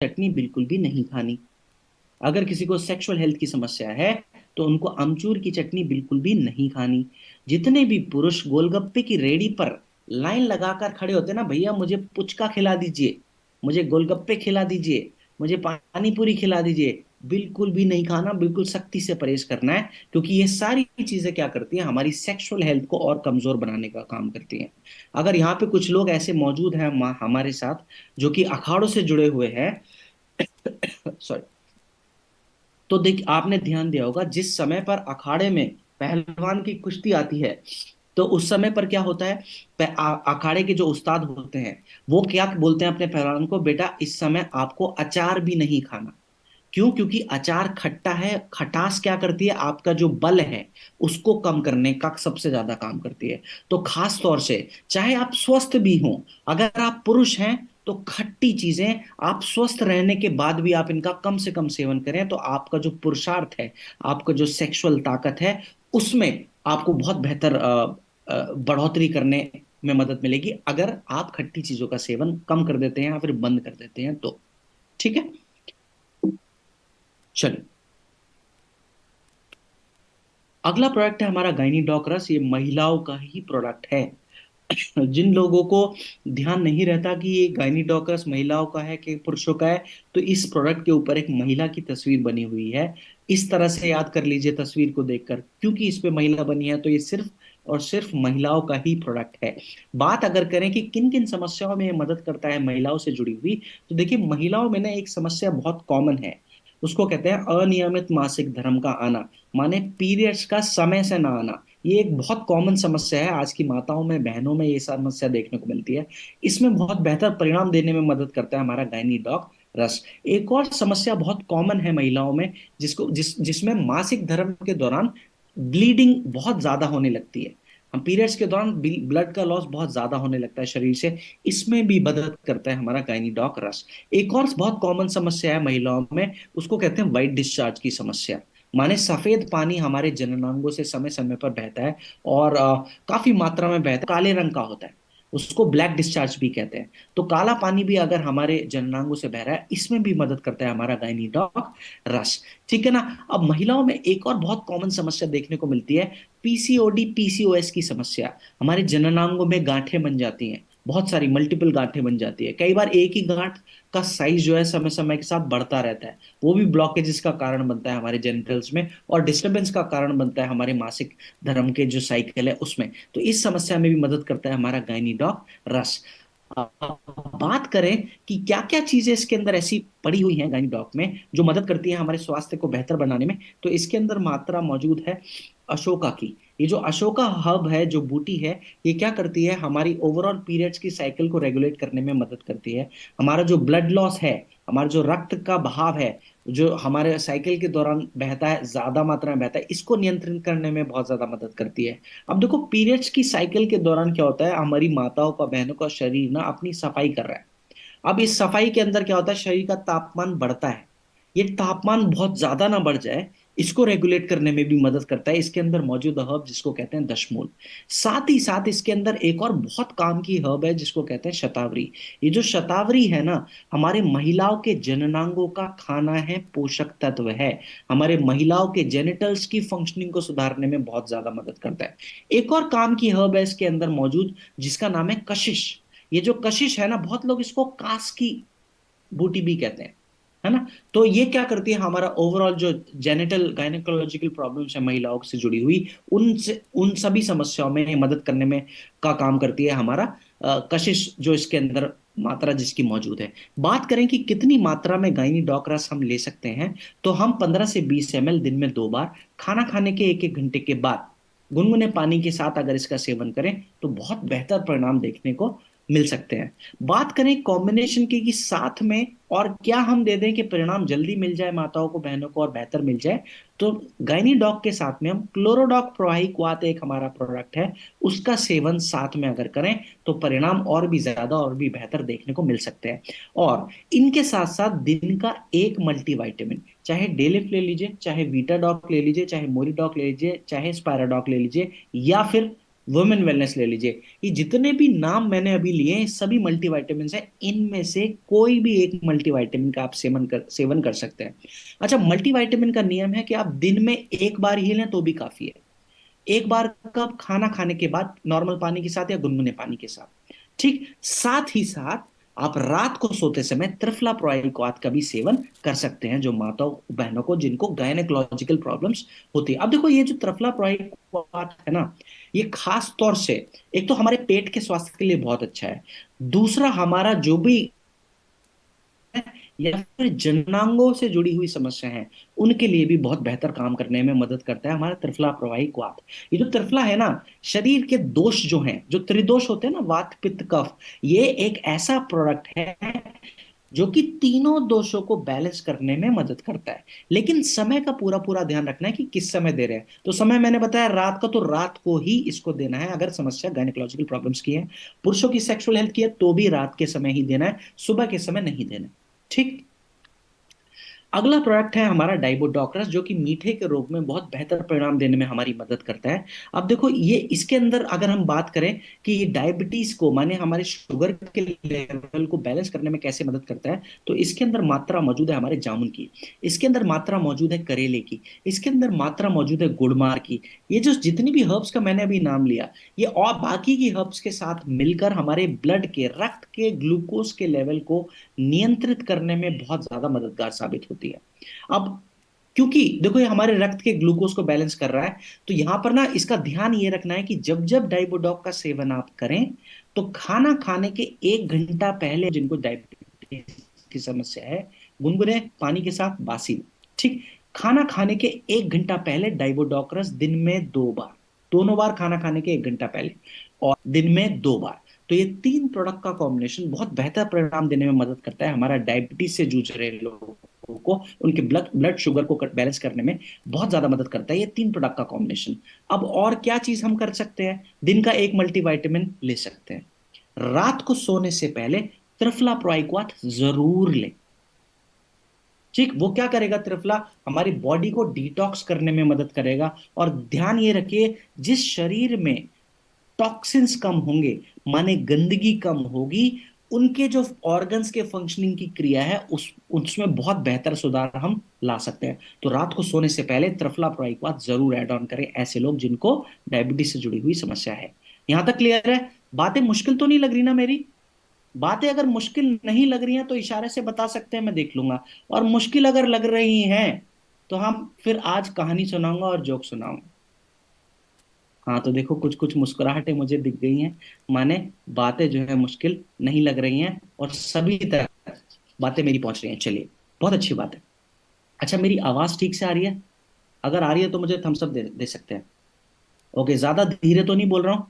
चटनी बिल्कुल भी नहीं खानी। अगर किसी को सेक्सुअल हेल्थ की समस्या है तो उनको अमचूर की चटनी बिल्कुल भी नहीं खानी। जितने भी पुरुष गोलगप्पे की रेडी पर लाइन लगाकर खड़े होते हैं ना, भैया मुझे पुचका खिला दीजिए, मुझे गोलगप्पे खिला दीजिए, मुझे पानी पूरी खिला दीजिए, बिल्कुल भी नहीं खाना, बिल्कुल सख्ती से परहेज करना है। क्योंकि ये सारी चीजें क्या करती हैं, हमारी सेक्सुअल हेल्थ को और कमजोर बनाने का काम करती हैं। अगर यहाँ पे कुछ लोग ऐसे मौजूद हैं हमारे साथ जो कि अखाड़ों से जुड़े हुए हैं, सॉरी, तो देख आपने ध्यान दिया होगा जिस समय पर अखाड़े में पहलवान की कुश्ती आती है, तो उस समय पर क्या होता है, अखाड़े के जो उस्ताद होते हैं वो क्या बोलते हैं अपने पहलवान को, बेटा इस समय आपको अचार भी नहीं खाना। क्यों? क्योंकि अचार खट्टा है, खटास क्या करती है, आपका जो बल है उसको कम करने का सबसे ज्यादा काम करती है। तो खास तौर से चाहे आप स्वस्थ भी हो, अगर आप पुरुष हैं तो खट्टी चीजें आप स्वस्थ रहने के बाद भी आप इनका कम से कम सेवन करें, तो आपका जो पुरुषार्थ है, आपका जो सेक्सुअल ताकत है, उसमें आपको बहुत बेहतर बढ़ोतरी करने में मदद मिलेगी, अगर आप खट्टी चीजों का सेवन कम कर देते हैं या फिर बंद कर देते हैं तो। ठीक है, चलिए। अगला प्रोडक्ट है हमारा गाइनी डॉक रस। ये महिलाओं का ही प्रोडक्ट है। जिन लोगों को ध्यान नहीं रहता कि ये गाइनी डॉक रस महिलाओं का है कि पुरुषों का है, तो इस प्रोडक्ट के ऊपर एक महिला की तस्वीर बनी हुई है। इस तरह से याद कर लीजिए तस्वीर को देखकर, क्योंकि इस पे महिला बनी है तो ये सिर्फ और सिर्फ महिलाओं का ही प्रोडक्ट है। बात अगर करें कि किन किन समस्याओं में ये मदद करता है महिलाओं से जुड़ी हुई, तो देखिए महिलाओं में ना एक समस्या बहुत कॉमन है, उसको कहते हैं अनियमित मासिक धर्म का आना, माने पीरियड्स का समय से ना आना। ये एक बहुत कॉमन समस्या है, आज की माताओं में बहनों में ये समस्या देखने को मिलती है। इसमें बहुत बेहतर परिणाम देने में मदद करता है हमारा गायनी डॉक रस। एक और समस्या बहुत कॉमन है महिलाओं में, जिसमें मासिक धर्म के दौरान ब्लीडिंग बहुत ज्यादा होने लगती है। हम पीरियड्स के दौरान ब्लड का लॉस बहुत ज्यादा होने लगता है शरीर से, इसमें भी मदद करता है हमारा गायनी डॉक रस। एक और बहुत कॉमन समस्या है महिलाओं में, उसको कहते हैं वाइट डिस्चार्ज की समस्या। माने सफेद पानी हमारे जननांगों से समय समय पर बहता है, और काफी मात्रा में बहता है, काले रंग का होता है, उसको ब्लैक डिस्चार्ज भी कहते हैं। तो काला पानी भी अगर हमारे जननांगों से बह रहा है, इसमें भी मदद करता है हमारा गायनीडॉक रस। ठीक है ना। अब महिलाओं में एक और बहुत कॉमन समस्या देखने को मिलती है, पीसीओडी पीसीओएस की समस्या। हमारे जननांगों में गांठें बन जाती हैं, बहुत सारी मल्टीपल गांठें बन जाती है, कई बार एक ही गांठ का साइज जो है समय समय के साथ बढ़ता रहता है। वो भी ब्लॉकेजेस का कारण बनता है हमारे जेनिटल्स में, और डिस्टरबेंस का कारण बनता है हमारे मासिक धर्म के जो साइकिल है उसमें। तो इस समस्या में भी मदद करता है हमारा गायनीडॉक रस। बात करें कि क्या क्या चीजें इसके अंदर ऐसी पड़ी हुई हैं गायनीडॉक में जो मदद करती है हमारे स्वास्थ्य को बेहतर बनाने में, तो इसके अंदर मात्रा मौजूद है अशोका की। ये जो अशोका हब है, जो बूटी है, ये क्या करती है, हमारी ओवरऑल पीरियड्स की साइकिल को रेगुलेट करने में मदद करती है। हमारा जो ब्लड लॉस है, हमारा जो रक्त का बहाव है, जो हमारे साइकिल के दौरान बहता है, ज्यादा मात्रा में बहता है, इसको नियंत्रित करने में बहुत ज्यादा मदद करती है। अब देखो पीरियड्स की साइकिल के दौरान क्या होता है, हमारी माताओं का, बहनों का शरीर ना अपनी सफाई कर रहा है। अब इस सफाई के अंदर क्या होता है, शरीर का तापमान बढ़ता है। ये तापमान बहुत ज्यादा ना बढ़ जाए, इसको रेगुलेट करने में भी मदद करता है इसके अंदर मौजूद हर्ब, जिसको कहते हैं दशमूल। साथ ही साथ इसके अंदर एक और बहुत काम की हर्ब है जिसको कहते हैं शतावरी। ये जो शतावरी है ना, हमारे महिलाओं के जननांगों का खाना है, पोषक तत्व है, हमारे महिलाओं के जेनिटल्स की फंक्शनिंग को सुधारने में बहुत ज्यादा मदद करता है। एक और काम की हर्ब है इसके अंदर मौजूद, जिसका नाम है कशिश। ये जो कशिश है ना, बहुत लोग इसको कास की बूटी भी कहते हैं, है ना। तो ये क्या करती है, हमारा ओवरऑल जो जेनिटल गायनेकोलॉजिकल प्रॉब्लम्स है महिलाओं से जुड़ी हुई, उनसे उन सभी समस्याओं में मदद करने में का काम करती है हमारा कशिश, जो इसके अंदर मात्रा जिसकी मौजूद है। बात करें कि कितनी मात्रा में गायनी डॉक रस हम ले सकते हैं, तो हम 15 से 20 ml दिन में 2 बार, खाना खाने के 1 1 घंटे के बाद गुनगुने पानी के साथ अगर इसका सेवन करें तो बहुत बेहतर परिणाम देखने को मिल सकते हैं। बात करें कॉम्बिनेशन की कि साथ में और क्या हम दे दें कि परिणाम जल्दी मिल जाए माताओं को, बहनों को, और बेहतर मिल जाए, तो गायनी डॉक के साथ में हम क्लोरोडॉक प्रोहाइक्वात एक हमारा प्रोडक्ट है, उसका सेवन साथ में अगर करें तो परिणाम और भी ज्यादा और भी बेहतर देखने को मिल सकते हैं। और इनके साथ साथ दिन का एक मल्टीविटामिन, चाहे डेलिफ ले लीजिए, चाहे वीटाडॉक ले लीजिए, चाहे मोरिडॉक ले लीजिए, चाहे स्पायराडॉक ले लीजिए, या फिर वुमेन वेलनेस ले लीजिए। ये जितने भी नाम मैंने अभी लिए हैं सभी मल्टीविटामिन हैं, इनमें से कोई भी एक मल्टीविटामिन का आप सेवन कर सकते हैं। अच्छा, मल्टीविटामिन का नियम है कि आप दिन में एक बार ही लें तो भी काफी है। एक बार कब? खाना खाने के बाद नॉर्मल पानी के साथ या गुनगुने पानी के साथ। ठीक, साथ ही साथ आप रात को सोते समय त्रिफला प्रोइक्वाथ का भी सेवन कर सकते हैं, जो माताओं बहनों को जिनको गायनेकोलॉजिकल प्रॉब्लम्स होती है। अब देखो, ये जो त्रिफला प्रोइक्वाथ है ना, ये खास तौर से एक तो हमारे पेट के स्वास्थ्य के लिए बहुत अच्छा है। दूसरा, हमारा जो भी या फिर जननांगों से जुड़ी हुई समस्या है उनके लिए भी बहुत बेहतर काम करने में मदद करता है हमारा त्रिफला प्रवाही क्वाथ। ये जो त्रिफला है ना, शरीर के दोष जो हैं, जो त्रिदोष होते हैं ना, वात पित्त कफ, ये एक ऐसा प्रोडक्ट है जो कि तीनों दोषों को बैलेंस करने में मदद करता है। लेकिन समय का पूरा पूरा ध्यान रखना है कि किस समय दे रहे हैं। तो समय मैंने बताया रात का, तो रात को ही इसको देना है अगर समस्या गायनेकोलॉजिकल प्रॉब्लम्स की है। पुरुषों की सेक्सुअल हेल्थ की है तो भी रात के समय ही देना है, सुबह के समय नहीं देना है। ठीक। अगला प्रोडक्ट है हमारा डाइबोडोक्रास, जो कि मीठे के रोग में बहुत बेहतर परिणाम देने में हमारी मदद करता है। अब देखो, ये इसके अंदर अगर हम बात करें कि ये डायबिटीज को, माने हमारे शुगर के लेवल को बैलेंस करने में कैसे मदद करता है, तो इसके अंदर मात्रा मौजूद है हमारे जामुन की, इसके अंदर मात्रा मौजूद है करेले की, इसके अंदर मात्रा मौजूद है गुड़मार की। ये जो जितनी भी हर्ब्स का मैंने अभी नाम लिया, ये और बाकी की हर्ब्स के साथ मिलकर हमारे ब्लड के, रक्त के ग्लूकोज के लेवल को नियंत्रित करने में बहुत ज्यादा मददगार साबित होती है। अब क्योंकि देखो, ये हमारे रक्त के ग्लूकोज को बैलेंस कर रहा है, तो यहां पर ना इसका ध्यान ये रखना है कि जब जब डाइबोडॉक का सेवन आप करें तो खाना खाने के 1 घंटा पहले, जिनको डायबिटीज की समस्या है, गुनगुने पानी के साथ बासी। ठीक, खाना खाने के 1 घंटा पहले डाइबोडोक्रास दिन में 2 बार, दोनों बार खाना खाने के 1 घंटा पहले और दिन में 2 बार। तो ये तीन प्रोडक्ट का कॉम्बिनेशन बहुत बेहतर परिणाम देने में मदद करता है हमारा डायबिटीज से जूझ रहे लोगों को, उनके ब्लड ब्लड शुगर को बैलेंस करने में बहुत ज्यादा मदद करता है ये तीन प्रोडक्ट का कॉम्बिनेशन। अब और क्या चीज हम कर सकते हैं? दिन का एक मल्टीविटामिन ले सकते हैं। रात को सोने से पहले त्रिफला प्रोइक्वाथ जरूर ले। ठीक, वो क्या करेगा त्रिफला? हमारी बॉडी को डिटॉक्स करने में मदद करेगा। और ध्यान ये रखिए, जिस शरीर में टॉक्सिन्स कम होंगे, माने गंदगी कम होगी, उनके जो ऑर्गन्स के फंक्शनिंग की क्रिया है उस उसमें बहुत बेहतर सुधार हम ला सकते हैं। तो रात को सोने से पहले त्रिफला प्रोइक्वाथ जरूर ऐड ऑन करें ऐसे लोग जिनको डायबिटीज से जुड़ी हुई समस्या है। यहां तक क्लियर है? बातें मुश्किल तो नहीं लग रही ना मेरी? बातें अगर मुश्किल नहीं लग रही हैं तो इशारे से बता सकते हैं, मैं देख लूंगा। और मुश्किल अगर लग रही हैं तो हम फिर आज कहानी सुनाऊंगा और जोक सुनाऊंगा। हाँ, तो देखो, कुछ कुछ मुस्कुराहटें मुझे दिख गई हैं, माने बातें जो है मुश्किल नहीं लग रही हैं और सभी तरह बातें मेरी पहुंच रही हैं। चलिए, बहुत अच्छी बात है। अच्छा, मेरी आवाज ठीक से आ रही है? अगर आ रही है तो मुझे थम्स अप दे सकते हैं। ओके, ज्यादा धीरे तो नहीं बोल रहा हूँ?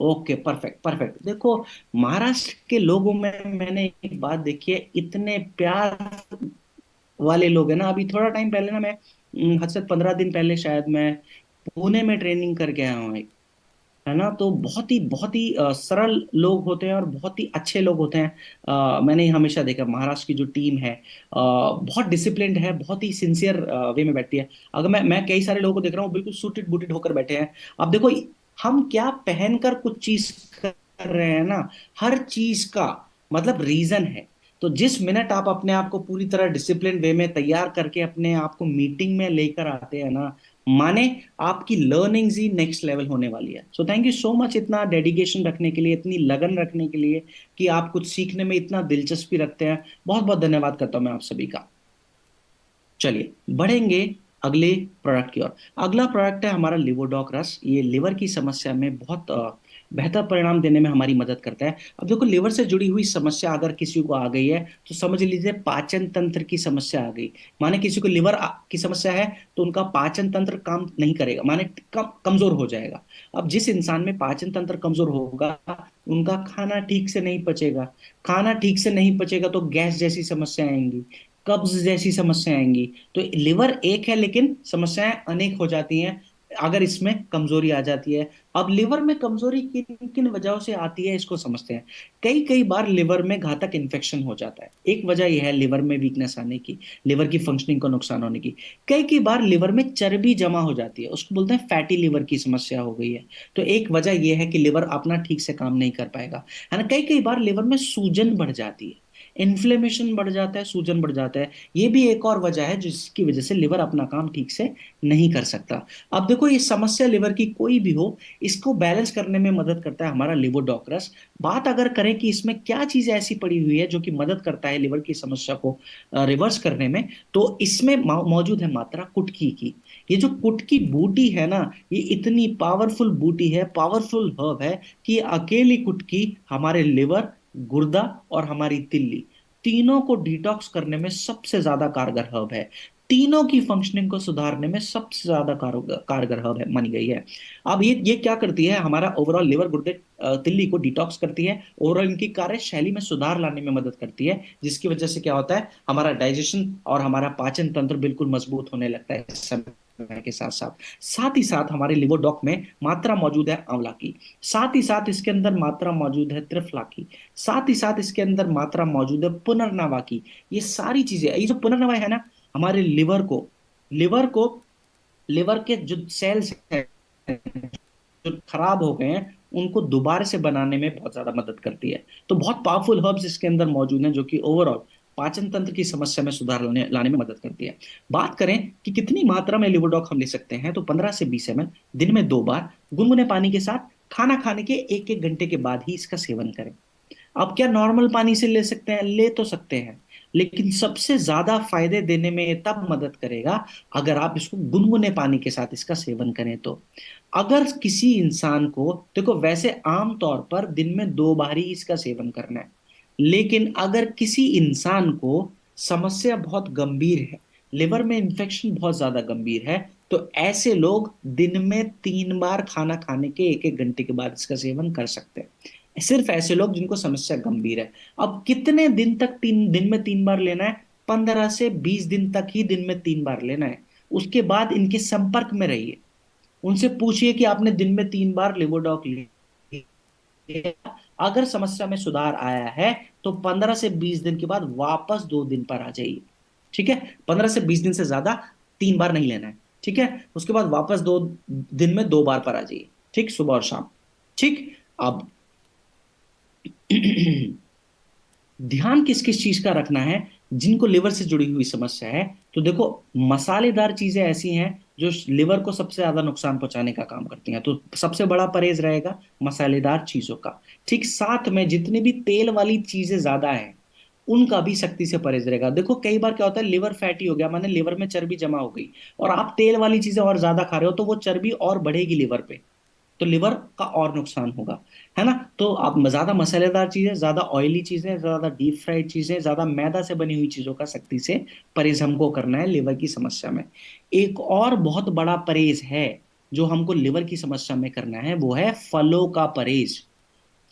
Okay, perfect perfect. देखो, महाराष्ट्र के लोगों में मैंने एक बात देखी है, इतने प्यार वाले लोग हैं ना। अभी थोड़ा टाइम पहले ना मैं, हद से 15 दिन पहले शायद, मैं पुणे में ट्रेनिंग करके आया हूँ, है ना। तो बहुत ही सरल लोग होते हैं और बहुत ही अच्छे लोग होते हैं। मैंने हमेशा देखा महाराष्ट्र की जो टीम है बहुत डिसिप्लिन्ड है, बहुत ही सिंसियर वे में बैठती है। अगर मैं कई सारे लोगों को देख रहा हूँ बिल्कुल सूटेड बूटेड होकर बैठे हैं। अब देखो, हम क्या पहनकर कुछ चीज कर रहे हैं ना, हर चीज का मतलब रीजन है। तो जिस मिनट आप अपने आप को पूरी तरह डिसिप्लिन वे में तैयार करके अपने आप को मीटिंग में लेकर आते हैं ना, माने आपकी लर्निंग्स ही नेक्स्ट लेवल होने वाली है। So thank you so much, इतना डेडिकेशन रखने के लिए, इतनी लगन रखने के लिए कि आप कुछ सीखने में इतना दिलचस्पी रखते हैं। बहुत बहुत धन्यवाद करता हूं मैं आप सभी का। चलिए, बढ़ेंगे अगले प्रोडक्ट की ओर। अगला प्रोडक्ट है हमारा लिवोडॉक रस। ये लिवर की समस्या में बहुत बेहतर परिणाम देने में हमारी मदद करता है। अब देखो, लिवर से जुड़ी हुई समस्या अगर किसी को आ गई है तो समझ लीजिए पाचन तंत्र की समस्या आ गई। माने किसी को लिवर की समस्या है तो उनका पाचन तंत्र काम नहीं करेगा, माने कमजोर हो जाएगा। अब जिस इंसान में पाचन तंत्र कमजोर होगा, उनका खाना ठीक से नहीं पचेगा। खाना ठीक से नहीं पचेगा तो गैस जैसी समस्या आएंगी, कब्ज जैसी समस्या आएंगी। तो लिवर एक है लेकिन समस्याएं अनेक हो जाती हैं। अगर इसमें कमजोरी आ जाती है। अब लिवर में कमजोरी किन किन वजहों से आती है इसको समझते हैं। कई कई बार लिवर में घातक इन्फेक्शन हो जाता है, एक वजह यह है लिवर में वीकनेस आने की, लिवर की फंक्शनिंग को नुकसान होने की। कई कई बार लिवर में चर्बी जमा हो जाती है, उसको बोलते हैं फैटी लिवर की समस्या हो गई है। तो एक वजह यह है कि लिवर अपना ठीक से काम नहीं कर पाएगा, है ना। कई कई बार लिवर में सूजन बढ़ जाती है, इन्फ्लेमेशन बढ़ जाता है, सूजन बढ़ जाता है। ये भी एक और वजह है जिसकी वजह से लिवर अपना काम ठीक से नहीं कर सकता। अब देखो ये समस्या लिवर की कोई भी हो, इसको बैलेंस करने में मदद करता है हमारा लिवोडोकरस। बात अगर करें कि इसमें क्या चीज ऐसी पड़ी हुई है जो कि मदद करता है लिवर की समस्या को रिवर्स करने में, तो इसमें मौजूद है मात्रा कुटकी की। ये जो कुटकी बूटी है ना, ये इतनी पावरफुल बूटी है, पावरफुल हर्ब है, कि ये अकेली कुटकी हमारे लिवर, गुर्दा और हमारी तिल्ली, तीनों को डिटॉक्स करने में सबसे ज्यादा कारगर हर्ब है। तीनों की फंक्शनिंग को सुधारने में सबसे ज्यादा कारगर हर्ब है मानी गई है। अब ये क्या करती है, हमारा ओवरऑल लिवर, गुर्दे, तिल्ली को डिटॉक्स करती है, ओवरऑल इनकी कार्यशैली में सुधार लाने में मदद करती है, जिसकी वजह से क्या होता है, हमारा डाइजेशन और हमारा पाचन तंत्र बिल्कुल मजबूत होने लगता है इस समय के साथ साथ। साथ ही साथ हमारे लिवोडॉक में मात्रा मौजूद है आंवला की, साथ ही साथ इसके अंदर मात्रा मौजूद है त्रिफला की, साथ ही साथ इसके अंदर मात्रा मौजूद है पुनर्नवा की। ये सारी चीजें, ये जो पुनर्नवा है ना, हमारे लिवर को लिवर के जो सेल्स हैं जो खराब हो गए हैं, उनको दोबारा से बनाने में बहुत ज्यादा मदद करती है। तो बहुत पावरफुल हर्ब्स इसके अंदर मौजूद हैं जो कि ओवरऑल पाचन तंत्र की समस्या में सुधार लाने में मदद करती है। बात करें कि कितनी मात्रा में लिवोडॉक हम ले सकते हैं, तो 15 से 20 ml दिन में 2 बार गुनगुने पानी के साथ, खाना खाने के 1 1 घंटे के बाद ही इसका सेवन करें। अब क्या नॉर्मल पानी से ले सकते हैं, ले तो सकते हैं, लेकिन सबसे ज्यादा फायदे देने में ये तब मदद करेगा अगर आप इसको गुनगुने पानी के साथ इसका सेवन करें तो। अगर किसी इंसान को, देखो वैसे आम तौर पर दिन में 2 बार ही इसका सेवन करना है, लेकिन अगर किसी इंसान को समस्या बहुत गंभीर है, लिवर में इंफेक्शन बहुत ज्यादा गंभीर है, तो ऐसे लोग दिन में 3 बार खाना खाने के 1 1 घंटे के बाद इसका सेवन कर सकते हैं। सिर्फ ऐसे लोग जिनको समस्या गंभीर है। अब कितने दिन तक, 3 दिन में 3 बार लेना है, 15 से 20 दिन तक ही दिन में 3 बार लेना है। उसके बाद इनके संपर्क में रहिए, उनसे पूछिए कि आपने दिन में 3 बार लिवोडॉक लिया, अगर समस्या में सुधार आया है तो 15 से 20 दिन के बाद वापस 2 दिन पर आ जाइए। ठीक है, 15 से 20 दिन से ज्यादा 3 बार नहीं लेना है। ठीक है, उसके बाद वापस 2 दिन में 2 बार पर आ जाइए, ठीक, सुबह और शाम। ठीक। अब ध्यान किस किस चीज का रखना है जिनको लिवर से जुड़ी हुई समस्या है, तो देखो मसालेदार चीजें ऐसी हैं जो लिवर को सबसे ज्यादा नुकसान पहुंचाने का काम करती हैं, तो सबसे बड़ा परहेज रहेगा मसालेदार चीजों का। ठीक, साथ में जितनी भी तेल वाली चीजें ज्यादा हैं उनका भी सख्ती से परहेज रहेगा। देखो कई बार क्या होता है, लिवर फैटी हो गया, माने लिवर में चर्बी जमा हो गई, और आप तेल वाली चीजें और ज्यादा खा रहे हो, तो वो चर्बी और बढ़ेगी लिवर पे, तो लिवर का और नुकसान होगा, है ना। तो आप ज्यादा मसालेदार चीजें, ज्यादा ऑयली चीजें, ज्यादा डीप फ्राइड चीजें, ज्यादा मैदा से बनी हुई चीजों का सख्ती से परहेज हमको करना है लिवर की समस्या में। एक और बहुत बड़ा परहेज है जो हमको लिवर की समस्या में करना है, वो है फलों का परहेज।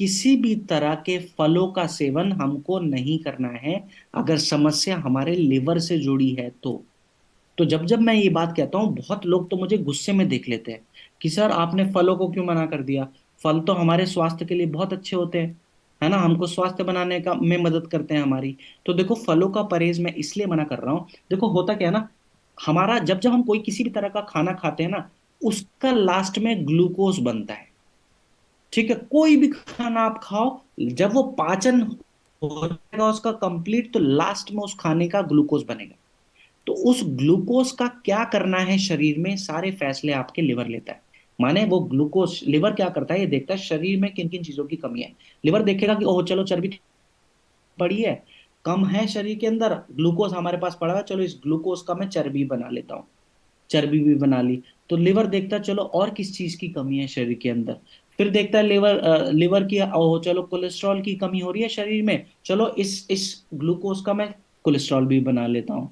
किसी भी तरह के फलों का सेवन हमको नहीं करना है अगर समस्या हमारे लिवर से जुड़ी है तो जब जब मैं ये बात कहता हूँ, बहुत लोग तो मुझे गुस्से में देख लेते हैं कि सर आपने फलों को क्यों मना कर दिया, फल तो हमारे स्वास्थ्य के लिए बहुत अच्छे होते हैं, है ना, हमको स्वास्थ्य बनाने का में मदद करते हैं हमारी। तो देखो फलों का परहेज मैं इसलिए मना कर रहा हूँ, देखो होता क्या है ना, हमारा जब जब हम कोई किसी भी तरह का खाना खाते हैं ना, उसका लास्ट में ग्लूकोज बनता है। ठीक है, कोई भी खाना आप खाओ, जब वो पाचन हो जाएगा उसका कंप्लीट, तो लास्ट में उस खाने का ग्लूकोज बनेगा। तो उस ग्लूकोज का क्या करना है शरीर में, सारे फैसले आपके लिवर लेता है। माने वो ग्लूकोज, लिवर क्या करता है, ये देखता है शरीर में किन किन चीजों की कमी है। लिवर देखेगा कि ओह चलो चर्बी पड़ी है, कम है शरीर के अंदर, ग्लूकोज हमारे पास पड़ा है, चलो इस ग्लूकोज का मैं चर्बी बना लेता हूँ। चर्बी भी बना ली, तो लिवर देखता है चलो और किस चीज की कमी है शरीर के अंदर। फिर देखता है लिवर की, ओह चलो कोलेस्ट्रॉल की कमी हो रही है शरीर में, चलो इस ग्लूकोज का मैं कोलेस्ट्रॉल भी बना लेता हूँ।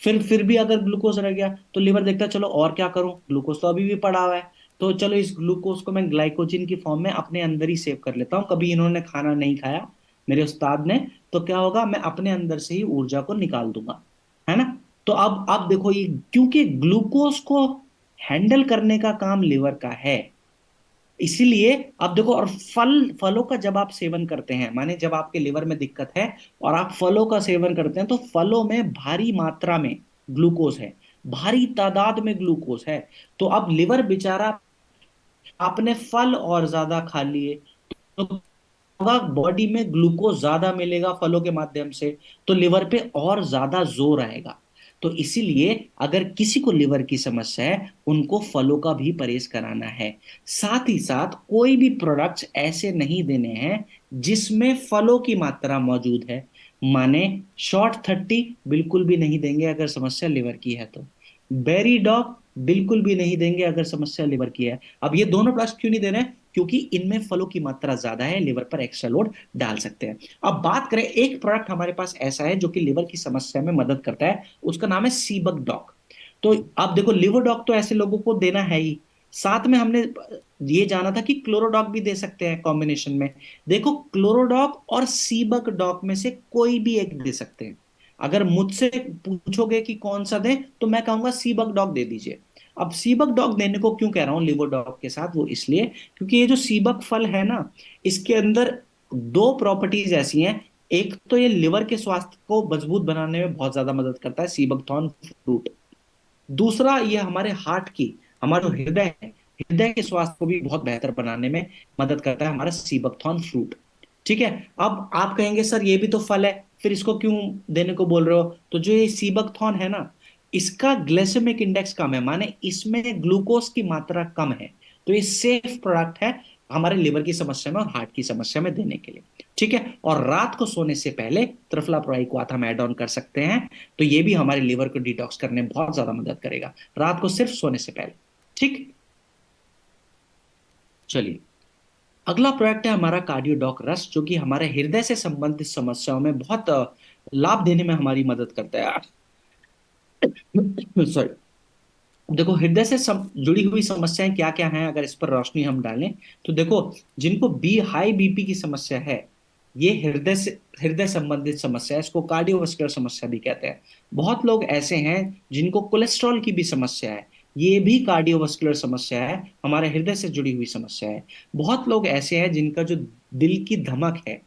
फिर भी अगर ग्लूकोज रह गया तो लिवर देखता है चलो और क्या करूं, ग्लूकोज तो अभी भी पड़ा हुआ है, तो चलो इस ग्लूकोज को मैं ग्लाइकोजन की फॉर्म में अपने अंदर ही सेव कर लेता हूँ, कभी इन्होंने खाना नहीं खाया मेरे उस्ताद ने, तो क्या होगा, मैं अपने अंदर से ही ऊर्जा को निकाल दूंगा, है ना। तो अब देखो ये, क्योंकि ग्लूकोज को हैंडल करने का काम लिवर का है। इसीलिए अब देखो, और फलों का जब आप सेवन करते हैं, माने जब आपके लिवर में दिक्कत है और आप फलों का सेवन करते हैं, तो फलों में भारी मात्रा में ग्लूकोज है, भारी तादाद में ग्लूकोज है। तो अब लिवर बेचारा, आपने फल और ज्यादा खा लिए, तो होगा बॉडी में ग्लूकोज ज्यादा मिलेगा फलों के माध्यम से, तो लिवर पे और ज्यादा जोर आएगा। तो इसीलिए अगर किसी को लिवर की समस्या है, उनको फलों का भी परहेज कराना है। साथ ही साथ कोई भी प्रोडक्ट्स ऐसे नहीं देने हैं जिसमें फलों की मात्रा मौजूद है। माने शॉर्ट 30 बिल्कुल भी नहीं देंगे अगर समस्या लिवर की है तो। बेरी डॉग बिल्कुल भी नहीं देंगे अगर समस्या लिवर की है। अब ये दोनों प्रोडक्ट्स क्यों नहीं दे रहे हैं? क्योंकि इनमें फलों की मात्रा ज्यादा है, लिवर पर एक्स्ट्रा लोड डाल सकते हैं। अब बात करें, एक प्रोडक्ट हमारे पास ऐसा है जो कि लिवर की समस्या में मदद करता है, उसका नाम है सीबक डॉग। तो अब देखो, लिवर डॉग तो ऐसे लोगों को देना है ही, साथ में हमने ये जाना था कि क्लोरोडॉग भी दे सकते हैं कॉम्बिनेशन में। देखो, क्लोरोडॉग और सीबक डॉग में से कोई भी एक दे सकते हैं। अगर मुझसे पूछोगे कि कौन सा दें, तो मैं कहूंगा सीबक डॉग दे दीजिए। अब सीबक डॉग देने को क्यों कह रहा हूं लिवर डॉग के साथ, वो इसलिए क्योंकि ये जो सीबक फल है ना, इसके अंदर दो प्रॉपर्टीज ऐसी हैं। एक तो ये लिवर के स्वास्थ्य को मजबूत बनाने में बहुत ज्यादा मदद करता है, सीबकथॉर्न फ्रूट। दूसरा, ये हमारे हार्ट की, हमारा जो हृदय है, हृदय के स्वास्थ्य को भी बहुत बेहतर बनाने में मदद करता है हमारा सीबकथॉर्न फ्रूट। ठीक है। अब आप कहेंगे सर ये भी तो फल है, फिर इसको क्यों देने को बोल रहे हो? तो जो ये सीबकथॉर्न है ना, इसका ग्लाइसेमिक इंडेक्स कम है, माने इसमें ग्लूकोज की मात्रा कम है। तो ये सेफ प्रोडक्ट है हमारे लिवर की समस्या में और हार्ट की समस्या में देने के लिए। ठीक है। और रात को सोने से पहले त्रिफला को हम ऐड ऑन कर सकते हैं। तो ये भी हमारे लिवर को डिटॉक्स करने में बहुत ज्यादा मदद करेगा, रात को सिर्फ सोने से पहले। ठीक। चलिए, अगला प्रोडक्ट है हमारा कार्डियोडॉक रस, जो कि हमारे हृदय से संबंधित समस्याओं में बहुत लाभ देने में हमारी मदद करता है। सॉरी। देखो, हृदय से जुड़ी हुई समस्याएं क्या क्या हैं, अगर इस पर रोशनी हम डालें, तो देखो, जिनको हाई बीपी की समस्या है, ये हृदय संबंधित समस्या है, इसको कार्डियोवास्कुलर समस्या भी कहते हैं। बहुत लोग ऐसे हैं जिनको कोलेस्ट्रॉल की भी समस्या है, ये भी कार्डियोवास्कुलर समस्या है, हमारे हृदय से जुड़ी हुई समस्या है। बहुत लोग ऐसे हैं जिनका जो दिल की धमक है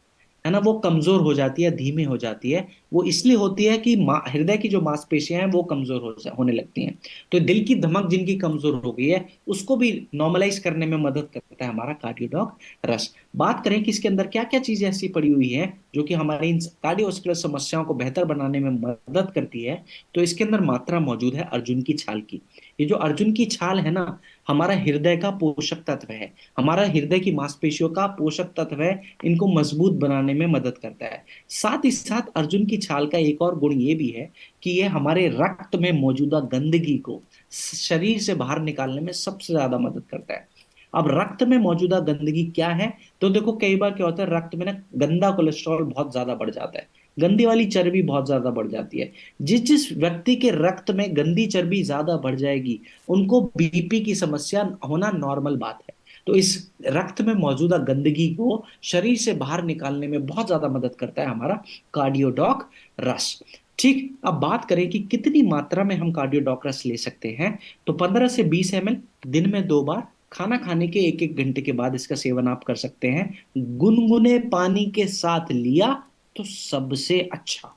ना, वो कमजोर हो जाती है, धीमी हो जाती है। वो इसलिए होती है कि हृदय की जो मांसपेशियां हैं वो कमजोर होने लगती हैं। तो दिल की धमक जिनकी कमजोर हो गई है, उसको भी नॉर्मलाइज करने में मदद करता है हमारा कार्डियोडॉक रस। बात करें कि इसके अंदर क्या क्या चीजें ऐसी पड़ी हुई हैं जो कि हमारी इन कार्डियोवास्कुलर समस्याओं को बेहतर बनाने में मदद करती है, तो इसके अंदर मात्रा मौजूद है अर्जुन की छाल की। ये जो अर्जुन की छाल है ना, हमारा हृदय का पोषक तत्व है, हमारा हृदय की मांसपेशियों का पोषक तत्व है, इनको मजबूत बनाने में मदद करता है। साथ ही साथ अर्जुन की छाल का एक और गुण ये भी है कि ये हमारे रक्त में मौजूदा गंदगी को शरीर से बाहर निकालने में सबसे ज्यादा मदद करता है। अब रक्त में मौजूदा गंदगी क्या है? तो देखो, कई बार क्या होता है, रक्त में ना गंदा कोलेस्ट्रॉल बहुत ज्यादा बढ़ जाता है, गंदी वाली चर्बी बहुत ज्यादा बढ़ जाती है। जिस जिस व्यक्ति के रक्त में गंदी चर्बी ज्यादा बढ़ जाएगी, उनको बीपी की समस्या होना नॉर्मल बात है। तो इस रक्त में मौजूदा गंदगी को शरीर से बाहर निकालने में बहुत ज्यादा मदद करता है हमारा कार्डियोडॉक रस। ठीक। अब बात करें कि कितनी मात्रा में हम कार्डियोडॉक रस ले सकते हैं, तो 15 से 20 ml दिन में 2 बार, खाना खाने के 1-1 घंटे के बाद इसका सेवन आप कर सकते हैं। गुनगुने पानी के साथ लिया तो सबसे अच्छा।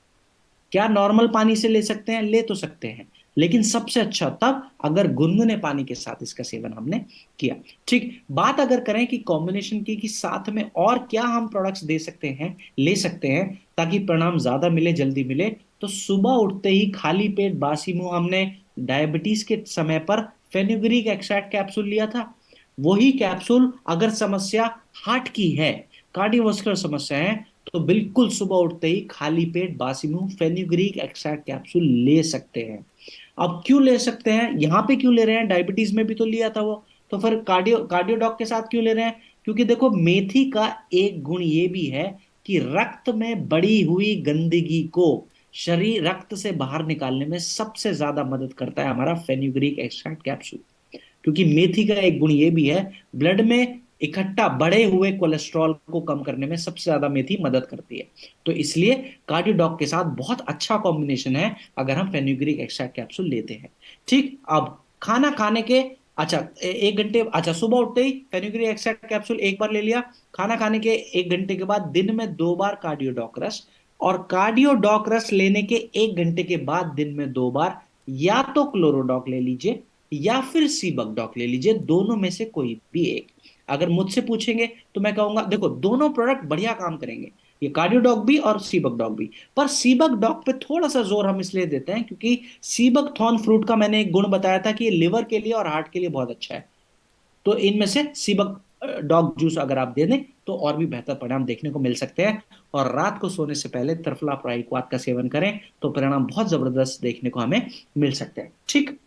क्या नॉर्मल पानी से ले सकते हैं? ले तो सकते हैं, लेकिन सबसे अच्छा तब अगर गुनगुने पानी के साथ इसका सेवन हमने किया। ठीक। बात अगर करें कि कॉम्बिनेशन की, कि साथ में और क्या हम प्रोडक्ट्स दे सकते हैं, ले सकते हैं, ताकि परिणाम ज्यादा मिले, जल्दी मिले, तो सुबह उठते ही खाली पेट बासी मुंह, हमने डायबिटीज के समय पर फेनुग्रीक एक्सट्रैक्ट कैप्सूल लिया था, वही कैप्सूल अगर समस्या हार्ट की है, कार्डियोवास्कुलर समस्या है, तो बिल्कुल सुबह उठते ही खाली पेट बासी मुंह फेनुग्रीक एक्सट्रैक्ट कैप्सूल ले सकते हैं। अब क्यों ले सकते हैं, यहां पे क्यों ले रहे हैं? डायबिटीज में भी तो लिया था वो, तो फिर कार्डियोडॉक के साथ क्यों ले रहे हैं? क्योंकि देखो, मेथी का एक गुण ये भी है कि रक्त में बड़ी हुई गंदगी को शरीर रक्त से बाहर निकालने में सबसे ज्यादा मदद करता है हमारा फेनुग्रीक एक्सट्रैक्ट कैप्सूल। क्योंकि मेथी का एक गुण ये भी है, ब्लड में इकट्ठा बढ़े हुए कोलेस्ट्रॉल को कम करने में सबसे ज्यादा मेथी मदद करती है। तो इसलिए कार्डियोडॉक के साथ बहुत अच्छा कॉम्बिनेशन है अगर हम फेनुग्रीक एक्सट्रैक्ट कैप्सूल लेते हैं। ठीक। अब खाना खाने के, अच्छा 1 घंटे, अच्छा सुबह उठते ही फेनुग्रीक एक्सट्रैक्ट कैप्सूल एक बार ले लिया। खाना खाने के 1 घंटे के बाद दिन में 2 बार कार्डियोडोक्रस, और कार्डियोडोक्रस लेने के 1 घंटे के बाद दिन में 2 बार या तो क्लोरोडॉक ले लीजिए या फिर सीबकडॉक ले लीजिए, दोनों में से कोई भी एक। अगर मुझसे पूछेंगे तो मैं कहूंगा देखो दोनों प्रोडक्ट बढ़िया काम करेंगे, ये कार्डियोडॉक भी और सीबकडॉक भी। पर सीबकडॉक पे थोड़ा सा जोर हम इसलिए देते हैं क्योंकि सीबकथॉर्न फ्रूट का मैंने एक गुण बताया था कि ये लिवर के लिए और हार्ट के लिए बहुत अच्छा है। तो इनमें से सीबक डॉग जूस अगर आप दे दें तो और भी बेहतर परिणाम देखने को मिल सकते हैं। और रात को सोने से पहले त्रिफला प्राइक्वाट का सेवन करें तो परिणाम बहुत जबरदस्त देखने को हमें मिल सकते हैं। ठीक,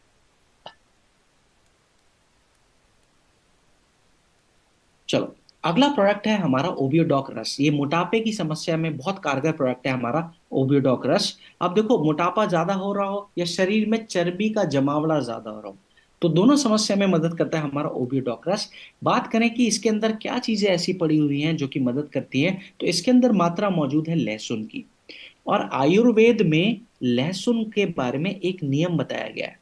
चलो अगला प्रोडक्ट है हमारा ओबियोडॉक रस। ये मोटापे की समस्या में बहुत कारगर प्रोडक्ट है हमारा ओबियोडॉक रस। अब देखो मोटापा ज्यादा हो रहा हो या शरीर में चर्बी का जमावड़ा ज्यादा हो रहा हो, तो दोनों समस्या में मदद करता है हमारा ओबियोडॉक रस। बात करें कि इसके अंदर क्या चीजें ऐसी पड़ी हुई हैं जो कि मदद करती हैं, तो इसके अंदर मात्रा मौजूद है लहसुन की। और आयुर्वेद में लहसुन के बारे में एक नियम बताया गया है।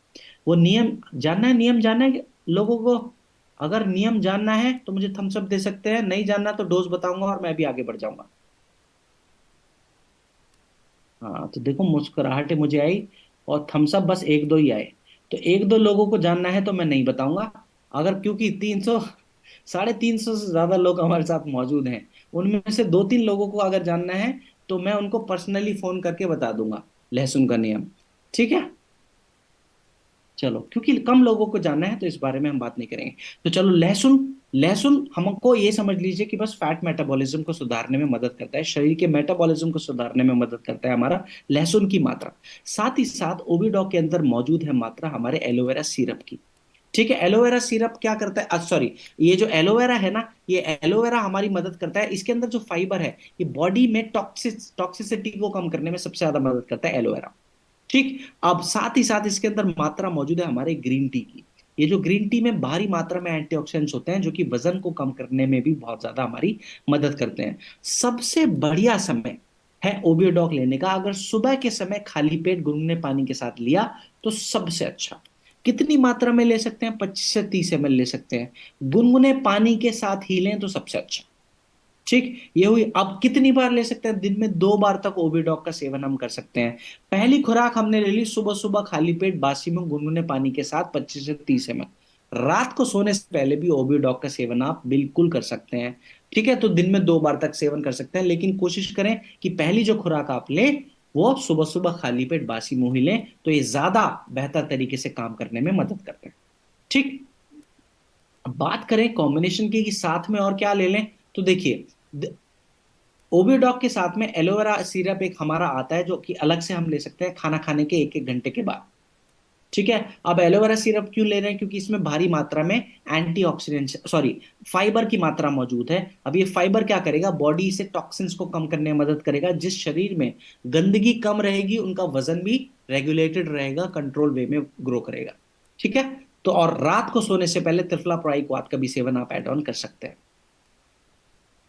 वो नियम जानना है, नियम जानना है लोगों को? अगर नियम जानना है तो मुझे थम्स अप दे सकते हैं, नहीं जानना तो डोज बताऊंगा और मैं भी आगे बढ़ जाऊंगा। हाँ तो देखो मुस्कुराहट मुझे आई और थम्स अप बस एक दो ही आए। तो एक दो लोगों को जानना है तो मैं नहीं बताऊंगा। अगर क्योंकि 300, 350 से ज्यादा लोग हमारे साथ मौजूद हैं, उनमें से 2-3 लोगों को अगर जानना है तो मैं उनको पर्सनली फोन करके बता दूंगा लहसुन का नियम। ठीक है, चलो क्योंकि कम लोगों को जानना है तो इस बारे में हम बात नहीं करेंगे। तो चलो लहसुन, लहसुन हमको ये समझ लीजिए कि बस फैट मेटाबॉलिज्म को सुधारने में मदद करता है, शरीर के मेटाबॉलिज्म को सुधारने में मदद करता है हमारा लहसुन की मात्रा। साथ ही साथ ओविडॉक के अंदर मौजूद है मात्रा हमारे एलोवेरा सिरप की। ठीक है, एलोवेरा सिरप क्या करता है, सॉरी, ये जो एलोवेरा है ना, ये एलोवेरा हमारी मदद करता है, इसके अंदर जो फाइबर है ये बॉडी में टॉक्सिसिटी को कम करने में सबसे ज्यादा मदद करता है एलोवेरा। ठीक, अब साथ ही साथ इसके अंदर मात्रा मौजूद है हमारे ग्रीन टी की। ये जो ग्रीन टी में भारी मात्रा में एंटीऑक्सीडेंट्स होते हैं जो कि वजन को कम करने में भी बहुत ज्यादा हमारी मदद करते हैं। सबसे बढ़िया समय है ओबियोडॉक लेने का अगर सुबह के समय खाली पेट गुनगुने पानी के साथ लिया तो सबसे अच्छा। कितनी मात्रा में ले सकते हैं? 25 से 30 ml ले सकते हैं, गुनगुने पानी के साथ ही लें तो सबसे अच्छा। ठीक, ये हुई। अब कितनी बार ले सकते हैं? दिन में 2 बार तक ओविडॉक का सेवन हम कर सकते हैं। पहली खुराक हमने ले ली सुबह सुबह खाली पेट बासी में गुनगुने पानी के साथ 25 से 30 ml। रात को सोने से पहले भी ओविडॉक का सेवन आप बिल्कुल कर सकते हैं। ठीक है, तो दिन में 2 बार तक सेवन कर सकते हैं, लेकिन कोशिश करें कि पहली जो खुराक आप लें वो सुबह सुबह खाली पेट बासी मुंह ही लें, तो ये ज्यादा बेहतर तरीके से काम करने में मदद करते हैं। ठीक, अब बात करें कॉम्बिनेशन की कि साथ में और क्या ले लें, तो देखिए ओवियोडॉक के साथ में एलोवेरा सिरप एक हमारा आता है जो कि अलग से हम ले सकते हैं खाना खाने के 1-1 घंटे के बाद। ठीक है, अब एलोवेरा सिरप क्यों ले रहे हैं? क्योंकि इसमें भारी मात्रा में एंटीऑक्सीडेंट, सॉरी, फाइबर की मात्रा मौजूद है। अब ये फाइबर क्या करेगा? बॉडी से टॉक्सिन्स को कम करने में मदद करेगा। जिस शरीर में गंदगी कम रहेगी उनका वजन भी रेगुलेटेड रहेगा, कंट्रोल वे में ग्रो करेगा। ठीक है, तो और रात को सोने से पहले त्रिफला प्राइक्वाट का भी सेवन आप एड ऑन कर सकते हैं।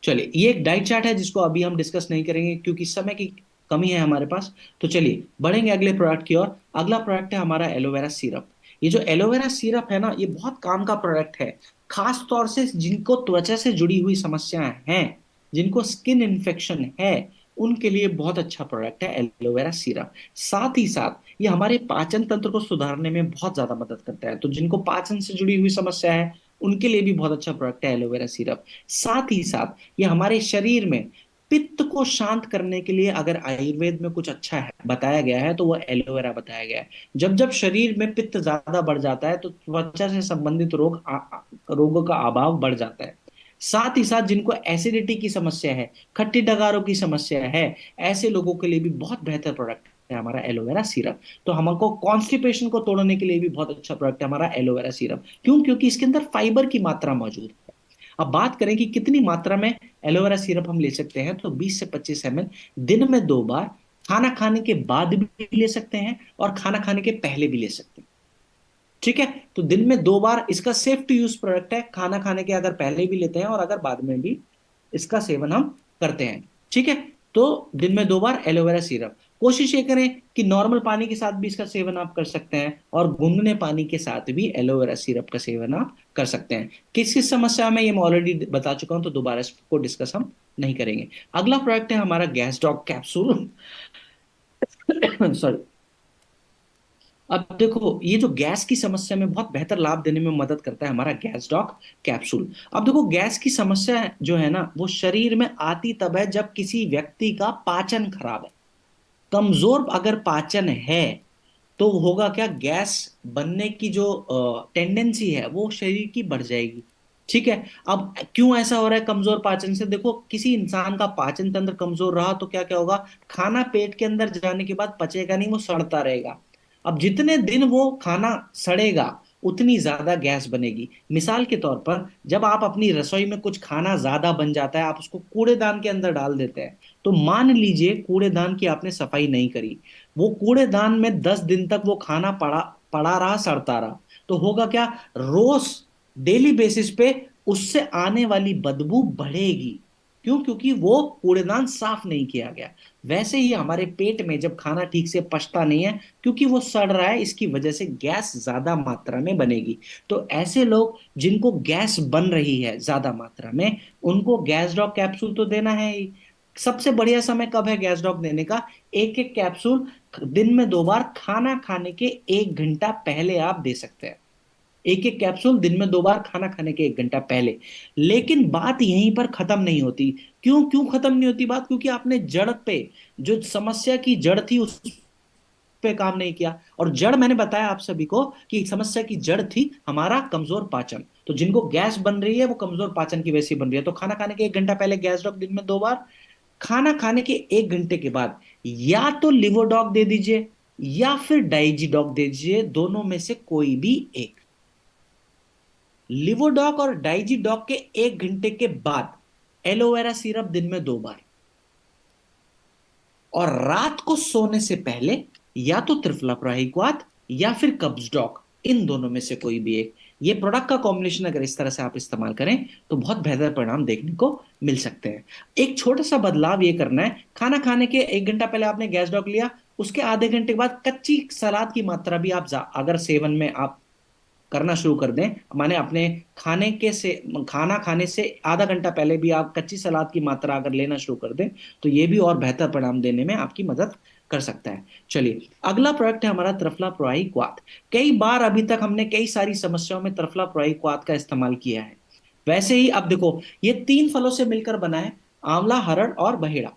चलिए ये एक डाइट चार्ट है जिसको अभी हम डिस्कस नहीं करेंगे क्योंकि समय की कमी है हमारे पास। तो चलिए बढ़ेंगे अगले प्रोडक्ट की ओर। अगला प्रोडक्ट है हमारा एलोवेरा सिरप। ये जो एलोवेरा सिरप है ना, ये बहुत काम का प्रोडक्ट है, खास तौर से जिनको त्वचा से जुड़ी हुई समस्याएं हैं, जिनको स्किन इन्फेक्शन है, उनके लिए बहुत अच्छा प्रोडक्ट है एलोवेरा सिरप। साथ ही साथ ये हमारे पाचन तंत्र को सुधारने में बहुत ज्यादा मदद करता है, तो जिनको पाचन से जुड़ी हुई समस्या है उनके लिए भी बहुत अच्छा प्रोडक्ट है एलोवेरा सिरप। साथ ही साथ ये हमारे शरीर में पित्त को शांत करने के लिए अगर आयुर्वेद में कुछ अच्छा है बताया गया है तो वो एलोवेरा बताया गया है। जब जब शरीर में पित्त ज्यादा बढ़ जाता है तो त्वचा से संबंधित रोगों का अभाव बढ़ जाता है। साथ ही साथ जिनको एसिडिटी की समस्या है, खट्टी डगारों की समस्या है, ऐसे लोगों के लिए भी बहुत बेहतर प्रोडक्ट है हमारा एलोवेरा सिरप। तो हमको कॉन्स्टिपेशन को तोड़ने के लिए भी बहुत अच्छा प्रोडक्ट है हमारा एलोवेरा सिरप। क्यों? क्योंकि इसके अंदर फाइबर की मात्रा मौजूद है। अब बात करें कि कितनी मात्रा में एलोवेरा सिरप हम ले सकते हैं, तो 20 से 25 ml दिन में 2 बार, खाना खाने के बाद भी ले सकते हैं और खाना खाने के पहले भी ले सकते हैं। ठीक है, तो दिन में 2 बार इसका सेफ टू यूज प्रोडक्ट है, खाना खाने के अगर पहले भी लेते हैं और अगर बाद में भी इसका सेवन हम करते हैं। ठीक है, तो दिन में 2 बार एलोवेरा सिरप। कोशिश ये करें कि नॉर्मल पानी के साथ भी इसका सेवन आप कर सकते हैं, और गुनगुने पानी के साथ भी एलोवेरा सिरप का सेवन आप कर सकते हैं। किस किस समस्या में, ये मैं ऑलरेडी बता चुका हूं, तो दोबारा इसको डिस्कस हम नहीं करेंगे। अगला प्रोडक्ट है हमारा गैस डॉग कैप्सूल। सॉरी। अब देखो, ये जो गैस की समस्या में बहुत बेहतर लाभ देने में मदद करता है हमारा गैस डॉक कैप्सूल। अब देखो, गैस की समस्या जो है ना, वो शरीर में आती तब है जब किसी व्यक्ति का पाचन खराब है। कमजोर अगर पाचन है, तो होगा क्या, गैस बनने की जो टेंडेंसी है वो शरीर की बढ़ जाएगी। ठीक है। अब क्यों ऐसा हो रहा है कमजोर पाचन से? देखो, किसी इंसान का पाचन तंत्र कमजोर रहा तो क्या क्या होगा, खाना पेट के अंदर जाने के बाद पचेगा नहीं, वो सड़ता रहेगा। अब जितने दिन वो खाना सड़ेगा, उतनी ज्यादा गैस बनेगी। मिसाल के तौर पर, जब आप अपनी रसोई में कुछ खाना ज्यादा बन जाता है, आप उसको कूड़ेदान के अंदर डाल देते हैं। तो मान लीजिए कूड़ेदान की आपने सफाई नहीं करी, वो कूड़ेदान में 10 दिन तक वो खाना पड़ा पड़ा रहा, सड़ता रहा, तो होगा क्या, रोज डेली बेसिस पे उससे आने वाली बदबू बढ़ेगी। क्यों? क्योंकि वो कूड़ेदान साफ नहीं किया गया। वैसे ही हमारे पेट में जब खाना ठीक से पचता नहीं है, क्योंकि वो सड़ रहा है, इसकी वजह से गैस ज्यादा मात्रा में बनेगी। तो ऐसे लोग जिनको गैस बन रही है ज्यादा मात्रा में, उनको गैस ड्रॉप कैप्सूल तो देना है ही। सबसे बढ़िया समय कब है गैस ड्रॉप देने का? एक एक कैप्सूल दिन में 2 बार, खाना खाने के 1 घंटा पहले आप दे सकते हैं। एक एक कैप्सूल दिन में 2 बार, खाना खाने के 1 घंटा पहले। लेकिन बात यहीं पर खत्म नहीं होती। क्यों क्यों खत्म नहीं होती बात? क्योंकि आपने जड़ पे, जो समस्या की जड़ थी, उस पे काम नहीं किया। और जड़ मैंने बताया आप सभी को कि समस्या की जड़ थी हमारा कमजोर पाचन। तो जिनको गैस बन रही है, वो कमजोर पाचन की वजह से बन रही है। तो खाना खाने के 1 घंटा पहले गैस ड्रॉप दिन में 2 बार, खाना खाने के 1 घंटे के बाद या तो लिवोडॉग दे दीजिए या फिर डाइजीडॉग दे दीजिए, दोनों में से कोई भी एक। लिवोडॉग और डाइजीडॉग के 1 घंटे के बाद एलोवेरा सिरप दिन में 2 बार, और रात को सोने से पहले या तो त्रिफला प्राहिकवात या फिर कब्ज डॉग, इन दोनों में से कोई भी एक। ये प्रोडक्ट का कॉम्बिनेशन अगर इस तरह से आप इस्तेमाल करें, तो बहुत बेहतर परिणाम देखने को मिल सकते हैं। एक छोटा सा बदलाव ये करना है, खाना खाने के 1 घंटा पहले आपने गैस डॉग लिया, उसके आधे घंटे के बाद कच्ची सलाद की मात्रा भी आप अगर सेवन में आप करना शुरू कर दें, माने अपने खाना खाने से आधा घंटा पहले भी आप कच्ची सलाद की मात्रा अगर लेना शुरू कर दें, तो ये भी और बेहतर परिणाम देने में आपकी मदद कर सकता है। चलिए, अगला प्रोडक्ट है हमारा त्रिफला प्रोआई क्वाथ। कई बार अभी तक हमने कई सारी समस्याओं में त्रिफला प्रोआई क्वाथ का इस्तेमाल किया है। वैसे ही अब देखो, ये 3 फलों से मिलकर बना है, आंवला, हरड़ और बहेड़ा।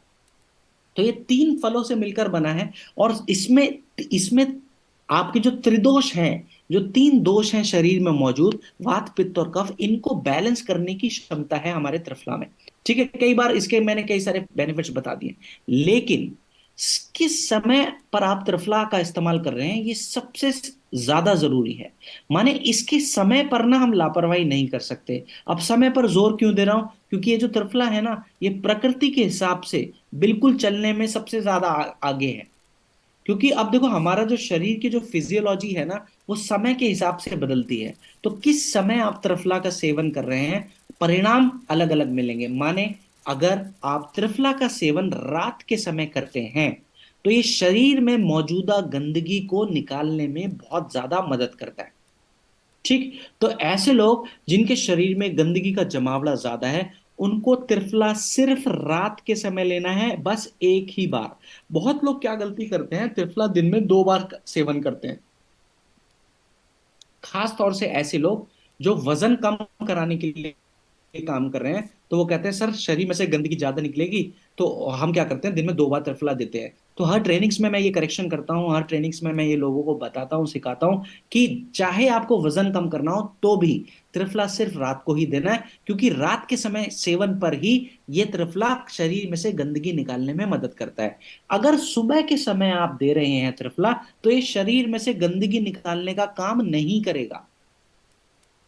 तो ये 3 फलों से मिलकर बना है, और इसमें इसमें आपके जो त्रिदोष हैं, जो 3 दोष हैं शरीर में मौजूद, वात, पित्त और कफ, इनको बैलेंस करने की क्षमता है हमारे त्रिफला में। ठीक है, कई बार इसके मैंने कई सारे बेनिफिट्स बता दिए, लेकिन किस समय पर आप त्रिफला का इस्तेमाल कर रहे हैं, ये सबसे ज्यादा जरूरी है। माने इसके समय पर ना हम लापरवाही नहीं कर सकते। अब समय पर जोर क्यों दे रहा हूं? क्योंकि ये जो त्रिफला है ना, ये प्रकृति के हिसाब से बिल्कुल चलने में सबसे ज्यादा आगे है। क्योंकि अब देखो, हमारा जो शरीर की जो फिजियोलॉजी है ना, वो समय के हिसाब से बदलती है। तो किस समय आप त्रिफला का सेवन कर रहे हैं, परिणाम अलग अलग मिलेंगे। माने, अगर आप त्रिफला का सेवन रात के समय करते हैं, तो ये शरीर में मौजूदा गंदगी को निकालने में बहुत ज्यादा मदद करता है। ठीक। तो ऐसे लोग जिनके शरीर में गंदगी का जमावड़ा ज्यादा है, उनको त्रिफला सिर्फ रात के समय लेना है, बस एक ही बार। बहुत लोग क्या गलती करते हैं, त्रिफला दिन में 2 बार सेवन करते हैं। खास तौर से ऐसे लोग जो वजन कम कराने के लिए काम कर रहे हैं, तो वो कहते हैं सर शरीर में से गंदगी ज्यादा निकलेगी, तो हम क्या करते हैं, दिन में 2 बार त्रिफला देते हैं। तो हर ट्रेनिंग्स में मैं ये करेक्शन करता हूँ, हर ट्रेनिंग्स में मैं ये लोगों को बताता हूँ, सिखाता हूँ कि चाहे आपको वजन कम करना हो, तो भी त्रिफला सिर्फ रात को ही देना है। क्योंकि रात के समय सेवन पर ही ये त्रिफला शरीर में से गंदगी निकालने में मदद करता है। अगर सुबह के समय आप दे रहे हैं त्रिफला, तो ये शरीर में से गंदगी निकालने का काम नहीं करेगा।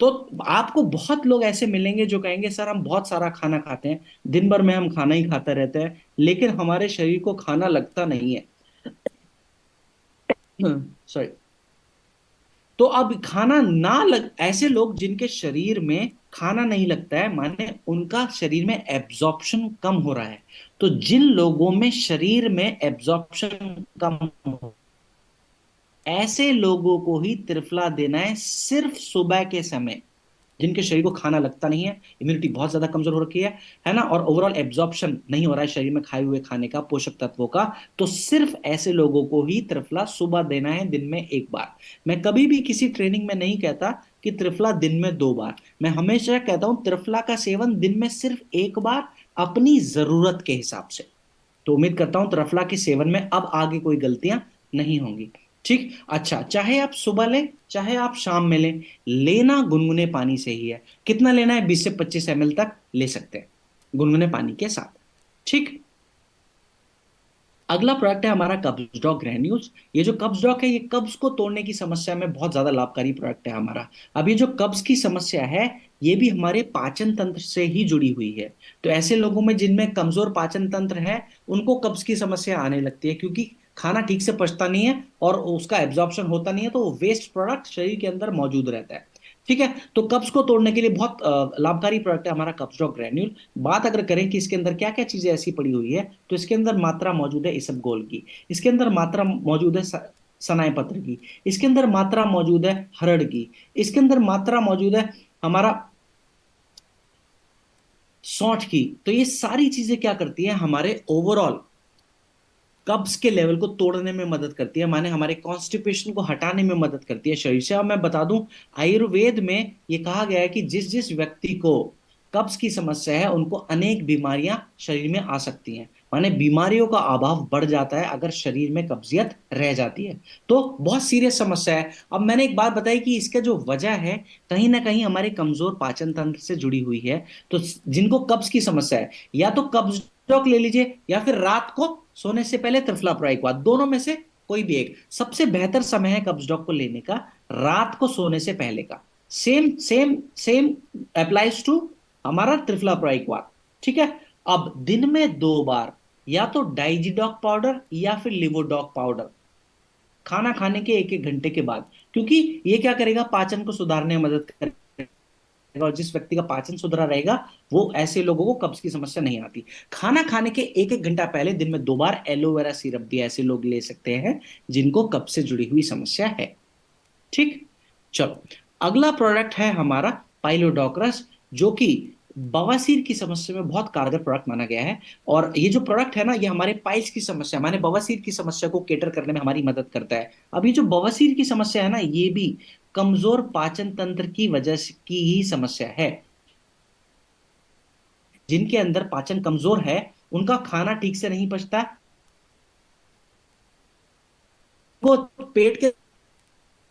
तो आपको बहुत लोग ऐसे मिलेंगे जो कहेंगे सर हम बहुत सारा खाना खाते हैं, दिन भर में हम खाना ही खाते रहते हैं, लेकिन हमारे शरीर को खाना लगता नहीं है। सॉरी। तो अब खाना ना लग, ऐसे लोग जिनके शरीर में खाना नहीं लगता है, माने उनका शरीर में एब्जॉर्प्शन कम हो रहा है। तो जिन लोगों में शरीर में एब्जॉर्प्शन कम हो, ऐसे लोगों को ही त्रिफला देना है सिर्फ सुबह के समय, जिनके शरीर को खाना लगता नहीं है, इम्यूनिटी बहुत ज्यादा कमजोर हो रखी है ना, और ओवरऑल एब्जॉर्प्शन नहीं हो रहा है शरीर में खाए हुए खाने का, पोषक तत्वों का। तो सिर्फ ऐसे लोगों को ही त्रिफला सुबह देना है, दिन में एक बार। मैं कभी भी किसी ट्रेनिंग में नहीं कहता कि त्रिफला दिन में 2 बार। मैं हमेशा कहता हूं त्रिफला का सेवन दिन में सिर्फ एक बार, अपनी जरूरत के हिसाब से। तो उम्मीद करता हूं त्रिफला के सेवन में अब आगे कोई गलतियां नहीं होंगी। ठीक। अच्छा, चाहे आप सुबह लें चाहे आप शाम में लें, लेना गुनगुने पानी से ही है। कितना लेना है? 20 से 25 ml तक ले सकते हैं गुनगुने पानी के साथ। ठीक। अगला प्रोडक्ट है हमारा कब्ज डॉग ग्रैन्यूल्स। ये जो कब्ज डॉग है, ये कब्ज को तोड़ने की समस्या में बहुत ज्यादा लाभकारी प्रोडक्ट है हमारा। अब ये जो कब्ज की समस्या है, ये भी हमारे पाचन तंत्र से ही जुड़ी हुई है। तो ऐसे लोगों में जिनमें कमजोर पाचन तंत्र है, उनको कब्ज की समस्या आने लगती है, क्योंकि खाना ठीक से पचता नहीं है और उसका एब्जॉर्प्शन होता नहीं है, तो वेस्ट प्रोडक्ट शरीर के अंदर मौजूद रहता है। ठीक है। तो कब्ज को तोड़ने के लिए बहुत लाभकारी प्रोडक्ट है हमारा कब्ज डॉग ग्रैन्यूल। बात अगर करें कि इसके अंदर क्या क्या चीजें ऐसी पड़ी हुई है, तो इसके अंदर मात्रा मौजूद है इसबगोल की, इसके अंदर मात्रा मौजूद है सनाई पत्र की, इसके अंदर मात्रा मौजूद है हरड़ की, इसके अंदर मात्रा मौजूद है हमारा सौंठ की। तो ये सारी चीजें क्या करती है, हमारे ओवरऑल कब्ज के लेवल को तोड़ने में मदद करती है, माने हमारे कॉन्स्टिपेशन को हटाने में मदद करती है शरीर से। अब मैं बता दूं, आयुर्वेद में ये कहा गया है कि जिस जिस व्यक्ति को कब्ज की समस्या है, उनको अनेक बीमारियां शरीर में आ सकती हैं, माने बीमारियों का अभाव बढ़ जाता है अगर शरीर में कब्जियत रह जाती है। तो बहुत सीरियस समस्या है। अब मैंने एक बात बताई कि इसका जो वजह है, कहीं ना कहीं हमारे कमजोर पाचन तंत्र से जुड़ी हुई है। तो जिनको कब्ज की समस्या है, या तो कब्ज डॉग ले लीजिए, या फिर रात को सोने से पहले त्रिफलाप्राइक, दोनों में से कोई भी एक। सबसे बेहतर समय है कब्ज डॉग को लेने का रात को सोने से पहले का। Same same same applies to हमारा त्रिफलाप्राइक। ठीक है। अब दिन में 2 बार, या तो डाइजीडॉक पाउडर या फिर लिवोडॉक पाउडर, खाना खाने के 1 1 घंटे के बाद। क्योंकि ये क्या करेगा, पाचन को सुधारने में मदद करेगा, और जिस व्यक्ति का पाचन सुधरा रहेगा, वो ऐसे लोगों को कब्ज की समस्या नहीं आती। खाना खाने के 1 1 घंटा पहले दिन में 2 बार एलोवेरा सिरप भी ऐसे लोग ले सकते हैं जिनको कब्ज से जुड़ी हुई समस्या है। ठीक। चलो, अगला प्रोडक्ट है हमारा पाइलोडोक्रस, जो कि बवासीर की समस्या में बहुत कारगर प्रोडक्ट माना गया है। और ये जो प्रोडक्ट है ना, ये हमारे पाइल्स की समस्या, माने बवासीर की समस्या को केटर करने में हमारी मदद करता है। अब ये जो बवासीर की समस्या है ना, ये भी कमजोर पाचन तंत्र की वजह की ही समस्या है। जिनके अंदर पाचन कमजोर है, उनका खाना ठीक से नहीं पचता, वो पेट के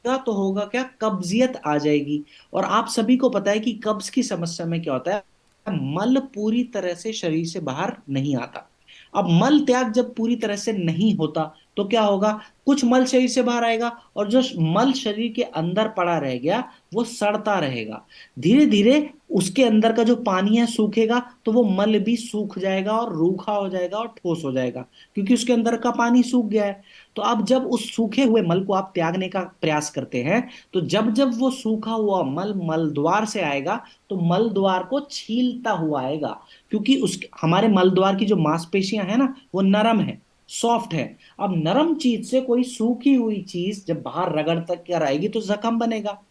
का तो होगा क्या, कब्जियत आ जाएगी। और आप सभी को पता है कि कब्ज की समस्या में क्या होता है, मल पूरी तरह से शरीर से बाहर नहीं आता। अब मल त्याग जब पूरी तरह से नहीं होता, तो क्या होगा, कुछ मल शरीर से बाहर आएगा, और जो मल शरीर के अंदर पड़ा रह गया, वो सड़ता रहेगा। धीरे धीरे उसके अंदर का जो पानी है सूखेगा, तो वो मल भी सूख जाएगा और रूखा हो जाएगा और ठोस हो जाएगा, क्योंकि उसके अंदर का पानी सूख गया है। तो अब जब उस सूखे हुए मल को आप त्यागने का प्रयास करते हैं, तो जब जब वो सूखा हुआ मल मल द्वार से आएगा, तो मल द्वार को छीलता हुआ आएगा, क्योंकि उस हमारे मल द्वार की जो मांसपेशियां है ना, वो नरम है, सॉफ्ट है। अब नरम चीज से कोई सूखी हुई चीज जब बाहर रगड़ तक कर आएगी, तो जख्म बनेगा।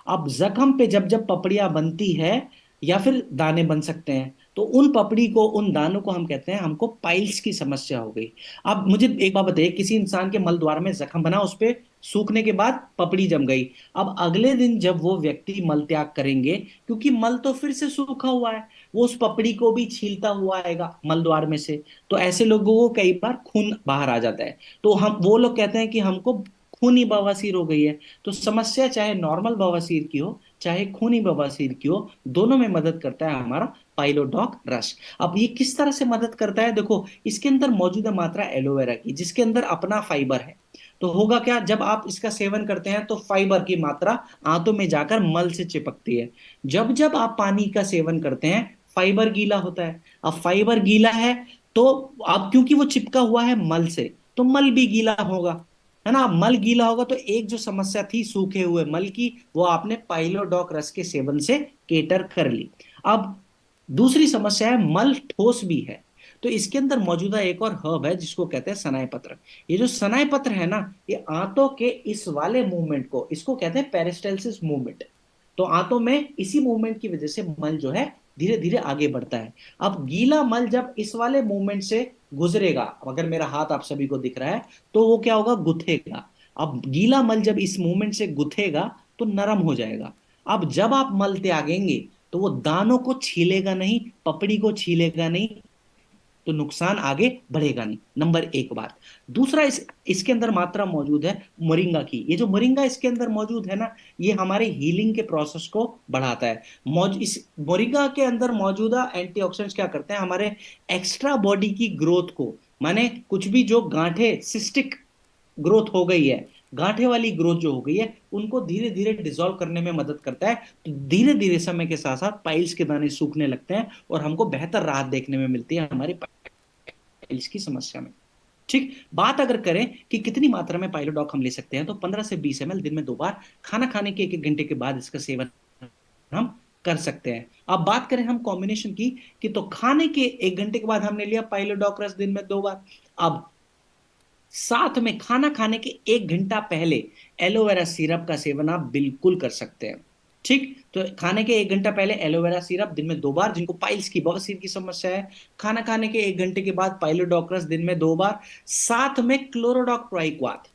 अब जख्म पे जब जब पपड़ियां बनती है, या फिर दाने बन सकते हैं, तो उन पपड़ी को, उन दानों को हम कहते हैं, हमको पाइल्स की समस्या हो गई। अब मुझे एक बात बताइए, किसी इंसान के मल द्वार में जख्म बना, उस पे सूखने के बाद पपड़ी जम गई। अब अगले दिन जब वो व्यक्ति मल त्याग करेंगे, क्योंकि मल तो फिर से सूखा हुआ है, वो उस पपड़ी को भी छीलता हुआ आएगा मल द्वार में से। तो ऐसे लोगों को कई बार खून बाहर आ जाता है। तो हम वो लोग कहते हैं कि हमको खूनी बवासीर हो गई है। तो समस्या चाहे नॉर्मल बवासीर की हो, चाहे खूनी बवासीर की हो, दोनों में मदद करता है हमारा पाइलोडॉक रस। अब ये किस तरह से मदद करता है, देखो, इसके अंदर मौजूद है मात्रा एलोवेरा की, जिसके अंदर अपना फाइबर है। तो होगा क्या, जब आप इसका सेवन करते हैं, तो फाइबर की मात्रा आंतों में जाकर मल से चिपकती है। जब जब आप पानी का सेवन करते हैं, फाइबर गीला होता है। अब फाइबर गीला है, तो अब क्योंकि वो चिपका हुआ है मल से, तो मल भी गीला होगा। है ना। मल गीला होगा तो एक जो समस्या थी सूखे हुए मल की, वो आपने पाइलोडॉक रस के सेवन से केटर कर ली। अब दूसरी समस्या है मल ठोस भी है। तो इसके अंदर मौजूदा एक और हर्ब है जिसको कहते हैं सनाई पत्र। ये जो सनाई पत्र है ना, ये आंतों के इस वाले मूवमेंट को, इसको कहते हैं पेरिस्टालसिस मूवमेंट। तो आंतों में इसी मूवमेंट की वजह से मल जो है धीरे धीरे आगे बढ़ता है। अब गीला मल जब इस वाले मूवमेंट से गुजरेगा, अगर मेरा हाथ आप सभी को दिख रहा है, तो वो क्या होगा, गुथेगा। अब गीला मल जब इस मूवमेंट से गुथेगा तो नरम हो जाएगा। अब जब आप मल त्यागेंगे तो वो दानों को छीलेगा नहीं, पपड़ी को छीलेगा नहीं, तो नुकसान आगे बढ़ेगा नहीं। नंबर एक बात। दूसरा, इसके अंदर मात्रा मौजूद है मोरिंगा की। ये जो मोरिंगा इसके अंदर मौजूद है ना, ये हमारे हीलिंग के प्रोसेस को बढ़ाता है। इस मोरिंगा के अंदर मौजूदा एंटीऑक्सीडेंट्स क्या करते हैं, हमारे एक्स्ट्रा बॉडी की ग्रोथ को, माने कुछ भी जो गांठें सिस्टिक ग्रोथ हो गई है, गांठे वाली ग्रोथ जो हो गई है, उनको धीरे धीरे डिसॉल्व करने में मदद करता है। तो धीरे धीरे समय के साथ साथ पाइल्स के दाने सूखने लगते हैं और हमको बेहतर राहत देखने में मिलती है हमारी पाइल्स की समस्या में। ठीक। बात अगर करें कि कितनी मात्रा में पाइलोडॉक हम ले सकते हैं, तो 15 से 20 ml दिन में 2 बार, खाना खाने के 1 1 घंटे के बाद इसका सेवन हम कर सकते हैं। अब बात करें हम कॉम्बिनेशन की, कि तो खाने के 1 घंटे के बाद हमने लिया पाइलोडॉक रस दिन में 2 बार। अब साथ में खाना खाने के 1 घंटा पहले एलोवेरा सिरप का सेवन आप बिल्कुल कर सकते हैं। ठीक। तो खाने के 1 घंटा पहले एलोवेरा सिरप दिन में 2 बार, जिनको पाइल्स की बवासीर की समस्या है। खाना खाने के 1 घंटे के बाद पाइलोडॉक्रस दिन में 2 बार, साथ में क्लोरोडॉक ट्राइक्वाथ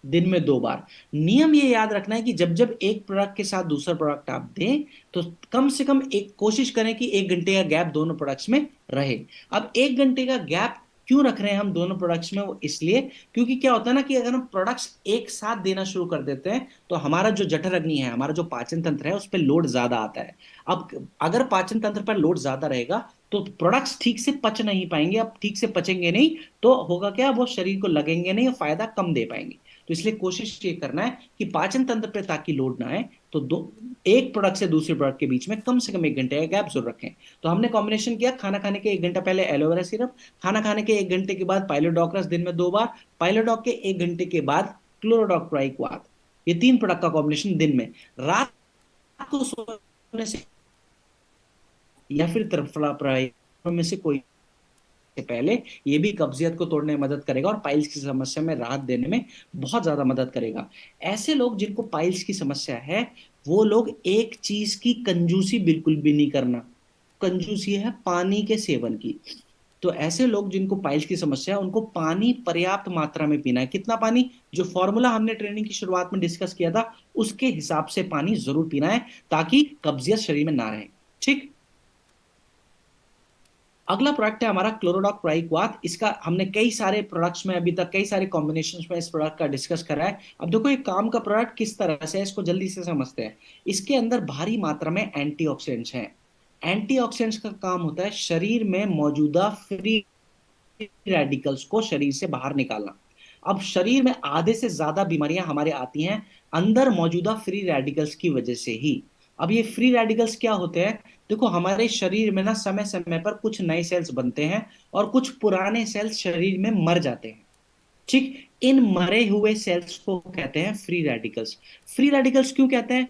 दिन में 2 बार। नियम ये याद रखना है कि जब जब एक प्रोडक्ट के साथ दूसरा प्रोडक्ट आप दें, तो कम से कम एक कोशिश करें कि 1 घंटे का गैप दोनों प्रोडक्ट्स में रहे। अब 1 घंटे का गैप क्यों रख रहे हैं हम दोनों प्रोडक्ट्स में, वो इसलिए क्योंकि क्या होता है ना, कि अगर हम प्रोडक्ट्स एक साथ देना शुरू कर देते हैं तो हमारा जो जठर अग्नि है, हमारा जो पाचन तंत्र है, उस पर लोड ज्यादा आता है। अब अगर पाचन तंत्र पर लोड ज्यादा रहेगा तो प्रोडक्ट्स ठीक से पच नहीं पाएंगे। अब ठीक से पचेंगे नहीं तो होगा क्या, वो शरीर को लगेंगे नहीं और फायदा कम दे पाएंगे। तो इसलिए कोशिश ये करना है कि पाचन तंत्र पे ताकि लोड ना आए, तो एक प्रोडक्ट से दूसरे प्रोडक्ट के बीच में कम से कम 1 घंटे का गैप जरूर रखें। तो हमने कॉम्बिनेशन किया, खाना खाने के 1 घंटा पहले एलोवेरा सिरप, खाना खाने के 1 घंटे के बाद पाइलोडॉक्रस दिन में 2 बार, पाइलोडॉक के 1 घंटे के बाद क्लोरोडॉक ट्राइक्वाथ। ये 3 प्रोडक्ट का कॉम्बिनेशन दिन में। रात को सोने से या फिर त्रिफला में से कोई से पहले, ये भी कब्जियत को तोड़ने में मदद करेगा और पाइल्स की समस्या में राहत देने में बहुत ज्यादा मदद करेगा। ऐसे लोग जिनको पाइल्स की समस्या है, वो लोग एक चीज की कंजूसी बिल्कुल भी नहीं करना। कंजूसी है पानी के सेवन की। तो ऐसे लोग जिनको पाइल्स की समस्या है, उनको पानी पर्याप्त मात्रा में पीना है। कितना पानी, जो फॉर्मूला हमने ट्रेनिंग की शुरुआत में डिस्कस किया था, उसके हिसाब से पानी जरूर पीना है, ताकि कब्जियत शरीर में ना रहे। ठीक। अगला प्रोडक्ट है हमारा क्लोरोडॉक ट्राइक्वाथ। इसका हमने कई सारे प्रोडक्ट्स में, अभी तक कई सारे कॉम्बिनेशंस में इस प्रोडक्ट का डिस्कस करा है। अब देखो ये काम का प्रोडक्ट किस तरह से है, इसको जल्दी से समझते हैं। इसके अंदर भारी मात्रा में एंटीऑक्सीडेंट्स हैं। एंटीऑक्सीडेंट्स का काम होता है शरीर में मौजूदा फ्री रेडिकल्स को शरीर से बाहर निकालना। अब शरीर में आधे से ज्यादा बीमारियां हमारे आती हैं अंदर मौजूदा फ्री रेडिकल्स की वजह से ही। अब ये फ्री रेडिकल्स क्या होते हैं, देखो हमारे शरीर में ना समय समय पर कुछ नए सेल्स बनते हैं और कुछ पुराने सेल्स शरीर में मर जाते हैं। ठीक। इन मरे हुए सेल्स को कहते हैं फ्री रेडिकल्स। फ्री रेडिकल्स क्यों कहते हैं,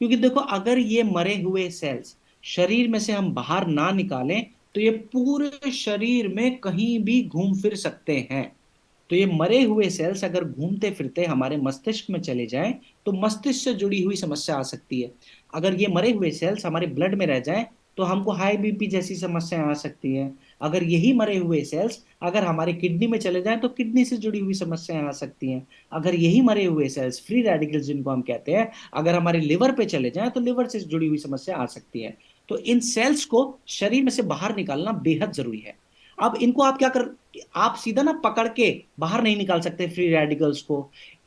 क्योंकि देखो अगर ये मरे हुए सेल्स शरीर में से हम बाहर ना निकालें, तो ये पूरे शरीर में कहीं भी घूम फिर सकते हैं। तो ये मरे हुए सेल्स अगर घूमते फिरते हमारे मस्तिष्क में चले जाएं, तो मस्तिष्क से जुड़ी हुई समस्या आ सकती है। अगर ये मरे हुए सेल्स हमारे ब्लड में रह जाएं, तो हमको हाई बीपी जैसी समस्याएं आ सकती हैं। अगर यही मरे हुए सेल्स अगर हमारे किडनी में चले जाएं, तो किडनी से जुड़ी हुई समस्याएं आ सकती हैं। अगर यही मरे हुए सेल्स फ्री रेडिकल्स जिनको हम कहते हैं, अगर हमारे लिवर पे चले जाएं, तो लिवर से जुड़ी हुई समस्या आ सकती है। तो इन सेल्स को शरीर में से बाहर निकालना बेहद जरूरी है। अब इनको आप क्या कर, आप सीधा ना पकड़ के बाहर नहीं निकाल सकते फ्री रेडिकल्स को।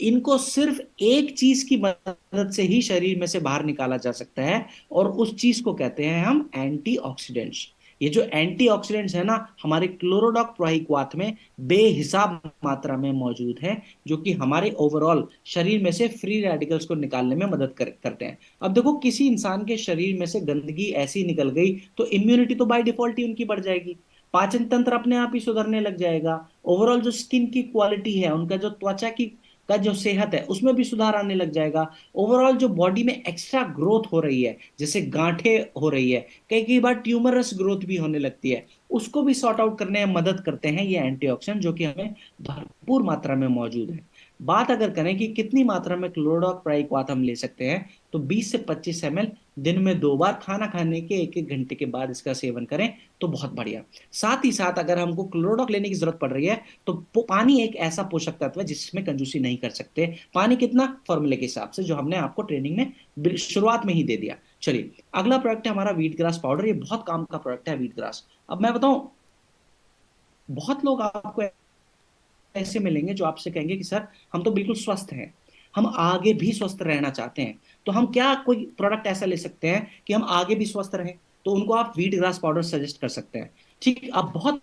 इनको सिर्फ एक चीज की मदद से ही शरीर में से बाहर निकाला जा सकता है, और उस चीज को कहते हैं हम एंटीऑक्सीडेंट्स। ये जो एंटीऑक्सीडेंट्स है ना, हमारे क्लोरोडॉक प्रोहिक्वाथ में बेहिसाब मात्रा में मौजूद है, जो कि हमारे ओवरऑल शरीर में से फ्री रेडिकल्स को निकालने में मदद करते हैं। अब देखो किसी इंसान के शरीर में से गंदगी ऐसी निकल गई, तो इम्यूनिटी तो बाय डिफॉल्ट ही उनकी बढ़ जाएगी। पाचन तंत्र अपने आप ही सुधरने लग जाएगा। ओवरऑल जो स्किन की क्वालिटी है, उनका जो त्वचा की का जो सेहत है उसमें भी सुधार आने लग जाएगा। ओवरऑल जो बॉडी में एक्स्ट्रा ग्रोथ हो रही है, जैसे गांठें हो रही है, कई कई बार ट्यूमरस ग्रोथ भी होने लगती है, उसको भी सॉर्ट आउट करने में मदद करते हैं ये एंटीऑक्सीडेंट, जो कि हमें भरपूर मात्रा में मौजूद है। बात अगर करें कि कितनी मात्रा में क्लोरोडॉक प्राइकवात हम ले सकते हैं, तो 20 से 25 ml दिन में 2 बार, खाना खाने के 1 1 घंटे के बाद इसका सेवन करें तो बहुत बढ़िया। साथ ही साथ अगर हमको क्लोरोडॉक लेने की जरूरत पड़ रही है, तो पानी एक ऐसा पोषक तत्व है जिसमें कंजूसी नहीं कर सकते। पानी कितना, फॉर्मूले के हिसाब से, जो हमने आपको ट्रेनिंग में शुरुआत में ही दे दिया। चलिए, अगला प्रोडक्ट है हमारा व्हीट ग्रास पाउडर। ये बहुत काम का प्रोडक्ट है व्हीट ग्रास। अब मैं बताऊं, बहुत लोग आपको ऐसे मिलेंगे जो आपसे कहेंगे कि सर, हम तो बिल्कुल स्वस्थ हैं, हम आगे भी स्वस्थ रहना चाहते हैं, तो हम क्या कोई प्रोडक्ट ऐसा ले सकते हैं कि हम आगे भी स्वस्थ रहें? तो उनको आप व्हीट ग्रास पाउडर सजेस्ट कर सकते हैं। ठीक, अब बहुत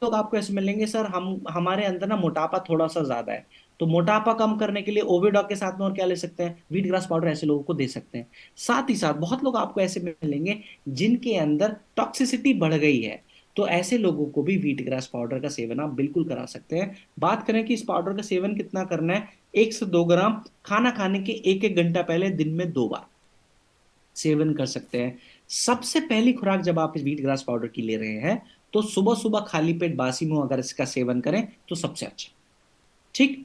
लोग आपको ऐसे मिलेंगे, सर हम हमारे अंदर ना मोटापा थोड़ा सा ज्यादा है, तो मोटापा कम करने के लिए ओविडॉक के साथ में और क्या ले सकते हैं, व्हीट ग्रास पाउडर, ऐसे लोगों को दे सकते हैं। साथ ही साथ बहुत लोग आपको ऐसे मिलेंगे जिनके अंदर टॉक्सिसिटी बढ़ गई है, तो ऐसे लोगों को भी व्हीट ग्रास पाउडर का सेवन आप बिल्कुल करा सकते हैं। बात करें कि इस पाउडर का सेवन कितना करना है, 1 से 2 ग्राम खाना खाने के 1 1 घंटा पहले दिन में 2 बार सेवन कर सकते हैं। सबसे पहली खुराक जब आप इस व्हीट ग्रास पाउडर की ले रहे हैं, तो सुबह सुबह खाली पेट बासी मुंह अगर इसका सेवन करें तो सबसे अच्छा। ठीक,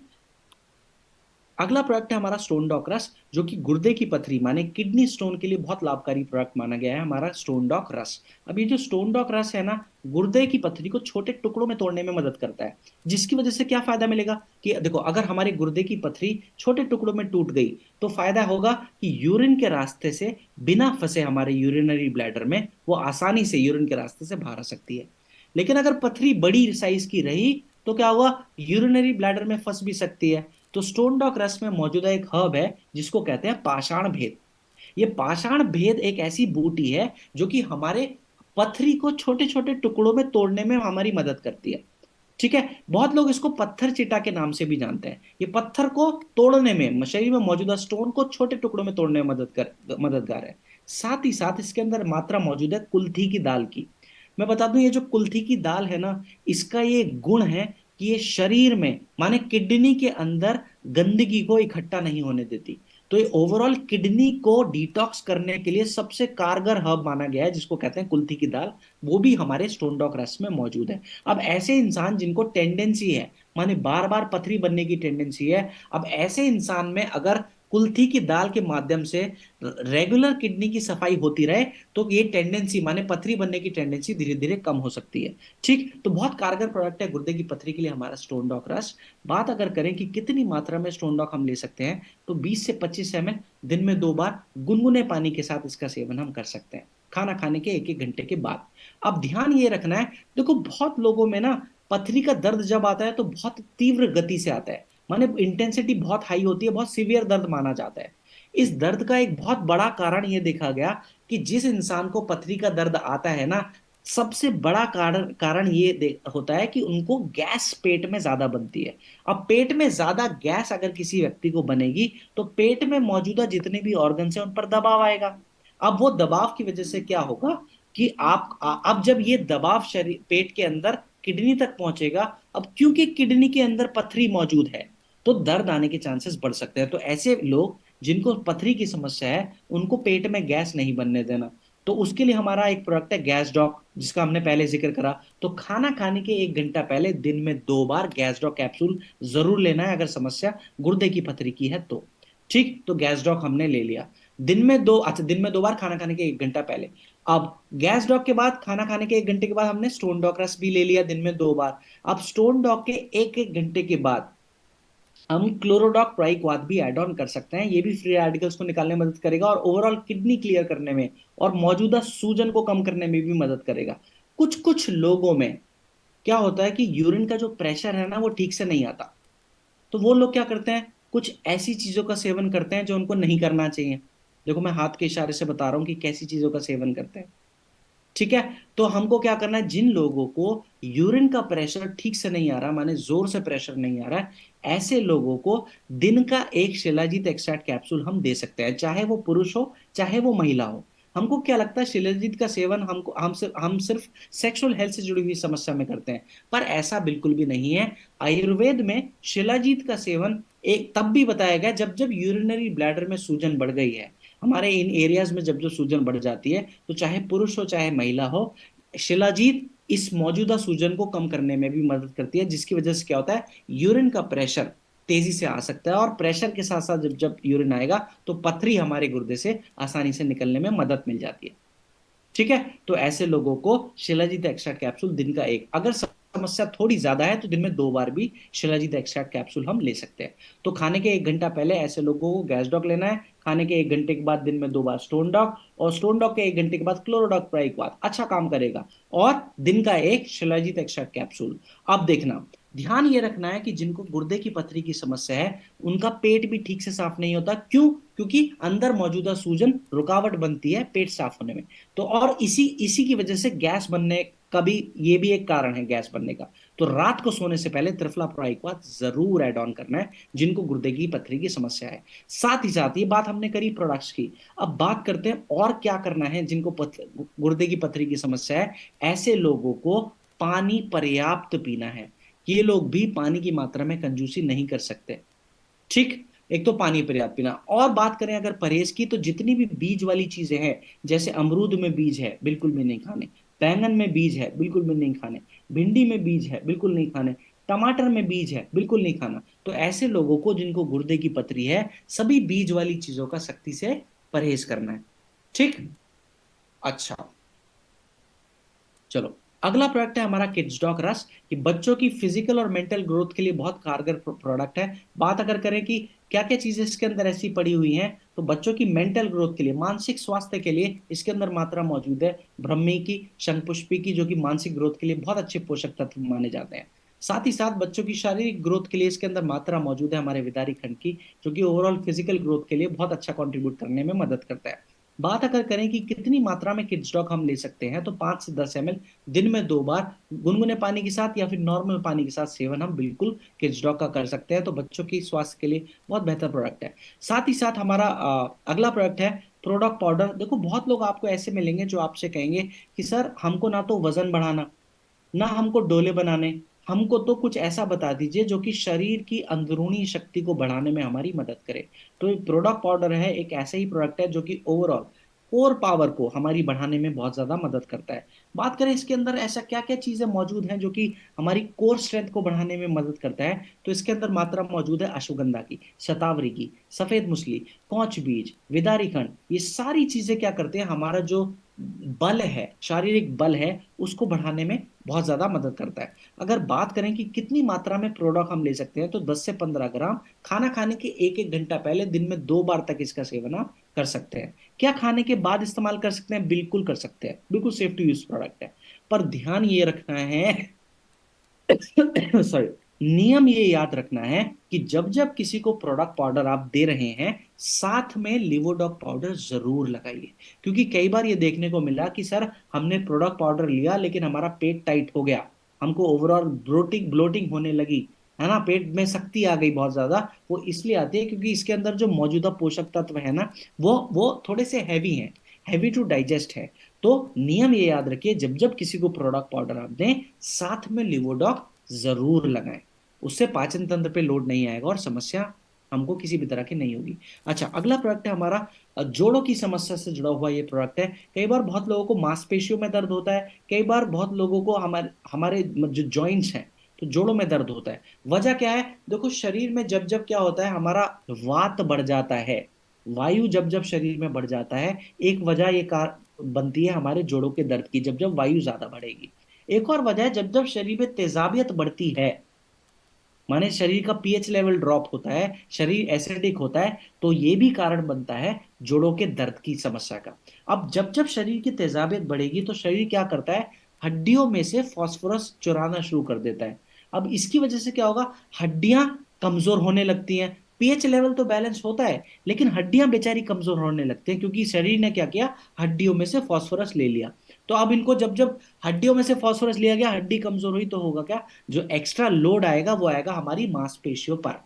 अगला प्रोडक्ट है हमारा स्टोन डॉक रस, जो कि गुर्दे की पथरी माने किडनी स्टोन के लिए बहुत लाभकारी प्रोडक्ट माना गया है, हमारा स्टोन डॉक रस। अब ये जो स्टोन डॉक रस है ना, गुर्दे की पथरी को छोटे टुकड़ों में तोड़ने में मदद करता है, जिसकी वजह से क्या फायदा मिलेगा कि देखो, अगर हमारे गुर्दे की पथरी छोटे टुकड़ों में टूट गई, तो फायदा होगा कि यूरिन के रास्ते से बिना फंसे हमारे यूरिनरी ब्लैडर में वो आसानी से यूरिन के रास्ते से बाहर आ सकती है। लेकिन अगर पथरी बड़ी साइज की रही, तो क्या हुआ, यूरिनरी ब्लैडर में फंस भी सकती है। तो स्टोन डॉक रस में मौजूदा एक हर्ब है जिसको कहते हैं पाषाण भेद। ये पाषाण भेद एक ऐसी बूटी है जो कि हमारे पथरी को छोटे छोटे टुकड़ों में तोड़ने में हमारी मदद करती है। ठीक है, बहुत लोग इसको पत्थर चिटा के नाम से भी जानते हैं। ये पत्थर को तोड़ने में, शरीर में मौजूदा स्टोन को छोटे टुकड़ों में तोड़ने में मददगार है। साथ ही साथ इसके अंदर मात्रा मौजूद है कुल्थी की दाल की। मैं बता दूं, ये जो कुल्थी की दाल है ना, इसका ये गुण है कि ये शरीर में माने किडनी के अंदर गंदगी को इकट्ठा नहीं होने देती। तो ये ओवरऑल किडनी को डिटॉक्स करने के लिए सबसे कारगर हर्ब माना गया है, जिसको कहते हैं कुल्थी की दाल। वो भी हमारे स्टोन डॉक रस में मौजूद है। अब ऐसे इंसान जिनको टेंडेंसी है, माने बार बार पथरी बनने की टेंडेंसी है, अब ऐसे इंसान में अगर कुल्थी की दाल के माध्यम से रेगुलर किडनी की सफाई होती रहे, तो ये टेंडेंसी माने पथरी बनने की टेंडेंसी धीरे धीरे कम हो सकती है। ठीक, तो बहुत कारगर प्रोडक्ट है गुर्दे की पथरी के लिए हमारा स्टोन डॉक रस। बात अगर करें कि कितनी मात्रा में स्टोन डॉक हम ले सकते हैं, तो 20 से 25 ml दिन में 2 बार गुनगुने पानी के साथ इसका सेवन हम कर सकते हैं, खाना खाने के 1 1 घंटे के बाद। अब ध्यान ये रखना है, देखो बहुत लोगों में ना पथरी का दर्द जब आता है तो बहुत तीव्र गति से आता है, माने इंटेंसिटी बहुत हाई होती है, बहुत सीवियर दर्द माना जाता है। इस दर्द का एक बहुत बड़ा कारण ये देखा गया कि जिस इंसान को पथरी का दर्द आता है ना, सबसे बड़ा कारण कारण ये होता है कि उनको गैस पेट में ज्यादा बनती है। अब पेट में ज्यादा गैस अगर किसी व्यक्ति को बनेगी, तो पेट में मौजूदा जितने भी ऑर्गन्स हैं उन पर दबाव आएगा। अब वो दबाव की वजह से क्या होगा कि अब जब ये दबाव शरीर पेट के अंदर किडनी तक पहुंचेगा, अब क्योंकि किडनी के अंदर पथरी मौजूद है, तो दर्द आने के चांसेस बढ़ सकते हैं। तो ऐसे लोग जिनको पथरी की समस्या है, उनको पेट में गैस नहीं बनने देना। तो उसके लिए हमारा एक प्रोडक्ट है गैस डॉक, जिसका हमने पहले जिक्र करा। तो खाना खाने के 1 घंटा पहले दिन में 2 बार गैस डॉक कैप्सूल जरूर लेना है, अगर समस्या गुर्दे की पथरी की है तो। ठीक, तो गैस डॉक हमने ले लिया। दिन में 2 बार खाना खाने के 1 घंटा पहले। अब गैस डॉक के बाद, खाना खाने के 1 घंटे के बाद हमने स्टोन डॉक रस भी ले लिया दिन में 2 बार। अब स्टोन डॉक के 1 1 घंटे के बाद हम क्लोरोडॉक प्राइकवात भी ऐड ऑन कर सकते हैं। ये भी फ्री रेडिकल्स को निकालने में मदद करेगा और ओवरऑल किडनी क्लियर करने में और मौजूदा सूजन को कम करने में भी मदद करेगा। कुछ कुछ लोगों में क्या होता है कि यूरिन का जो प्रेशर है ना, वो ठीक से नहीं आता, तो वो लोग क्या करते हैं, कुछ ऐसी चीजों का सेवन करते हैं जो उनको नहीं करना चाहिए। देखो, मैं हाथ के इशारे से बता रहा हूं कि कैसी चीजों का सेवन करते हैं। ठीक है, तो हमको क्या करना है, जिन लोगों को यूरिन का प्रेशर ठीक से नहीं आ रहा, माने जोर से प्रेशर नहीं आ रहा है, ऐसे लोगों को दिन का एक शिलाजीत एक्सट्रैक्ट कैप्सूल हम दे सकते हैं, चाहे वो पुरुष हो चाहे वो महिला हो। हमको क्या लगता है शिलाजीत का सेवन हमको हम सिर्फ सेक्सुअल हेल्थ से जुड़ी हुई समस्या में करते हैं, पर ऐसा बिल्कुल भी नहीं है। आयुर्वेद में शिलाजीत का सेवन एक तब भी बताया गया जब जब यूरिनरी ब्लैडर में सूजन बढ़ गई है। हमारे इन एरियाज में जब जब सूजन बढ़ जाती है, तो चाहे पुरुष हो चाहे महिला हो, शिलाजीत इस मौजूदा सूजन को कम करने में भी मदद करती है, जिसकी वजह से क्या होता है, यूरिन का प्रेशर तेजी से आ सकता है, और प्रेशर के साथ साथ जब जब यूरिन आएगा तो पथरी हमारे गुर्दे से आसानी से निकलने में मदद मिल जाती है। ठीक है, तो ऐसे लोगों को शिलाजीत एक्स्ट्रा कैप्सूल दिन का एक, अगर समस्या थोड़ी ज्यादा है तो दिन में 2 बार भी शिलाजीत एक्स्ट्रा कैप्सूल हम ले सकते हैं। तो खाने के 1 घंटा पहले ऐसे लोगों को गैस डॉक लेना है, खाने के 1 घंटे के बाद दिन में 2 बार स्टोन डॉक, और स्टोन डॉक के 1 घंटे के बाद क्लोरोडॉक प्राइक अच्छा काम करेगा, और दिन का एक शिलाजीत एक्स्ट्रा कैप्सूल। अब देखना, ध्यान ये रखना है कि जिनको गुर्दे की पथरी की समस्या है, उनका पेट भी ठीक से साफ नहीं होता। क्यों? क्योंकि अंदर मौजूदा सूजन रुकावट बनती है पेट साफ होने में। तो और इसी इसी की वजह से गैस बनने का भी, ये भी एक कारण है गैस बनने का। तो रात को सोने से पहले त्रिफला प्राइक्वाथ जरूर ऐड ऑन करना है जिनको गुर्दे की पथरी की समस्या है। साथ ही साथ ये बात हमने करी प्रोडक्ट्स की, अब बात करते हैं और क्या करना है जिनको गुर्दे की पथरी की समस्या है। ऐसे लोगों को पानी पर्याप्त पीना है। ये लोग भी पानी की मात्रा में कंजूसी नहीं कर सकते। ठीक, एक तो पानी पर्याप्त पीना, और बात करें अगर परहेज की, तो जितनी भी बीज वाली चीजें हैं, जैसे अमरूद में बीज है बिल्कुल भी नहीं खाने, बैंगन में बीज है बिल्कुल भी नहीं खाने, भिंडी में बीज है बिल्कुल नहीं खाने, टमाटर में बीज है बिल्कुल नहीं खाना। तो ऐसे लोगों को जिनको गुर्दे की पथरी है, सभी बीज वाली चीजों का सख्ती से परहेज करना है। ठीक, अच्छा, चलो, अगला प्रोडक्ट है हमारा किड्स डॉक रस। कि बच्चों की फिजिकल और मेंटल ग्रोथ के लिए बहुत कारगर प्रोडक्ट है। बात अगर करें कि क्या क्या चीजें इसके अंदर ऐसी पड़ी हुई हैं, तो बच्चों की मेंटल ग्रोथ के लिए, मानसिक स्वास्थ्य के लिए इसके अंदर मात्रा मौजूद है ब्रह्मी की, शंखपुष्पी की, जो कि मानसिक ग्रोथ के लिए बहुत अच्छे पोषक तत्व माने जाते हैं। साथ ही साथ बच्चों की शारीरिक ग्रोथ के लिए इसके अंदर मात्रा मौजूद है हमारे विदारी खंड की, जो कि ओवरऑल फिजिकल ग्रोथ के लिए बहुत अच्छा कंट्रीब्यूट करने में मदद करता है। बात अगर करें कि कितनी मात्रा में किड्स डॉक हम ले सकते हैं, तो 5 से 10 ml दिन में 2 बार गुनगुने पानी के साथ या फिर नॉर्मल पानी के साथ सेवन हम बिल्कुल किड्स डॉग का कर सकते हैं। तो बच्चों की स्वास्थ्य के लिए बहुत बेहतर प्रोडक्ट है। साथ ही साथ हमारा अगला प्रोडक्ट है प्रोडक्ट पाउडर। देखो, बहुत लोग आपको ऐसे मिलेंगे जो आपसे कहेंगे कि सर हमको ना तो वजन बढ़ाना, ना हमको डोले बनाने, हमको तो कुछ ऐसा बता दीजिए जो कि शरीर की अंदरूनी शक्ति को बढ़ाने में हमारी मदद करे। तो ये प्रोडक्ट पाउडर है, एक ऐसा ही प्रोडक्ट है जो कि ओवरऑल कोर पावर को हमारी बढ़ाने में बहुत ज्यादा मदद करता है। बात करें इसके अंदर ऐसा क्या क्या चीजें मौजूद हैं जो कि हमारी कोर स्ट्रेंथ को बढ़ाने में मदद करता है, तो इसके अंदर मात्रा मौजूद है अश्वगंधा की, शतावरी की, सफेद मुसली, कौच बीज, विदारी खंड। ये सारी चीजें क्या करते हैं, हमारा जो बल है, शारीरिक बल है, उसको बढ़ाने में बहुत ज्यादा मदद करता है। अगर बात करें कि कितनी मात्रा में प्रोडक्ट हम ले सकते हैं, तो 10 से 15 ग्राम खाना खाने के 1 1 घंटा पहले दिन में 2 बार तक इसका सेवन आप कर सकते हैं। क्या खाने के बाद इस्तेमाल कर सकते हैं? बिल्कुल कर सकते हैं, बिल्कुल सेफ टू यूज प्रोडक्ट है। पर ध्यान ये रखना है सॉरी, नियम ये याद रखना है कि जब जब किसी को प्रोडक्ट पाउडर आप दे रहे हैं, साथ में लिवोडॉक पाउडर जरूर लगाइए। क्योंकि कई बार ये देखने को मिला कि सर हमने प्रोडक्ट पाउडर लिया लेकिन हमारा पेट टाइट हो गया, हमको ओवरऑल ब्लोटिंग ब्लोटिंग होने लगी, है ना, पेट में शक्ति आ गई बहुत ज्यादा। वो इसलिए आती है क्योंकि इसके अंदर जो मौजूदा पोषक तत्व है ना, वो थोड़े से हैवी हैं, हैवी टू डाइजेस्ट है। तो नियम ये याद रखिए, जब जब किसी को प्रोडक्ट पाउडर आप दें, साथ में लिवोडॉक जरूर लगाएं। उससे पाचन तंत्र पे लोड नहीं आएगा और समस्या हमको किसी भी तरह की नहीं होगी। अच्छा, अगला प्रोडक्ट है हमारा जोड़ों की समस्या से जुड़ा हुआ ये प्रोडक्ट है। कई बार बहुत लोगों को मांसपेशियों में दर्द होता है, कई बार बहुत लोगों को हमारे हमारे जो जॉइंट्स हैं, तो जोड़ों में दर्द होता है। वजह क्या है? देखो, शरीर में जब जब क्या होता है, हमारा वात बढ़ जाता है, वायु जब जब शरीर में बढ़ जाता है, एक वजह ये कार बनती है हमारे जोड़ों के दर्द की, जब जब वायु ज्यादा बढ़ेगी। एक और वजह है, जब जब शरीर में तेजाबियत बढ़ती है, माने शरीर का पीएच लेवल ड्रॉप होता है, शरीर एसिडिक होता है, तो ये भी कारण बनता है जोड़ों के दर्द की समस्या का। अब जब जब शरीर की तेजाबियत बढ़ेगी, तो शरीर क्या करता है, हड्डियों में से फास्फोरस चुराना शुरू कर देता है। अब इसकी वजह से क्या होगा, हड्डियां कमजोर होने लगती हैं। पीएच लेवल तो बैलेंस होता है, लेकिन हड्डियां बेचारी कमजोर होने लगती हैं, क्योंकि शरीर ने क्या किया, हड्डियों में से फास्फोरस ले लिया। तो अब इनको जब जब हड्डियों में से फास्फोरस लिया गया, हड्डी कमजोर हुई, तो होगा क्या, जो एक्स्ट्रा लोड आएगा वो आएगा हमारी मांसपेशियों पर।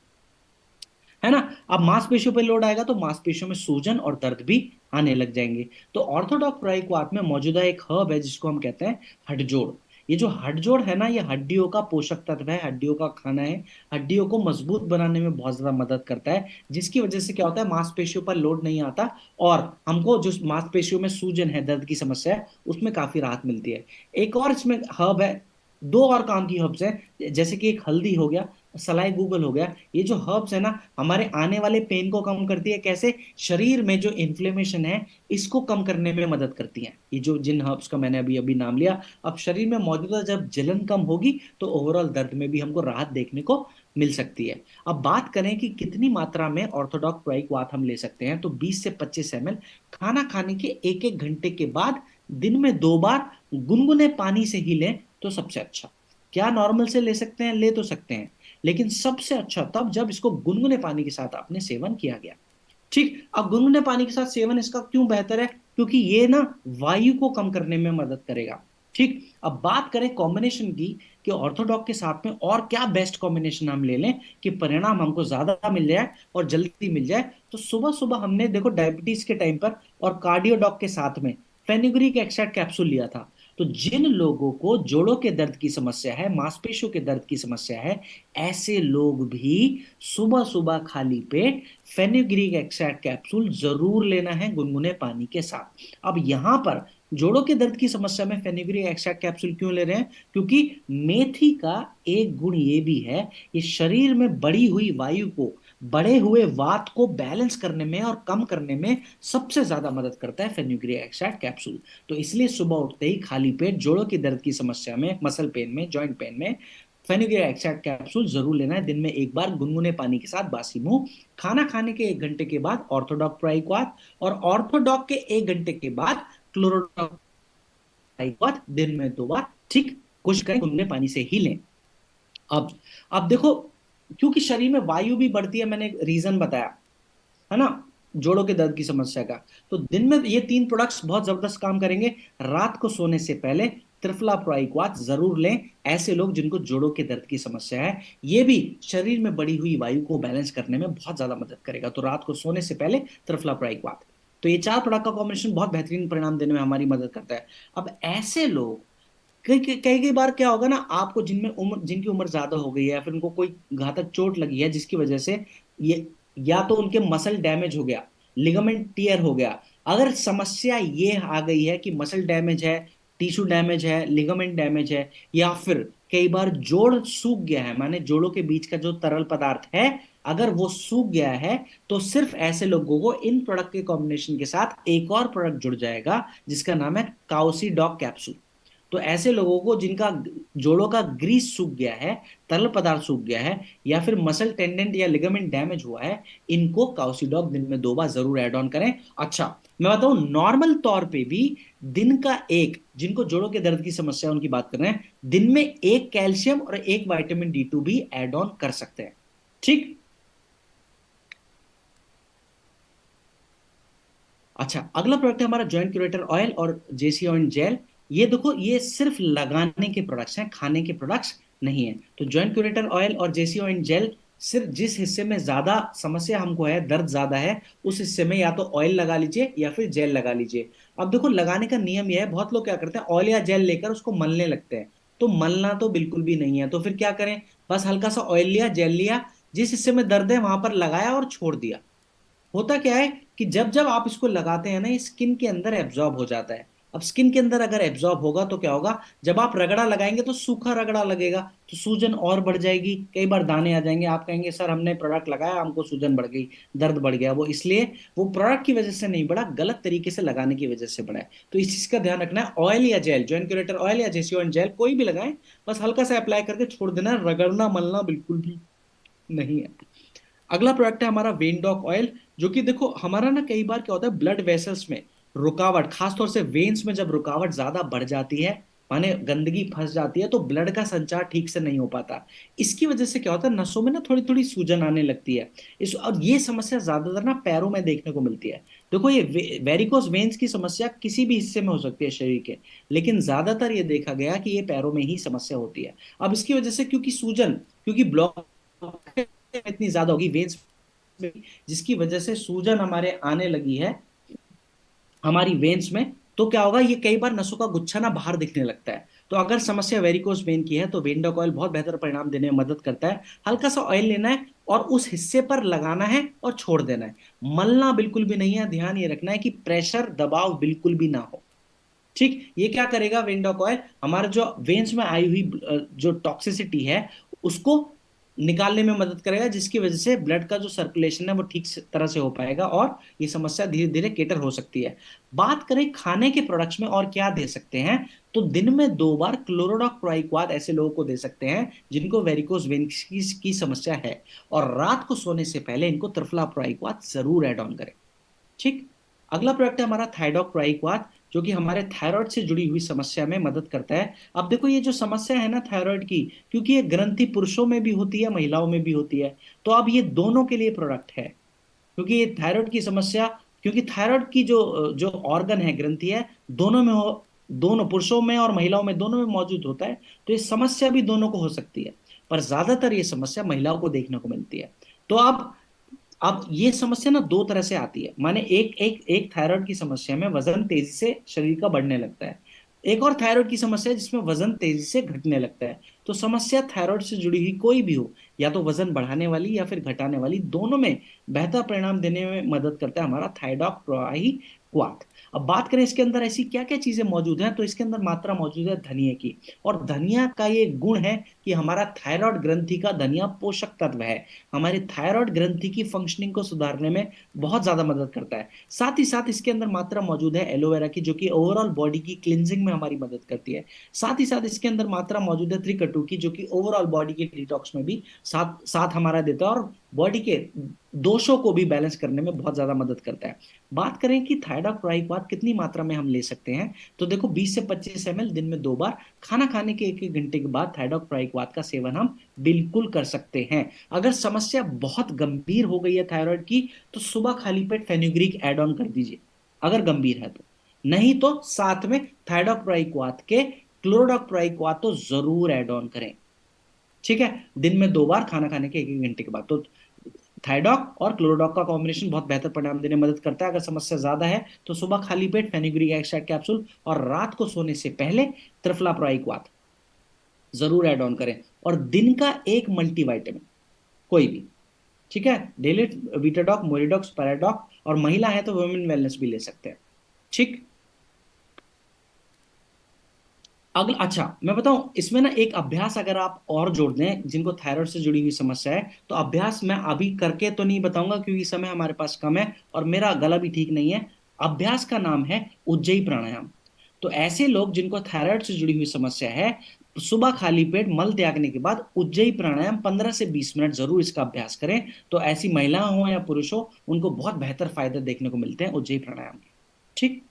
है ना। अब मांसपेशियों पर लोड आएगा तो मांसपेशियों में सूजन और दर्द भी आने लग जाएंगे। तो ऑर्थोडॉक्स प्रायिकवात में मौजूदा एक हर्ब है जिसको हम कहते हैं हड्डजोड़। ये जो हड्डजोड़ है ना, ये हड्डियों का पोषक तत्व है, हड्डियों का खाना है, हड्डियों को मजबूत बनाने में बहुत ज्यादा मदद करता है, जिसकी वजह से क्या होता है, मांसपेशियों पर लोड नहीं आता और हमको जो मांसपेशियों में सूजन है, दर्द की समस्या है, उसमें काफी राहत मिलती है। एक और इसमें हर्ब है, दो और काम की हर्ब्स हैं, जैसे कि एक हल्दी हो गया, सलाई गूगल हो गया। ये जो हर्ब्स है ना, हमारे आने वाले पेन को कम करती है। कैसे? शरीर में जो इन्फ्लेमेशन है इसको कम करने में मदद करती है। ये जो जिन हर्ब्स का मैंने अभी अभी नाम लिया, अब शरीर में मौजूदा जब जलन कम होगी तो ओवरऑल दर्द में भी हमको राहत देखने को मिल सकती है। अब बात करें कि कितनी मात्रा में ऑर्थोडॉक्स प्रायिकवात हम ले सकते हैं, तो 20 से 25 ml खाना खाने के एक एक घंटे के बाद दिन में 2 बार गुनगुने पानी से ही लें तो सबसे अच्छा। क्या नॉर्मल से ले सकते हैं? ले तो सकते हैं, लेकिन सबसे अच्छा तब जब इसको गुनगुने पानी के साथ आपने सेवन किया गया। ठीक, अब गुनगुने पानी के साथ सेवन इसका क्यों बेहतर है? क्योंकि ये ना वायु को कम करने में मदद करेगा। ठीक, अब बात करें कॉम्बिनेशन की कि ऑर्थोडॉक के साथ में और क्या बेस्ट कॉम्बिनेशन हम ले लें कि परिणाम हमको ज्यादा मिल जाए और जल्दी मिल जाए। तो सुबह सुबह हमने देखो डायबिटीज के टाइम पर और कार्डियोडॉक के साथ में फेनुग्रीक एक्सट्रैक्ट कैप्सूल लिया था। तो जिन लोगों को जोड़ों के दर्द की समस्या है, मांसपेशियों के दर्द की समस्या है, ऐसे लोग भी सुबह सुबह खाली पेट फेनुग्रीक एक्सट्रैक्ट कैप्सूल जरूर लेना है गुनगुने पानी के साथ। अब यहां पर जोड़ों के दर्द की समस्या में फेनुग्रीक एक्सट्रैक्ट कैप्सूल क्यों ले रहे हैं? क्योंकि मेथी का एक गुण ये भी है, ये शरीर में बढ़ी हुई वायु को, बढ़े हुए वात को बैलेंस करने में और कम करने में सबसे ज्यादा मदद करता है फेनुग्रीक एक्सट्रैक्ट कैप्सूल। तो इसलिए सुबह उठते ही खाली पेट जोड़ों की दर्द की समस्या में, मसल पेन में, जॉइंट पेन में फेनुग्रीक एक्सट्रैक्ट कैप्सूल जरूर लेना है, दिन में एक बार गुनगुने पानी के साथ बासी मुंह, खाना खाने के एक घंटे के बाद ऑर्थोडॉक प्रायिकवात, और ऑर्थोडॉक के एक घंटे के बाद क्लोरोडॉक प्रायिकवात, दिन में 2 बार। ठीक, कोशिश करें गुनगुने पानी से ही लें। अब देखो, क्योंकि शरीर में वायु भी बढ़ती है, मैंने एक रीजन बताया है ना, जोड़ों के दर्द की समस्या का। तो दिन में ये 3 प्रोडक्ट्स बहुत जबरदस्त काम करेंगे। रात को सोने से पहले त्रिफला प्रायिकवात जरूर लें, ऐसे लोग जिनको जोड़ों के दर्द की समस्या है। ये भी शरीर में बढ़ी हुई वायु को बैलेंस करने में बहुत ज्यादा मदद करेगा। तो रात को सोने से पहले त्रिफला प्रायिकवात। तो ये 4 प्रोडक्ट का कॉम्बिनेशन बहुत बेहतरीन परिणाम देने में हमारी मदद करता है। अब ऐसे लोग, कई कई कई कई बार क्या होगा ना, आपको जिनमें उम्र, जिनकी उम्र ज्यादा हो गई है या फिर उनको कोई घातक चोट लगी है जिसकी वजह से ये, या तो उनके मसल डैमेज हो गया, लिगामेंट टियर हो गया। अगर समस्या ये आ गई है कि मसल डैमेज है, टिश्यू डैमेज है, लिगामेंट डैमेज है, या फिर कई बार जोड़ सूख गया है, माने जोड़ों के बीच का जो तरल पदार्थ है अगर वो सूख गया है, तो सिर्फ ऐसे लोगों को इन प्रोडक्ट के कॉम्बिनेशन के साथ एक और प्रोडक्ट जुड़ जाएगा जिसका नाम है काउसीडॉक कैप्सूल। तो ऐसे लोगों को जिनका जोड़ों का ग्रीस सूख गया है, तरल पदार्थ सूख गया है, या फिर मसल टेंडेंट या लिगामेंट डैमेज हुआ है, इनको काउसीडॉक दिन में 2 बार जरूर ऐड ऑन करें। अच्छा, मैं बताऊं, नॉर्मल तौर पे भी दिन का एक, जिनको जोड़ों के दर्द की समस्या है उनकी बात कर रहे हैं, दिन में एक कैल्शियम और एक विटामिन D2 भी ऐड ऑन कर सकते हैं। ठीक। अच्छा, अगला प्रोडक्ट है हमारा जॉइंट क्यूरेटर ऑयल और जेसी ऑइंट जेल। ये देखो, ये सिर्फ लगाने के प्रोडक्ट्स हैं, खाने के प्रोडक्ट्स नहीं है। तो जॉइंट क्यूरेटर ऑयल और जेसी ऑइंट जेल सिर्फ जिस हिस्से में ज्यादा समस्या हमको है, दर्द ज्यादा है, उस हिस्से में या तो ऑयल लगा लीजिए या फिर जेल लगा लीजिए। अब देखो, लगाने का नियम यह है, बहुत लोग क्या करते हैं, ऑयल या जेल लेकर उसको मलने लगते हैं। तो मलना तो बिल्कुल भी नहीं है। तो फिर क्या करें, बस हल्का सा ऑयल लिया, जेल लिया, जिस हिस्से में दर्द है वहां पर लगाया और छोड़ दिया। होता क्या है कि जब जब आप इसको लगाते हैं ना, ये स्किन के अंदर एब्जॉर्ब हो जाता है। अब स्किन के अंदर अगर एब्जॉर्ब होगा तो क्या होगा, जब आप रगड़ा लगाएंगे तो सूखा रगड़ा लगेगा, तो सूजन और बढ़ जाएगी, कई बार दाने आ जाएंगे। आप कहेंगे सर हमने प्रोडक्ट लगाया हमको सूजन बढ़ गई, दर्द बढ़ गया। वो इसलिए, वो प्रोडक्ट की वजह से नहीं बढ़ा, गलत तरीके से लगाने की वजह से बढ़ा है। तो इस चीज का ध्यान रखना है। ऑयल या जेल, जॉइंट क्यूरेटर ऑयल या जेसीओ जेल कोई भी लगाएं, बस हल्का सा अप्लाई करके छोड़ देना है, रगड़ना मलना बिल्कुल भी नहीं है। अगला प्रोडक्ट है हमारा वेनडॉक ऑयल, जो कि देखो हमारा ना कई बार क्या होता है, ब्लड वेसल्स में रुकावट, खासतौर से वेन्स में जब रुकावट ज्यादा बढ़ जाती है, माने गंदगी फंस जाती है, तो ब्लड का संचार ठीक से नहीं हो पाता। इसकी वजह से क्या होता है, नसों में ना थोड़ी थोड़ी सूजन आने लगती है। इस, और ये समस्या ज्यादातर ना पैरों में देखने को मिलती है। देखो, ये वेरिकोस वेन्स की समस्या किसी भी हिस्से में हो सकती है शरीर के, लेकिन ज्यादातर ये देखा गया कि ये पैरों में ही समस्या होती है। अब इसकी वजह से, क्योंकि सूजन, क्योंकि ब्लॉक इतनी ज्यादा होगी वेन्स जिसकी वजह से सूजन हमारे आने लगी है हमारी वेन्स में, तो क्या होगा, ये कई बार नसों का गुच्छा ना बाहर दिखने लगता है। तो अगर समस्या वेरिकोस वेन की है तो वेंडोक ऑयल बहुत बेहतर परिणाम देने में मदद करता है। हल्का सा ऑयल लेना है और उस हिस्से पर लगाना है और छोड़ देना है। मलना बिल्कुल भी नहीं है, ध्यान ये रखना है कि प्रेशर दबाव बिल्कुल भी ना हो। ठीक, ये क्या करेगा, विंडोक ऑयल हमारे जो वेन्स में आई हुई जो टॉक्सिसिटी है उसको निकालने में मदद करेगा, जिसकी वजह से ब्लड का जो सर्कुलेशन है वो ठीक तरह से हो पाएगा और ये समस्या धीरे धीरे केटर हो सकती है। बात करें खाने के प्रोडक्ट्स में और क्या दे सकते हैं, तो दिन में 2 बार क्लोरोडॉक प्रोइक्वाद ऐसे लोगों को दे सकते हैं जिनको वेरिकोज वेन्स की समस्या है। और रात को सोने से पहले इनको त्रिफला प्रोइक्वाद जरूर ऐड ऑन करें। ठीक, अगला प्रोडक्ट है हमारा थायडॉक प्राइक्वाथ, जो कि हमारे थायराइड से जुड़ी हुई समस्या में मदद करता है। अब देखो ये जो समस्या है ना थायराइड की, क्योंकि ये ग्रंथि पुरुषों में भी होती है महिलाओं में भी होती है, तो अब ये दोनों के लिए प्रोडक्ट है। क्योंकि ये थायराइड की समस्या, क्योंकि थायराइड की जो जो ऑर्गन है, ग्रंथि है, दोनों में हो, दोनों पुरुषों में और महिलाओं में दोनों में मौजूद होता है। तो ये समस्या भी दोनों को हो सकती है, पर ज्यादातर ये समस्या महिलाओं को देखने को मिलती है। तो अब ये समस्या ना 2 तरह से आती है, माने एक एक एक थायराइड की समस्या में वजन तेजी से शरीर का बढ़ने लगता है, एक और थायराइड की समस्या है जिसमें वजन तेजी से घटने लगता है। तो समस्या थायराइड से जुड़ी हुई कोई भी हो, या तो वजन बढ़ाने वाली या फिर घटाने वाली, दोनों में बेहतर परिणाम देने में मदद करता है हमारा थायडॉक क्वाथ। अब बात करें इसके अंदर ऐसी क्या क्या चीजें मौजूद हैं, तो इसके अंदर मात्रा मौजूद है धनिया की। और धनिया का ये गुण है कि हमारा थायराइड ग्रंथि का धनिया पोषक तत्व है, हमारे थायराइड ग्रंथि की फंक्शनिंग को सुधारने में बहुत ज्यादा मदद करता है। साथ ही साथ इसके अंदर मात्रा मौजूद है एलोवेरा की, जो कि ओवरऑल बॉडी की क्लिनजिंग में हमारी मदद करती है। साथ ही साथ इसके अंदर मात्रा मौजूद है त्रिकटु की, जो कि ओवरऑल बॉडी के डिटॉक्स में भी साथ साथ हमारा देता है और बॉडी के दोषों को भी बैलेंस करने में बहुत ज्यादा मदद करता है। बात करें कि थायराइड कितनी मात्रा में हम ले सकते हैं, तो देखो 20 से 25 ml दिन में 2 बार, खाना खाने के 1 1 घंटे के बाद थायराइड का सेवन हम बिल्कुल कर सकते हैं। अगर समस्या बहुत गंभीर हो गई है थायराइड की, तो सुबह खाली पेट फेनुग्रीक ऐड ऑन कर दीजिए, अगर गंभीर है तो। नहीं तो साथ में थायडॉक्ट्राइक्वाथ के क्लोरोडॉक्ट्राइक्वाथ तो जरूर ऐड ऑन करें। ठीक है, दिन में 2 बार, खाना खाने के 1 1 घंटे के बाद। तो थाइडॉक और क्लोरोडॉक का कॉम्बिनेशन बहुत बेहतर परिणाम देने में मदद करता है। अगर समस्या ज्यादा है तो सुबह खाली पेट फेनुग्रीक एक्सट्रैक्ट कैप्सूल और रात को सोने से पहले त्रिफलाप्रोइक्वाथ जरूर ऐड ऑन करें। और दिन का एक मल्टीविटामिन कोई भी, ठीक है, डेली वीटाडॉक, मोरिडॉक्स, पैराडॉक, और महिला है तो वुमेन वेलनेस भी ले सकते हैं। ठीक, अगला, अच्छा मैं बताऊं, इसमें ना एक अभ्यास अगर आप और जोड़ दें जिनको थायराइड से जुड़ी हुई समस्या है, तो अभ्यास मैं अभी करके तो नहीं बताऊंगा क्योंकि समय हमारे पास कम है और मेरा गला भी ठीक नहीं है। अभ्यास का नाम है उज्जयी प्राणायाम। तो ऐसे लोग जिनको थायराइड से जुड़ी हुई समस्या है, सुबह खाली पेट मल त्यागने के बाद उज्जयी प्राणायाम 15 से 20 मिनट जरूर इसका अभ्यास करें। तो ऐसी महिला हो या पुरुष हो, उनको बहुत बेहतर फायदे देखने को मिलते हैं उज्जयी प्राणायाम के। ठीक,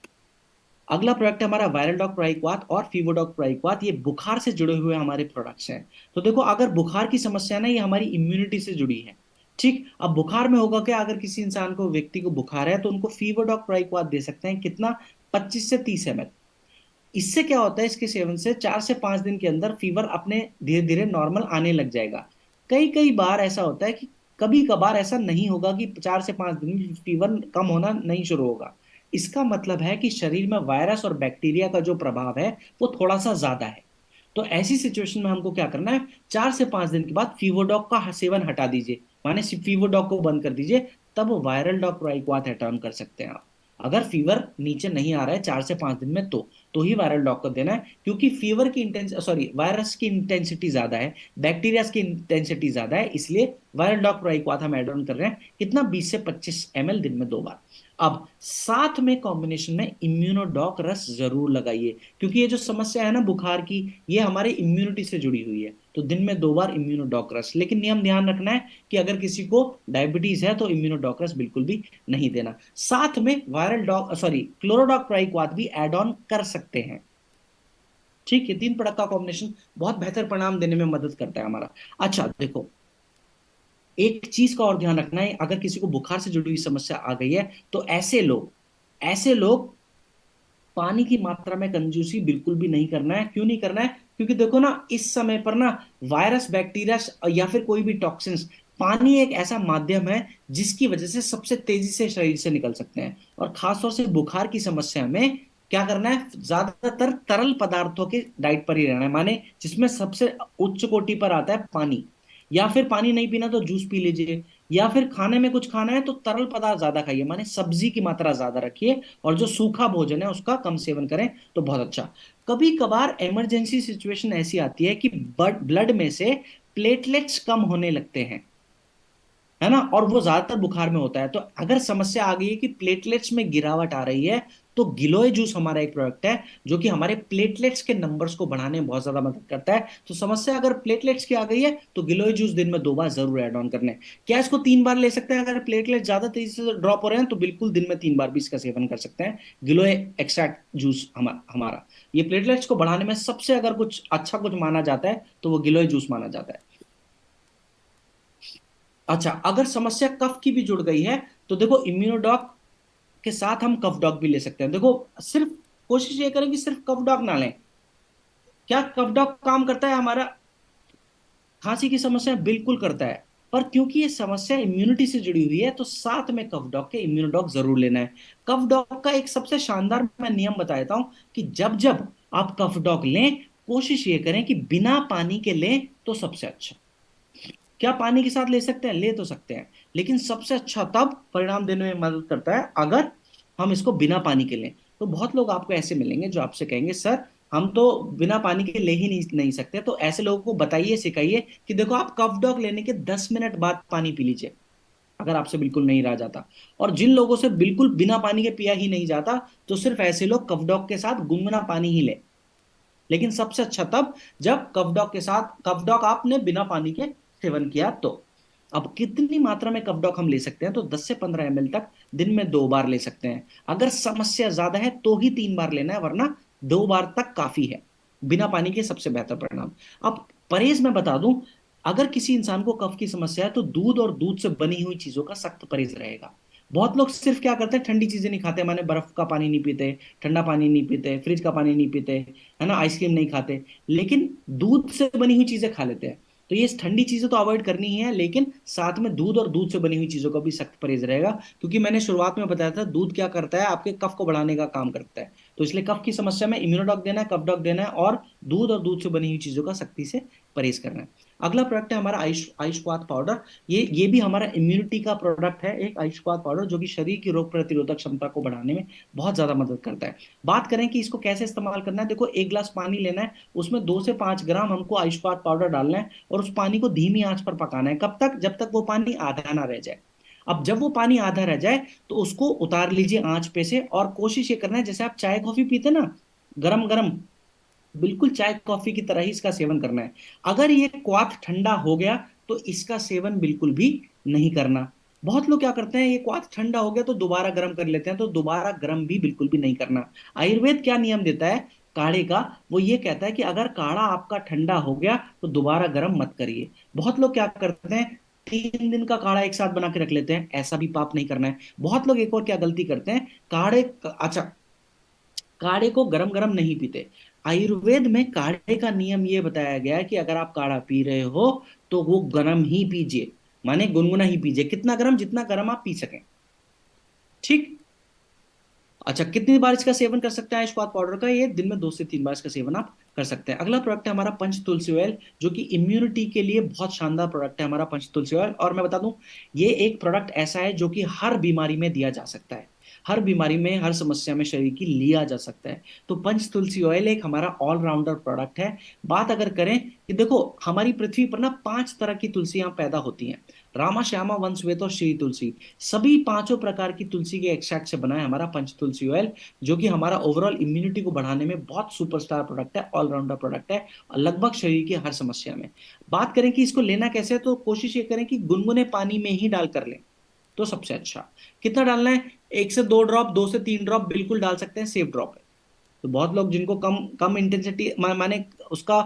अगला प्रोडक्ट है हमारा वायरल डॉग प्राइक्वाथ और फीवर डॉग प्राइक्वाथ। ये बुखार से जुड़े हुए हमारे प्रोडक्ट्स हैं। तो देखो, अगर बुखार की समस्या ना, ये हमारी इम्यूनिटी से जुड़ी है। ठीक, अब बुखार में होगा क्या, अगर किसी इंसान को, व्यक्ति को बुखार है, तो उनको फीवर डॉग प्राइक्वाथ दे सकते हैं। कितना, 25 से 30 ml। इससे क्या होता है, इसके सेवन से 4 से 5 दिन के अंदर फीवर अपने धीरे धीरे नॉर्मल आने लग जाएगा। कई कई बार ऐसा होता है कि कभी कभार ऐसा नहीं होगा कि 4 से 5 दिन में फीवर कम होना नहीं शुरू होगा। इसका मतलब है कि शरीर में वायरस और बैक्टीरिया का जो प्रभाव है वो थोड़ा सा ज्यादा है। तो ऐसी सिचुएशन में हमको क्या करना है, 4 से 5 दिन के बाद फीवरडॉग का सेवन हटा दीजिए, माने फीवरडॉग को बंद कर दीजिए, तब वायरल डॉग प्रोइक्वाथ एटर्न कर सकते हैं आप। अगर फीवर नीचे नहीं आ रहा है 4 से 5 दिन में, तो ही वायरल डॉग को देना है, क्योंकि फीवर की इंटेंस सॉरी वायरस की इंटेंसिटी ज्यादा है, बैक्टीरिया की इंटेंसिटी ज्यादा है, इसलिए वायरल डॉग प्रोइक्वाथ हम एड ऑन कर रहे हैं। कितना, 20 से 25 ml दिन में 2 बार। अब साथ में कॉम्बिनेशन में इम्यूनोडॉक रस जरूर लगाइए, क्योंकि ये जो समस्या है ना बुखार की, ये हमारे इम्यूनिटी से जुड़ी हुई है। तो दिन में 2 बार इम्यूनोडॉक रस, लेकिन नियम ध्यान रखना है कि अगर किसी को डायबिटीज है तो इम्यूनोडॉक रस बिल्कुल भी नहीं देना। साथ में वायरल डॉक सॉरी क्लोरोडॉक प्राइक्वाथ भी एड ऑन कर सकते हैं। ठीक है, 3 प्रोडक्ट का कॉम्बिनेशन बहुत बेहतर परिणाम देने में मदद करता है हमारा। अच्छा देखो, एक चीज का और ध्यान रखना है, अगर किसी को बुखार से जुड़ी हुई समस्या आ गई है, तो ऐसे लोग पानी की मात्रा में कंजूसी बिल्कुल भी नहीं करना है। क्यों नहीं करना है, क्योंकि देखो ना, इस समय पर ना वायरस, बैक्टीरिया या फिर कोई भी टॉक्सिन्स पानी एक ऐसा माध्यम है जिसकी वजह से सबसे तेजी से शरीर से निकल सकते हैं, और खासतौर से बुखार की समस्या में क्या करना है, ज्यादातर तरल पदार्थों के डाइट पर ही रहना है, माने जिसमें सबसे उच्च कोटि पर आता है पानी। या फिर पानी नहीं पीना तो जूस पी लीजिए, या फिर खाने में कुछ खाना है तो तरल पदार्थ ज्यादा खाइए, माने सब्जी की मात्रा ज्यादा रखिए, और जो सूखा भोजन है उसका कम सेवन करें तो बहुत अच्छा। कभी कभार इमरजेंसी सिचुएशन ऐसी आती है कि ब्लड में से प्लेटलेट्स कम होने लगते हैं, है ना, और वो ज्यादातर बुखार में होता है। तो अगर समस्या आ गई है कि प्लेटलेट्स में गिरावट आ रही है, तो गिलोय जूस हमारा एक प्रोडक्ट है जो कि हमारे प्लेटलेट्स के नंबर्स को बढ़ाने में बहुत ज्यादा मदद करता है। तो समस्या अगर प्लेटलेट्स की आ गई है तो गिलोय जूस दिन में 2 बार जरूर ऐड ऑन करने हैं। क्या इसको 3 बार ले सकते हैं? अगर प्लेटलेट ज्यादा तेजी से ड्रॉप हो रहे हैं तो बिल्कुल दिन में 3 बार भी इसका सेवन कर सकते हैं। गिलोय एक्सट्रैक्ट जूस हमारा ये प्लेटलेट्स को बढ़ाने में सबसे अगर कुछ अच्छा कुछ माना जाता है तो वो गिलोय जूस माना जाता है। अच्छा, अगर समस्या कफ की भी जुड़ गई है तो देखो इम्यूनोडॉक के साथ हम कफ डॉग भी ले सकते हैं। देखो, सिर्फ कोशिश ये करें कि सिर्फ कफ डॉग ना लें। क्या कफ डॉग काम करता है हमारा खांसी की समस्या? बिल्कुल करता है। पर क्योंकि ये समस्या इम्यूनिटी से जुड़ी हुई है तो साथ में कफ डॉग के इम्यूनोडॉग जरूर लेना है। कफ डॉग का एक सबसे शानदार मैं नियम बता देता हूं कि जब जब आप कफ डॉग लें, कोशिश ये करें कि बिना पानी के लें तो सबसे अच्छा। क्या पानी के साथ ले सकते हैं? ले तो सकते हैं, लेकिन सबसे अच्छा तब परिणाम देने में मदद करता है अगर हम इसको बिना पानी के लें। तो बहुत लोग आपको ऐसे मिलेंगे जो आपसे कहेंगे सर हम तो बिना पानी के ले ही नहीं सकते। तो ऐसे लोगों को बताइए, सिखाइए कि देखो आप कफ डॉग लेने के 10 मिनट बाद पानी पी लीजिए अगर आपसे बिल्कुल नहीं रहा जाता। और जिन लोगों से बिल्कुल बिना पानी के पिया ही नहीं जाता, तो सिर्फ ऐसे लोग कफ डॉग के साथ गुनगुना पानी ही ले। लेकिन सबसे अच्छा तब जब कफ डॉग आपने बिना पानी के सेवन किया तो। अब कितनी मात्रा में कफ डॉग हम ले सकते हैं? तो 10 से 15 ml तक दिन में 2 बार ले सकते हैं। अगर समस्या ज्यादा है तो ही 3 बार लेना है, वरना 2 बार तक काफी है। बिना पानी के सबसे बेहतर परिणाम। अब परहेज में बता दूं, अगर किसी इंसान को कफ की समस्या है तो दूध और दूध से बनी हुई चीजों का सख्त परहेज रहेगा। बहुत लोग सिर्फ क्या करते हैं, ठंडी चीजें नहीं खाते, माने बर्फ का पानी नहीं पीते, ठंडा पानी नहीं पीते, फ्रिज का पानी नहीं पीते, है ना, आइसक्रीम नहीं खाते, लेकिन दूध से बनी हुई चीजें खा लेते हैं। तो ये ठंडी चीजें तो अवॉइड करनी ही है, लेकिन साथ में दूध और दूध से बनी हुई चीजों का भी सख्त परहेज रहेगा, क्योंकि मैंने शुरुआत में बताया था दूध क्या करता है, आपके कफ को बढ़ाने का काम करता है। तो इसलिए कफ की समस्या में इम्यूनोडॉक देना है, कफ डॉक देना है, और दूध से बनी हुई चीजों का सख्ती से परहेज करना है। अगला प्रोडक्ट है हमारा आयुष्पात पाउडर। ये भी हमारा इम्यूनिटी का प्रोडक्ट है, एक आयुष्पात पाउडर जो कि शरीर की रोग प्रतिरोधक क्षमता को बढ़ाने में बहुत ज्यादा मदद करता है। बात करें कि इसको कैसे इस्तेमाल करना है, देखो 1 गिलास पानी लेना है, उसमें 2 से 5 ग्राम हमको आयुष्पात पाउडर डालना है, और उस पानी को धीमी आंच पर पकाना है। कब तक? जब तक वो पानी आधा ना रह जाए। अब जब वो पानी आधा रह जाए तो उसको उतार लीजिए आंच पे से, और कोशिश ये करना है जैसे आप चाय कॉफी पीते ना, गरम गरम, बिल्कुल चाय कॉफी की तरह ही इसका सेवन करना है। अगर ये क्वाथ ठंडा हो गया तो इसका सेवन बिल्कुल भी नहीं करना। बहुत लोग क्या करते हैं, ये क्वाथ ठंडा हो गया तो दोबारा गर्म कर लेते हैं, तो दोबारा गर्म भी बिल्कुल भी नहीं करना। आयुर्वेद क्या नियम देता है काढ़े का? वो ये कहता है कि अगर काढ़ा आपका ठंडा हो गया तो दोबारा गर्म मत करिए। बहुत लोग क्या करते हैं, 3 दिन का काढ़ा एक साथ बना के रख लेते हैं, ऐसा भी पाप नहीं करना है। बहुत लोग एक और क्या गलती करते हैं, अच्छा, काढ़े को गरम गरम नहीं पीते। आयुर्वेद में काढ़े का नियम ये बताया गया है कि अगर आप काढ़ा पी रहे हो तो वो गरम ही पीजिए, माने गुनगुना ही पीजिए, कितना गरम, जितना गरम आप पी सकें। ठीक। अच्छा, कितनी बार इसका सेवन कर सकते हैं आयुष्पात पाउडर का? ये दिन में 2 से 3 बार इसका सेवन आप कर सकते हैं। अगला प्रोडक्ट है हमारा पंच तुलसी ऑयल, जो कि इम्यूनिटी के लिए बहुत शानदार प्रोडक्ट है हमारा पंच तुलसी ऑयल। और मैं बता दूं, ये एक प्रोडक्ट ऐसा है जो कि हर बीमारी में दिया जा सकता है, हर बीमारी में, हर समस्या में शरीर की लिया जा सकता है। तो पंच तुलसी ऑयल एक हमारा ऑलराउंडर प्रोडक्ट है। बात अगर करें कि देखो हमारी पृथ्वी पर ना 5 तरह की तुलसियां पैदा होती हैं, रामा श्यामा वंशवेत और श्री तुलसी। सभी पांचों प्रकार की तुलसी के एक्सट्रैक्ट से बना है हमारा पंच तुलसी ऑयल, जो कि हमारा ओवरऑल इम्यूनिटी को बढ़ाने में बहुत सुपरस्टार प्रोडक्ट है, ऑलराउंडर प्रोडक्ट है, और लगभग शरीर की हर समस्या में। बात करें कि इसको लेना कैसे है, तो कोशिश ये करें कि गुनगुने पानी में ही डाल कर लें तो सबसे अच्छा। कितना डालना है? 1 से 2 ड्रॉप, 2 से 3 ड्रॉप बिल्कुल डाल सकते हैं, सेफ ड्रॉप है। तो बहुत लोग जिनको कम कम इंटेंसिटी माने उसका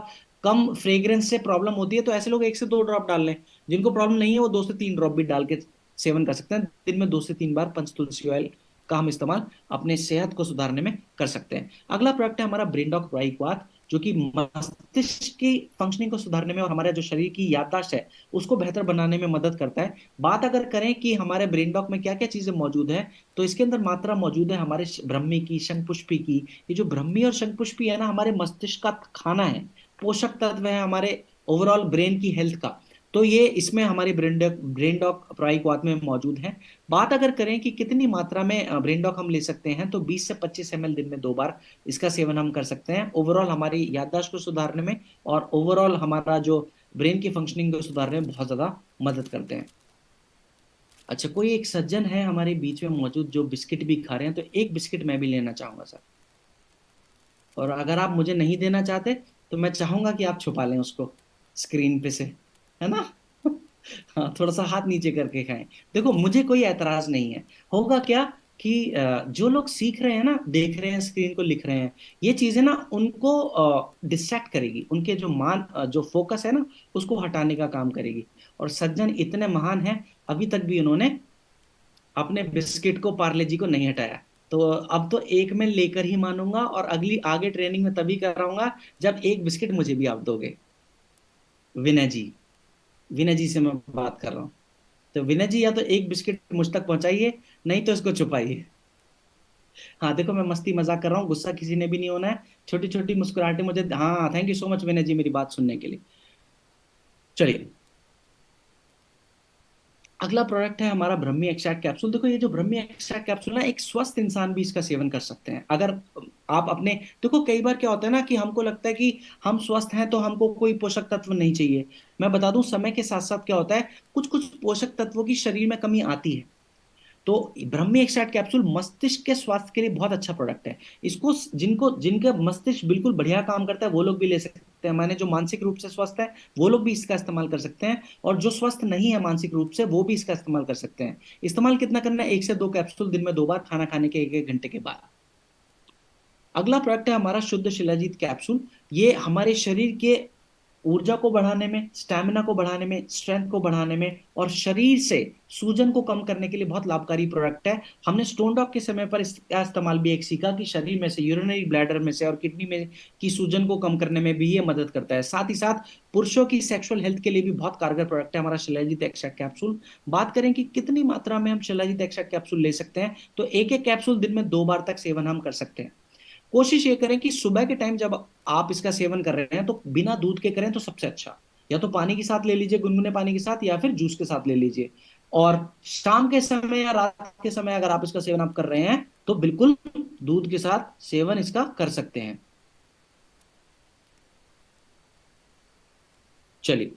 कम फ्रेग्रेंस से प्रॉब्लम होती है, तो ऐसे लोग 1 से 2 ड्रॉप डाल लें। जिनको प्रॉब्लम नहीं है वो 2 से 3 ड्रॉप भी डाल के सेवन कर सकते हैं। दिन में 2 से 3 बार पंच तुलसी ऑयल का हम इस्तेमाल अपने सेहत को सुधारने में कर सकते हैं। अगला प्रोडक्ट है हमारा ब्रेन डॉक ब्राइकवाट। जो कि मस्तिष्क की फंक्शनिंग को सुधारने में और हमारे जो शरीर की याददाश्त है उसको बेहतर बनाने में मदद करता है। बात अगर करें कि हमारे ब्रेन डॉग में क्या क्या चीजें मौजूद है, तो इसके अंदर मात्रा मौजूद है हमारे ब्रह्मी की, शंखपुष्पी की। ये जो ब्रह्मी और शंखपुष्पी है ना, हमारे मस्तिष्क का खाना है, पोषक तत्व है हमारे ओवरऑल ब्रेन की हेल्थ का। तो ये इसमें हमारी ब्रेन डॉग प्राइकवात में मौजूद है। बात अगर करें कि कितनी मात्रा में ब्रेन डॉग हम ले सकते हैं, तो 20 से 25 ml दिन में 2 बार इसका सेवन हम कर सकते हैं, ओवरऑल हमारी याददाश्त को सुधारने में और ओवरऑल हमारा जो ब्रेन की फंक्शनिंग को सुधारने में बहुत ज्यादा मदद करते हैं। अच्छा, कोई एक सज्जन है हमारे बीच में मौजूद जो बिस्किट भी खा रहे हैं, तो एक बिस्किट मैं भी लेना चाहूंगा सर। और अगर आप मुझे नहीं देना चाहते तो मैं चाहूंगा कि आप छुपा लें उसको स्क्रीन पे से, है ना? हाँ, थोड़ा सा हाथ नीचे करके खाएं। देखो, मुझे कोई ऐतराज नहीं है। होगा क्या कि जो लोग सीख रहे हैं ना, देख रहे हैं स्क्रीन को, लिख रहे हैं, ये चीजें ना उनको डिस्ट्रैक्ट करेगी, उनके जो जो फोकस है ना उसको हटाने का काम करेगी। और सज्जन इतने महान हैं, अभी तक भी उन्होंने अपने बिस्किट को, पार्ले जी को नहीं हटाया। तो अब तो एक मैं लेकर ही मानूंगा, और अगली आगे ट्रेनिंग में तभी कराऊंगा जब एक बिस्किट मुझे भी आप दोगे। विनय जी, विनय जी से मैं बात कर रहा हूँ। तो विनय जी, या तो एक बिस्किट मुझ तक पहुंचाइए, नहीं तो इसको छुपाइए। हाँ देखो, मैं मस्ती मजाक कर रहा हूँ, गुस्सा किसी ने भी नहीं होना है। छोटी छोटी मुस्कुराहटें मुझे, हाँ, थैंक यू सो मच विनय जी मेरी बात सुनने के लिए। चलिए, अगला प्रोडक्ट है हमारा ब्रह्मी एक्सट्रैक्ट कैप्सूल। देखो, ये जो ब्रह्मी एक्सट्रैक्ट कैप्सूल ना, एक स्वस्थ इंसान भी इसका सेवन कर सकते हैं। अगर आप अपने, देखो कई बार क्या होता है ना कि हमको लगता है कि हम स्वस्थ हैं तो हमको कोई पोषक तत्व नहीं चाहिए। मैं बता दूं, समय के साथ साथ क्या होता है, कुछ कुछ पोषक तत्वों की शरीर में कमी आती है। तो ब्रह्मी एक्सट्रैक्ट कैप्सूल मस्तिष्क के स्वास्थ्य के लिए बहुत अच्छा प्रोडक्ट है। इसको जिनको जिनका मस्तिष्क बिल्कुल बढ़िया काम करता है वो लोग भी ले सकते हैं। माने जो मानसिक रूप से स्वस्थ है वो लोग भी इसका इस्तेमाल कर सकते हैं, और जो स्वस्थ नहीं है मानसिक रूप से वो भी इसका इस्तेमाल कर सकते हैं। इस्तेमाल कितना करना है, 1 से 2 कैप्सूल दिन में 2 बार, खाना खाने के 1 1 घंटे के बाद। अगला प्रोडक्ट है हमारा शुद्ध शिलाजीत कैप्सूल। ये हमारे शरीर के ऊर्जा को बढ़ाने में, स्टैमिना को बढ़ाने में, स्ट्रेंथ को बढ़ाने में और शरीर से सूजन को कम करने के लिए बहुत लाभकारी प्रोडक्ट है। हमने स्टोन डॉग के समय पर इसका इस्तेमाल भी एक सीखा कि शरीर में से, यूरिनरी ब्लैडर में से और किडनी में की सूजन को कम करने में भी ये मदद करता है। साथ ही साथ पुरुषों की सेक्सुअल हेल्थ के लिए भी बहुत कारगर प्रोडक्ट है हमारा शिलाजीत एक्सट्रैक्ट कैप्सूल। बात करें कि कितनी मात्रा में हम शिलाजीत एक्सट्रैक्ट कैप्सूल ले सकते हैं, तो एक एक कैप्सूल दिन में 2 बार तक सेवन हम कर सकते हैं। कोशिश ये करें कि सुबह के टाइम जब आप इसका सेवन कर रहे हैं तो बिना दूध के करें तो सबसे अच्छा। या तो पानी के साथ ले लीजिए, गुनगुने पानी के साथ, या फिर जूस के साथ ले लीजिए। और शाम के समय या रात के समय अगर आप इसका सेवन आप कर रहे हैं तो बिल्कुल दूध के साथ सेवन इसका कर सकते हैं। चलिए,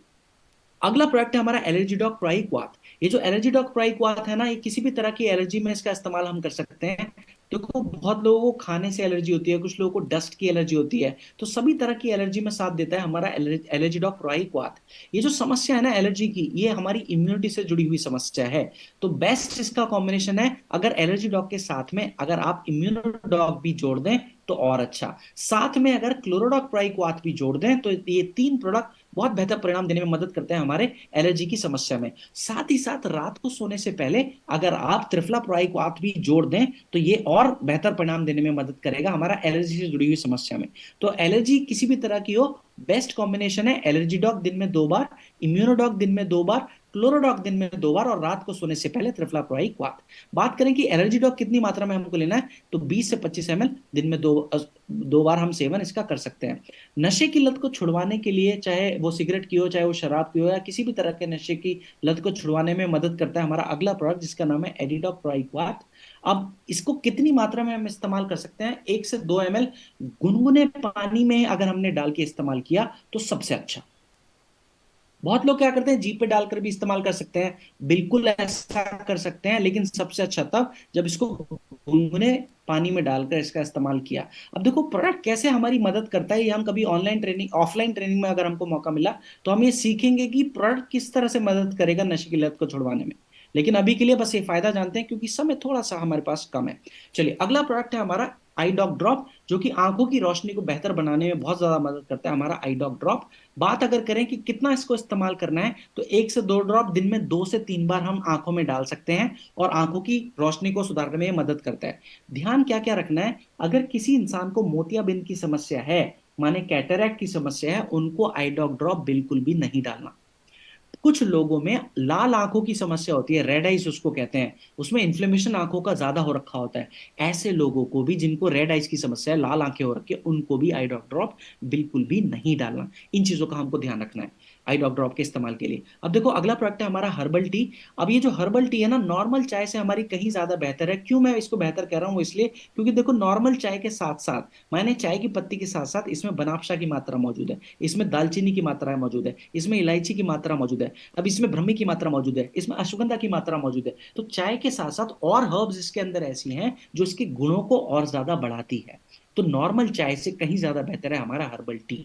अगला प्रोडक्ट है हमारा एलर्जी डॉग प्राइकवात। ये जो एलर्जी डॉग प्राइकवात है ना, ये किसी भी तरह की एलर्जी में इसका इस्तेमाल हम कर सकते हैं। देखो, बहुत लोगों को खाने से एलर्जी होती है, कुछ लोगों को डस्ट की एलर्जी होती है, तो सभी तरह की एलर्जी में साथ देता है हमारा एलर्जी डॉग प्राइकवात। ये जो समस्या है ना एलर्जी की, ये हमारी इम्यूनिटी से जुड़ी हुई समस्या है। तो बेस्ट इसका कॉम्बिनेशन है, अगर एलर्जी डॉग के साथ में अगर आप इम्यूनो डॉग भी जोड़ दें तो और अच्छा। साथ में अगर क्लोरोडॉग प्राइकवात भी जोड़ दें तो ये 3 प्रोडक्ट बहुत बेहतर परिणाम देने में मदद करते हैं हमारे एलर्जी की समस्या में। साथ ही साथ रात को सोने से पहले अगर आप त्रिफला प्राइकवात भी जोड़ दें तो ये और बेहतर परिणाम देने में मदद करेगा हमारा एलर्जी से जुड़ी हुई समस्या में। तो एलर्जी किसी भी तरह की हो, बेस्ट कॉम्बिनेशन है एलर्जी डॉग दिन में 2 बार, इम्यूनोडॉग दिन में 2 बार, क्लोरोडॉग दिन में 2 बार, और रात को सोने से पहले त्रिफला प्राइकवात। बात करें कि एलर्जी डॉग कितनी मात्रा में हमको लेना है, तो 20 से 25 ml दिन में 2 बार हम सेवन इसका कर सकते हैं। नशे की लत को छुड़वाने के लिए, चाहे वो सिगरेट की हो, चाहे वो शराब की हो, या किसी भी तरह के नशे की लत को छुड़वाने में मदद करता है हमारा अगला प्रोडक्ट जिसका नाम है एडिडॉक प्राइकवात। अब इसको कितनी मात्रा में हम इस्तेमाल कर सकते हैं, 1 से 2 ml गुनगुने पानी में अगर हमने डाल के इस्तेमाल किया तो सबसे अच्छा। बहुत लोग क्या करते हैं, जीप पे डालकर भी इस्तेमाल कर सकते हैं, बिल्कुल ऐसा कर सकते हैं, लेकिन सबसे अच्छा तब जब इसको गुनगुने पानी में डालकर इसका इस्तेमाल किया। अब देखो, प्रोडक्ट कैसे हमारी मदद करता है, ये हम कभी ऑनलाइन ट्रेनिंग, ऑफलाइन ट्रेनिंग में अगर हमको मौका मिला तो हम ये सीखेंगे कि प्रोडक्ट किस तरह से मदद करेगा नशे की लत को छुड़वाने में। लेकिन अभी के लिए बस ये फायदा जानते हैं क्योंकि समय थोड़ा सा हमारे पास कम है। चलिए, अगला प्रोडक्ट है हमारा आई डॉग ड्रॉप, जो कि आंखों की रोशनी को बेहतर बनाने में बहुत ज्यादा मदद करता है हमारा आई डॉग ड्रॉप। बात अगर करें कि कितना इसको इस्तेमाल करना है, तो 1 से 2 ड्रॉप दिन में 2 से 3 बार हम आंखों में डाल सकते हैं, और आंखों की रोशनी को सुधारने में मदद करता है। ध्यान क्या क्या रखना है, अगर किसी इंसान को मोतियाबिंद की समस्या है माने कैटरैक्ट की समस्या है, उनको आई ड्रॉप बिल्कुल भी नहीं डालना। कुछ लोगों में लाल आंखों की समस्या होती है, रेड आइज उसको कहते हैं, उसमें इन्फ्लेमेशन आंखों का ज्यादा हो रखा होता है। ऐसे लोगों को भी, जिनको रेड आइज की समस्या है, लाल आंखें हो रखी है, उनको भी आई ड्रॉप बिल्कुल भी नहीं डालना। इन चीजों का हमको ध्यान रखना है आई ड्रॉप के इस्तेमाल के लिए। अब देखो अगला प्रोडक्ट है हमारा हर्बल टी। अब ये जो हर्बल टी है ना, नॉर्मल चाय से हमारी कहीं ज्यादा बेहतर है। क्यों मैं इसको बेहतर कह रहा हूँ? वो इसलिए क्योंकि देखो नॉर्मल चाय के साथ साथ, माने चाय की पत्ती के साथ साथ, इसमें बनाफशा की मात्रा मौजूद है, इसमें दालचीनी की मात्रा मौजूद है, इसमें इलायची की मात्रा मौजूद है, अब इसमें ब्रह्मी की मात्रा मौजूद है, इसमें अश्वगंधा की मात्रा मौजूद है। तो चाय के साथ साथ और हर्ब्स इसके अंदर ऐसी हैं जो इसके गुणों को और ज्यादा बढ़ाती है। तो नॉर्मल चाय से कहीं ज्यादा बेहतर है हमारा हर्बल टी।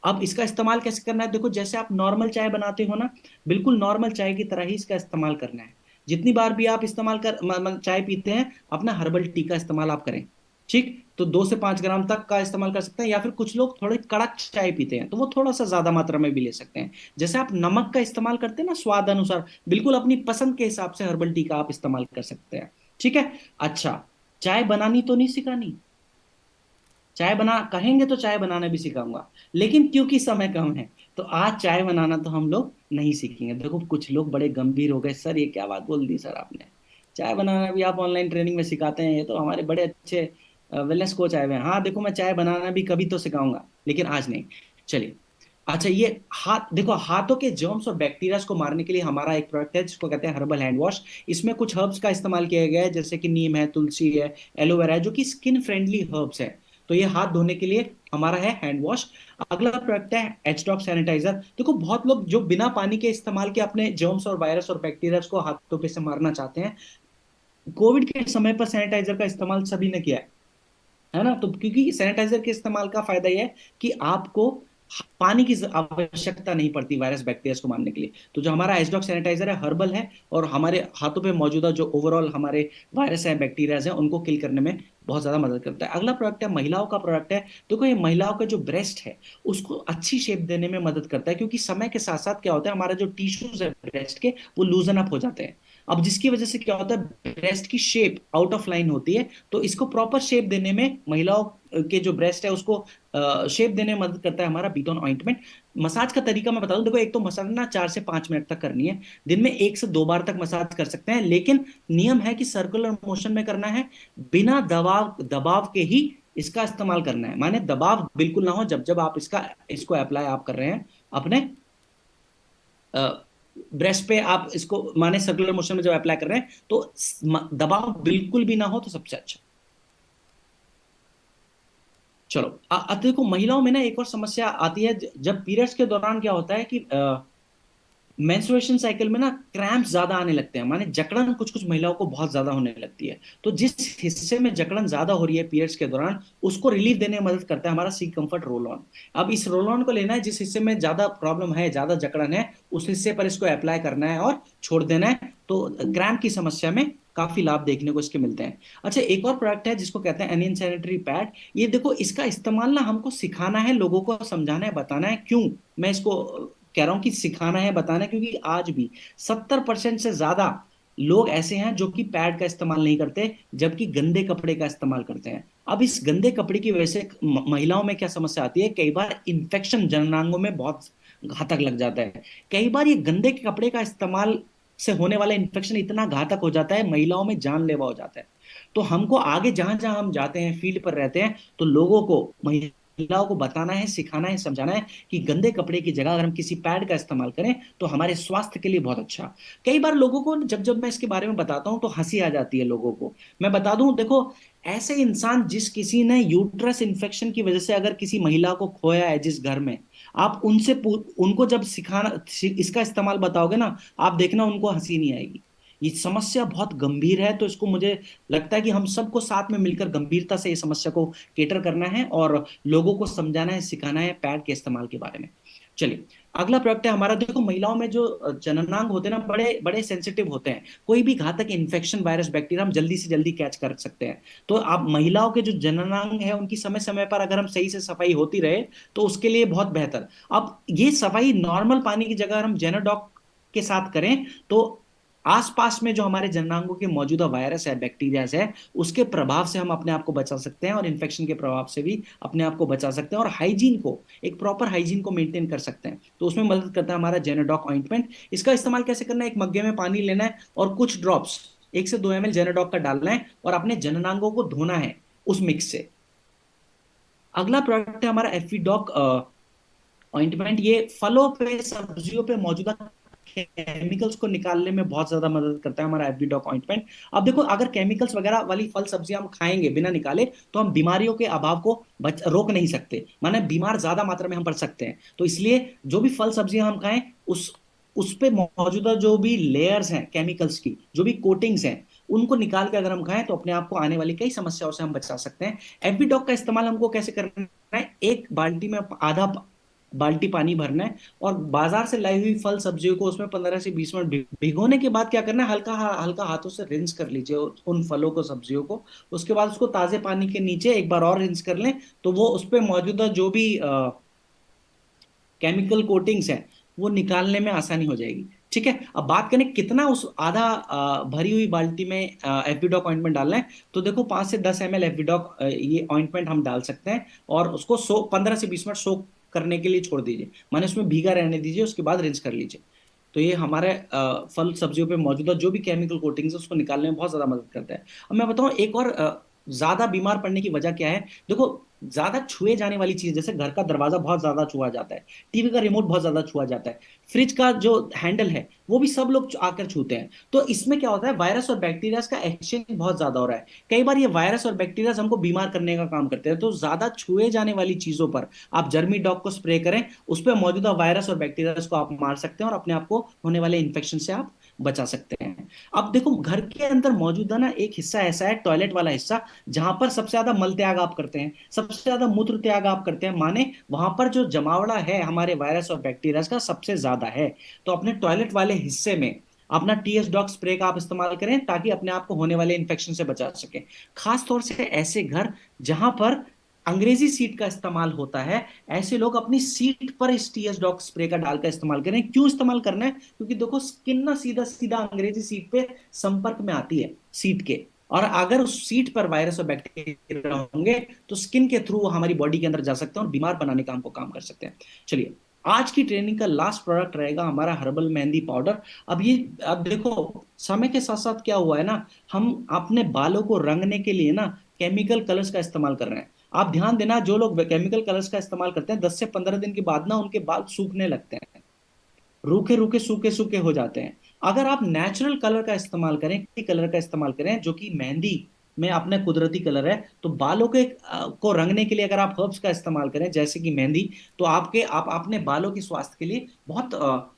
अब इसका इस्तेमाल कैसे करना है? देखो जैसे आप नॉर्मल चाय बनाते हो ना, बिल्कुल नॉर्मल चाय की तरह ही इसका इस्तेमाल करना है। जितनी बार भी आप इस्तेमाल कर चाय पीते हैं, अपना हर्बल टी का इस्तेमाल आप करें। ठीक, तो 2 से 5 ग्राम तक का इस्तेमाल कर सकते हैं, या फिर कुछ लोग थोड़ी कड़क चाय पीते हैं तो वो थोड़ा सा ज्यादा मात्रा में भी ले सकते हैं। जैसे आप नमक का इस्तेमाल करते हैं ना स्वाद अनुसार, बिल्कुल अपनी पसंद के हिसाब से हर्बल टी का आप इस्तेमाल कर सकते हैं। ठीक है। अच्छा, चाय बनानी तो नहीं सिखानी, चाय बना कहेंगे तो चाय बनाना भी सिखाऊंगा, लेकिन क्योंकि समय कम है तो आज चाय बनाना तो हम लोग नहीं सीखेंगे। देखो कुछ लोग बड़े गंभीर हो गए, सर ये क्या बात बोल दी सर आपने, चाय बनाना भी आप ऑनलाइन ट्रेनिंग में सिखाते हैं, ये तो हमारे बड़े अच्छे वेलनेस कोच आए हुए हैं। हाँ देखो, मैं चाय बनाना भी कभी तो सिखाऊंगा, लेकिन आज नहीं। चलिए। अच्छा, ये हाथ देखो, हाथों के जर्म्स और बैक्टीरिया को मारने के लिए हमारा एक प्रोडक्ट है जिसको कहते हैं हर्बल हैंड वॉश। इसमें कुछ हर्ब्स का इस्तेमाल किया गया है, जैसे कि नीम है, तुलसी है, एलोवेरा है, जो कि स्किन फ्रेंडली हर्ब्स है। तो ये हाथ धोने के लिए हमारा है हैंड वॉश। अगला प्रोडक्ट है एचडॉक सैनिटाइजर। देखो बहुत लोग जो बिना पानी के इस्तेमाल के अपने जर्म्स और वायरस और बैक्टीरिया को हाथों पे से मारना चाहते हैं। कोविड के समय पर सैनिटाइजर का इस्तेमाल सभी ने किया है ना? तो क्योंकि सैनिटाइजर के इस्तेमाल का फायदा यह है कि आपको पानी की आवश्यकता नहीं पड़ती वायरस बैक्टीरिया को मारने के लिए। तो जो हमारा एसडॉक सैनिटाइजर है, हर्बल है, और हमारे हाथों पे मौजूदा जो ओवरऑल हमारे वायरस है, बैक्टीरिया है, उनको किल करने में बहुत ज्यादा मदद करता है। अगला प्रोडक्ट है महिलाओं का प्रोडक्ट है। देखो ये महिलाओं का जो ब्रेस्ट है उसको अच्छी शेप देने में मदद करता है, क्योंकि समय के साथ साथ क्या होता है, हमारा जो टिश्यूज है ब्रेस्ट के, वो लूजन अप हो जाते हैं। अब जिसकी वजह से क्या होता है, ब्रेस्ट की शेप आउट ऑफ लाइन होती है। तो इसको प्रॉपर शेप देने में, महिलाओं के जो ब्रेस्ट है उसको शेप देने में मदद करता है हमारा बीटॉन ऑइंटमेंट। मसाज का तरीका मैं बता दूं, देखो एक तो मसाज ना 4 से 5 मिनट तक करनी है, दिन में 1 से 2 बार तक मसाज कर सकते हैं, लेकिन नियम है कि सर्कुलर मोशन में करना है, बिना दबाव दबाव के ही इसका इस्तेमाल करना है। माने दबाव बिल्कुल ना हो जब जब आप इसका इसको अप्लाई आप कर रहे हैं अपने ब्रेस्ट पे, आप इसको माने सर्कुलर मोशन में जब अप्लाई कर रहे हैं तो दबाव बिल्कुल भी ना हो तो सबसे अच्छा। चलो देखो महिलाओं में ना एक और समस्या आती है, जब पीरियड्स के दौरान क्या होता है कि मेंस्ट्रुएशन साइकिल में ना क्रैम्प ज्यादा आने लगते हैं, माने जकड़न कुछ कुछ महिलाओं को बहुत ज्यादा होने लगती है। तो जिस हिस्से में जकड़न ज्यादा हो रही है पीरियड्स के दौरान, उसको रिलीफ देने में मदद करता है हमारा सी कंफर्ट रोल ऑन। अब इस रोल ऑन को लेना है, जिस हिस्से में ज्यादा प्रॉब्लम है, ज्यादा जकड़न है, उस हिस्से पर इसको अप्लाई करना है और छोड़ देना है। तो क्रैम्प की समस्या में काफी लाभ देखने को इसके मिलते हैं। अच्छा, एक और प्रोडक्ट है जिसको कहते हैं अनियन सैनिटरी पैड। ये देखो इसका इस्तेमाल ना हमको सिखाना है, लोगों को समझाना है, बताना है। क्यों मैं इसको कह रहा हूं कि सिखाना है, बताना है? क्योंकि आज भी 70% से ज्यादा लोग ऐसे हैं जो कि पैड का इस्तेमाल नहीं करते, जबकि गंदे कपड़े का इस्तेमाल करते हैं। अब इस गंदे कपड़े की वजह से महिलाओं में क्या समस्या आती है, कई बार इन्फेक्शन जननांगों में बहुत घातक लग जाता है। कई बार ये गंदे के कपड़े का इस्तेमाल से होने वाला इन्फेक्शन इतना घातक हो जाता है, महिलाओं में जानलेवा हो जाता है। तो हमको आगे जहां जहां हम जाते हैं, फील्ड पर रहते हैं, तो लोगों को, महिलाओं को बताना है, सिखाना है, समझाना है कि गंदे कपड़े की जगह अगर हम किसी पैड का इस्तेमाल करें तो हमारे स्वास्थ्य के लिए बहुत अच्छा। कई बार लोगों को जब जब मैं इसके बारे में बताता हूं तो हंसी आ जाती है लोगों को। मैं बता दूं, देखो ऐसे इंसान, जिस किसी ने यूट्रस इन्फेक्शन की वजह से अगर किसी महिला को खोया है जिस घर में, आप उनको जब सिखाना इसका इस्तेमाल बताओगे ना, आप देखना उनको हंसी नहीं आएगी। ये समस्या बहुत गंभीर है, तो इसको मुझे लगता है कि हम सबको साथ में मिलकर गंभीरता से इस समस्या को केटर करना है और लोगों को समझाना है, सिखाना है पैड के इस्तेमाल के बारे में। चलिए, अगला प्रोडक्ट है हमारा। देखो महिलाओं में जो जननांग होते हैं ना, बड़े बड़े सेंसिटिव होते हैं। कोई भी घातक इन्फेक्शन, वायरस, बैक्टीरिया हम जल्दी से जल्दी कैच कर सकते हैं। तो आप महिलाओं के जो जननांग है उनकी समय समय पर अगर हम सही से सफाई होती रहे तो उसके लिए बहुत बेहतर। अब ये सफाई नॉर्मल पानी की जगह हम जेनाडॉक के साथ करें तो आसपास में जो हमारे जननांगों के मौजूदा वायरस है, बैक्टीरिया है, उसके प्रभाव से हम अपने आप को बचा सकते हैं, और इन्फेक्शन के प्रभाव से भी अपने आप को बचा सकते हैं, और हाइजीन को, एक प्रॉपर हाइजीन को मेंटेन कर सकते हैं। तो उसमें मदद करता है हमारा जेनेडॉक ऑइंटमेंट। इसका इस्तेमाल कैसे करना है? एक मग्गे में पानी लेना है और कुछ ड्रॉप्स, 1 से 2 ml जेनेडॉक का डालना है और अपने जननांगों को धोना है उस मिक्स से। अगला प्रोडक्ट है हमारा एफिडॉक ऑइंटमेंट। ये फलों पे, सब्जियों पे मौजूदा केमिकल्स को निकालने में बहुत ज्यादा मदद करता है हमारा एफिडॉक ऑइंटमेंट। अब देखो, अगर केमिकल्स वगैरह वाली फल सब्जियां हम खाएंगे बिना निकाले, तो हम बीमारियों के अभाव को रोक नहीं सकते, माने बीमार ज्यादा मात्रा में हम पड़ सकते हैं। तो इसलिए जो भी फल सब्जियां हम खाएं, उस पे मौजूदा जो भी लेयर्स हैं केमिकल्स की, जो भी कोटिंग्स हैं, उनको निकाल के अगर हम खाएं तो अपने आप को आने वाली कई समस्याओं से हम बचा सकते हैं। एफिडॉक का इस्तेमाल हमको कैसे करना है? एक बाल्टी में आधा बाल्टी पानी भरना है, और बाजार से लाई हुई फल सब्जियों को उसमें 15 से 20 मिनट भिगोने के बाद क्या करना है, हल्का हल्का हाथों से रिंस कर लीजिए उन फलों को, सब्जियों को। उसके बाद उसको ताजे पानी के नीचे एक बार और रिंस कर लें, तो वो उस पे मौजूदा जो भी केमिकल कोटिंग्स हैं, वो निकालने में आसानी हो जाएगी। ठीक है, अब बात करें कितना उस आधा भरी हुई बाल्टी में एफिडॉक ऑइंटमेंट डालना है। तो देखो, 5 से 10 ml एफिडॉक ये ऑइंटमेंट हम डाल सकते हैं, और उसको 15 से 20 मिनट सोक करने के लिए छोड़ दीजिए, माने उसमें भीगा रहने दीजिए, उसके बाद रिंस कर लीजिए। तो ये हमारे फल सब्जियों पे मौजूदा जो भी केमिकल कोटिंग्स है उसको निकालने में बहुत ज्यादा मदद करता है। अब मैं बताऊं एक और ज्यादा बीमार पड़ने की वजह क्या है। देखो, ज्यादा छुए जाने वाली चीज, जैसे घर का दरवाजा बहुत ज्यादा छुआ जाता है, टीवी का रिमोट बहुत ज्यादा छुआ जाता है, फ्रिज का जो हैंडल है वो भी सब लोग आकर छूते हैं। तो इसमें क्या होता है, वायरस और बैक्टीरिया का एक्सचेंज बहुत ज्यादा हो रहा है। कई बार ये वायरस और बैक्टीरिया हमको बीमार करने का काम करते हैं। तो ज्यादा छुए जाने वाली चीजों पर आप जर्मी डॉग को स्प्रे करें, उस पर मौजूदा वायरस और बैक्टीरिया को आप मार सकते हैं, और अपने आप को होने वाले इन्फेक्शन से आप बचा सकते हैं। अब देखो, घर के अंदर मौजूदा ना एक हिस्सा ऐसा है, टॉयलेट वाला हिस्सा, जहां पर सबसे ज्यादा मल त्याग आप करते हैं, सबसे ज्यादा मूत्र त्याग आप करते हैं, माने वहां पर जो जमावड़ा है हमारे वायरस और बैक्टीरिया का सबसे ज्यादा है। तो अपने टॉयलेट वाले हिस्से में अपना टीएस डॉग स्प्रे का आप इस्तेमाल करें, ताकि अपने आप को होने वाले इन्फेक्शन से बचा सके। खास तौर से ऐसे घर जहां पर अंग्रेजी सीट का इस्तेमाल होता है, ऐसे लोग अपनी सीट पर इस टीएस डॉग स्प्रे का डालकर इस्तेमाल करें। क्यों इस्तेमाल करना है? क्योंकि देखो, स्किन ना सीधा सीधा अंग्रेजी सीट पे संपर्क में आती है, सीट के, और अगर उस सीट पर वायरस और बैक्टीरिया होंगे, तो स्किन के थ्रू वो हमारी बॉडी के अंदर जा सकते हैं और बीमार बनाने का हमको काम कर सकते हैं। चलिए, आज की ट्रेनिंग का लास्ट प्रोडक्ट रहेगा हमारा हर्बल मेहंदी पाउडर। अब देखो, समय के साथ साथ क्या हुआ है ना, हम अपने बालों को रंगने के लिए ना केमिकल कलर्स का इस्तेमाल कर रहे हैं। आप ध्यान देना, जो लोग केमिकल कलर्स का इस्तेमाल करते हैं, 10 से 15 दिन के बाद ना उनके बाल सूखने लगते हैं, रूखे रूखे सूखे सूखे हो जाते हैं। अगर आप नेचुरल कलर का इस्तेमाल करें, कलर का इस्तेमाल करें जो कि मेहंदी में अपने कुदरती कलर है, तो बालों के को रंगने के लिए अगर आप हर्ब्स का इस्तेमाल करें जैसे कि मेहंदी, तो आप अपने बालों के स्वास्थ्य के लिए बहुत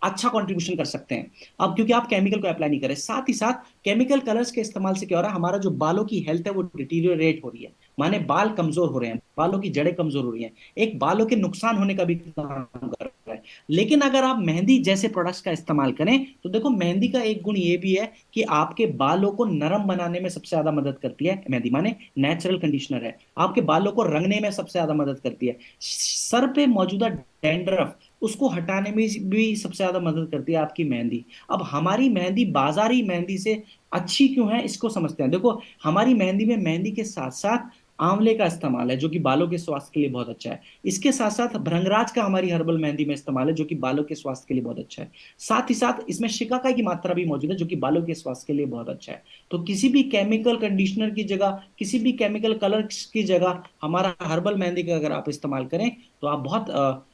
अच्छा कंट्रीब्यूशन कर सकते हैं। अब क्योंकि आप केमिकल को अप्लाई नहीं करें, साथ ही साथ केमिकल कलर्स के इस्तेमाल से क्या हो रहा है, हमारा जो बालों की हेल्थ है वो डिटीरियोरेट हो रही है, माने बाल कमजोर हो रहे हैं, बालों की जड़ें कमजोर हो रही हैं, एक बालों के नुकसान होने का भी काम कर रहा है। लेकिन अगर आप मेहंदी जैसे प्रोडक्ट्स का इस्तेमाल करें, तो देखो, मेहंदी का एक गुण ये भी है कि आपके बालों को नरम बनाने में सबसे ज्यादा मदद करती है। मेहंदी माने नेचुरल कंडीशनर है, आपके बालों को रंगने में सबसे ज्यादा मदद करती है। सर पे मौजूदा डैंड्रफ, उसको हटाने में भी सबसे ज्यादा मदद करती है आपकी मेहंदी। अब हमारी मेहंदी बाजारी मेहंदी से अच्छी क्यों है, इसको समझते हैं। देखो, हमारी मेहंदी में मेहंदी के साथ साथ आंवले का इस्तेमाल है, जो कि बालों के स्वास्थ्य के लिए बहुत अच्छा है। इसके साथ साथ भृंगराज का हमारी हर्बल मेहंदी में इस्तेमाल है, जो कि बालों के स्वास्थ्य के लिए बहुत अच्छा है। साथ ही साथ इसमें शिकाकाई की मात्रा भी मौजूद है, जो कि बालों के स्वास्थ्य के लिए बहुत अच्छा है। तो किसी भी केमिकल कंडीशनर की जगह, किसी भी केमिकल कलर की जगह हमारा हर्बल मेहंदी का अगर आप इस्तेमाल करें, तो आप बहुत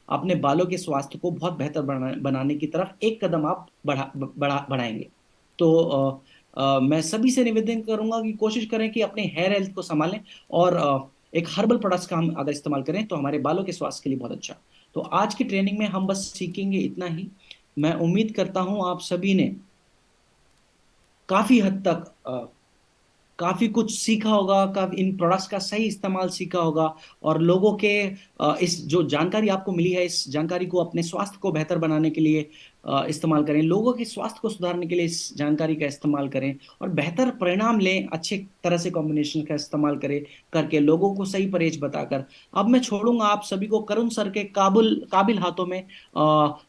अपने बालों के स्वास्थ्य को बहुत बेहतर बनाने की तरफ एक कदम आप बढ़ाएंगे। तो मैं सभी से निवेदन करूंगा कि कोशिश करें कि अपने हेयर हेल्थ को संभालें, और एक हर्बल प्रोडक्ट्स का हम अगर इस्तेमाल करें तो हमारे बालों के स्वास्थ्य के लिए बहुत अच्छा। तो आज की ट्रेनिंग में हम बस सीखेंगे इतना ही। मैं उम्मीद करता हूं आप सभी ने काफी हद तक काफी कुछ सीखा होगा, काफी इन प्रोडक्ट्स का सही इस्तेमाल सीखा होगा। और लोगों के इस जो जानकारी आपको मिली है, इस जानकारी को अपने स्वास्थ्य को बेहतर बनाने के लिए इस्तेमाल करें, लोगों के स्वास्थ्य को सुधारने के लिए इस जानकारी का इस्तेमाल करें और बेहतर परिणाम लें, अच्छे तरह से कॉम्बिनेशन का इस्तेमाल करें, करके लोगों को सही परहेज बताकर। अब मैं छोड़ूंगा आप सभी को करुण सर के काबुल काबिल हाथों में।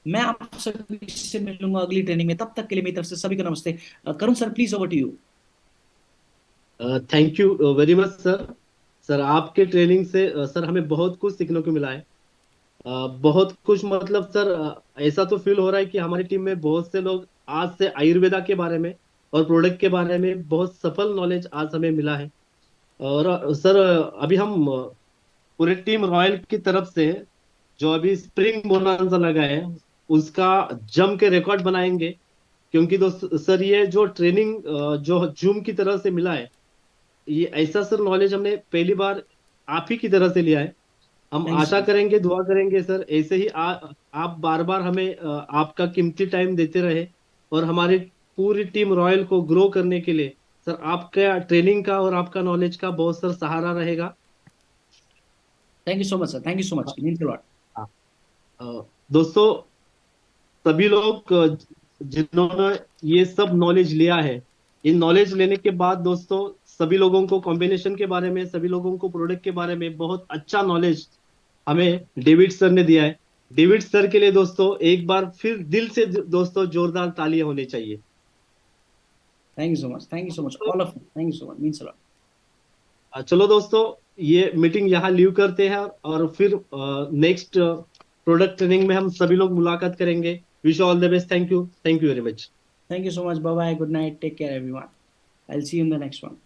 मैं आप सभी से मिलूंगा अगली ट्रेनिंग में, तब तक के लिए मेरी तरफ से सभी को नमस्ते। Karun sir, please over to you. Thank you very much sir. Sir आपके ट्रेनिंग से सर हमें बहुत कुछ सीखने को मिला है। बहुत कुछ मतलब सर, ऐसा तो फील हो रहा है कि हमारी टीम में बहुत से लोग आज से आयुर्वेदा के बारे में और प्रोडक्ट के बारे में बहुत सफल नॉलेज आज हमें मिला है। और सर अभी हम पूरे टीम रॉयल की तरफ से जो अभी स्प्रिंग बोनांजा लगा है उसका जम के रिकॉर्ड बनाएंगे। क्योंकि दोस्त सर ये जो ट्रेनिंग जो जूम की तरह से मिला है, ये ऐसा सर नॉलेज हमने पहली बार आप ही की तरह से लिया है। हम thank you Asha so much. करेंगे, दुआ करेंगे सर ऐसे ही आप बार बार हमें आपका कीमती टाइम देते रहे और हमारी पूरी टीम रॉयल को ग्रो करने के लिए सर आपका ट्रेनिंग का और आपका नॉलेज का बहुत सर सहारा रहेगा। Thank you so much sir, thank you so much, means a lot. अ, दोस्तों, सभी लोग जिन्होंने ये सब नॉलेज लिया है, इन नॉलेज लेने के बाद दोस्तों सभी लोगों को कॉम्बिनेशन के बारे में, सभी लोगों को प्रोडक्ट के बारे में बहुत अच्छा नॉलेज हमें डेविड सर ने दिया है। डेविड सर के लिए दोस्तों एक बार फिर दिल से दोस्तों जोरदार तालियां होनी चाहिए। Thank you so much, thank you so much all of you, thank you so much, means a lot. चलो दोस्तों, ये मीटिंग यहाँ लीव करते हैं और फिर नेक्स्ट प्रोडक्ट ट्रेनिंग में हम सभी लोग मुलाकात करेंगे। Wish all the best. Thank you, thank you very much. Thank you so much, bye bye, good night, take care everyone. I will see you in the next one.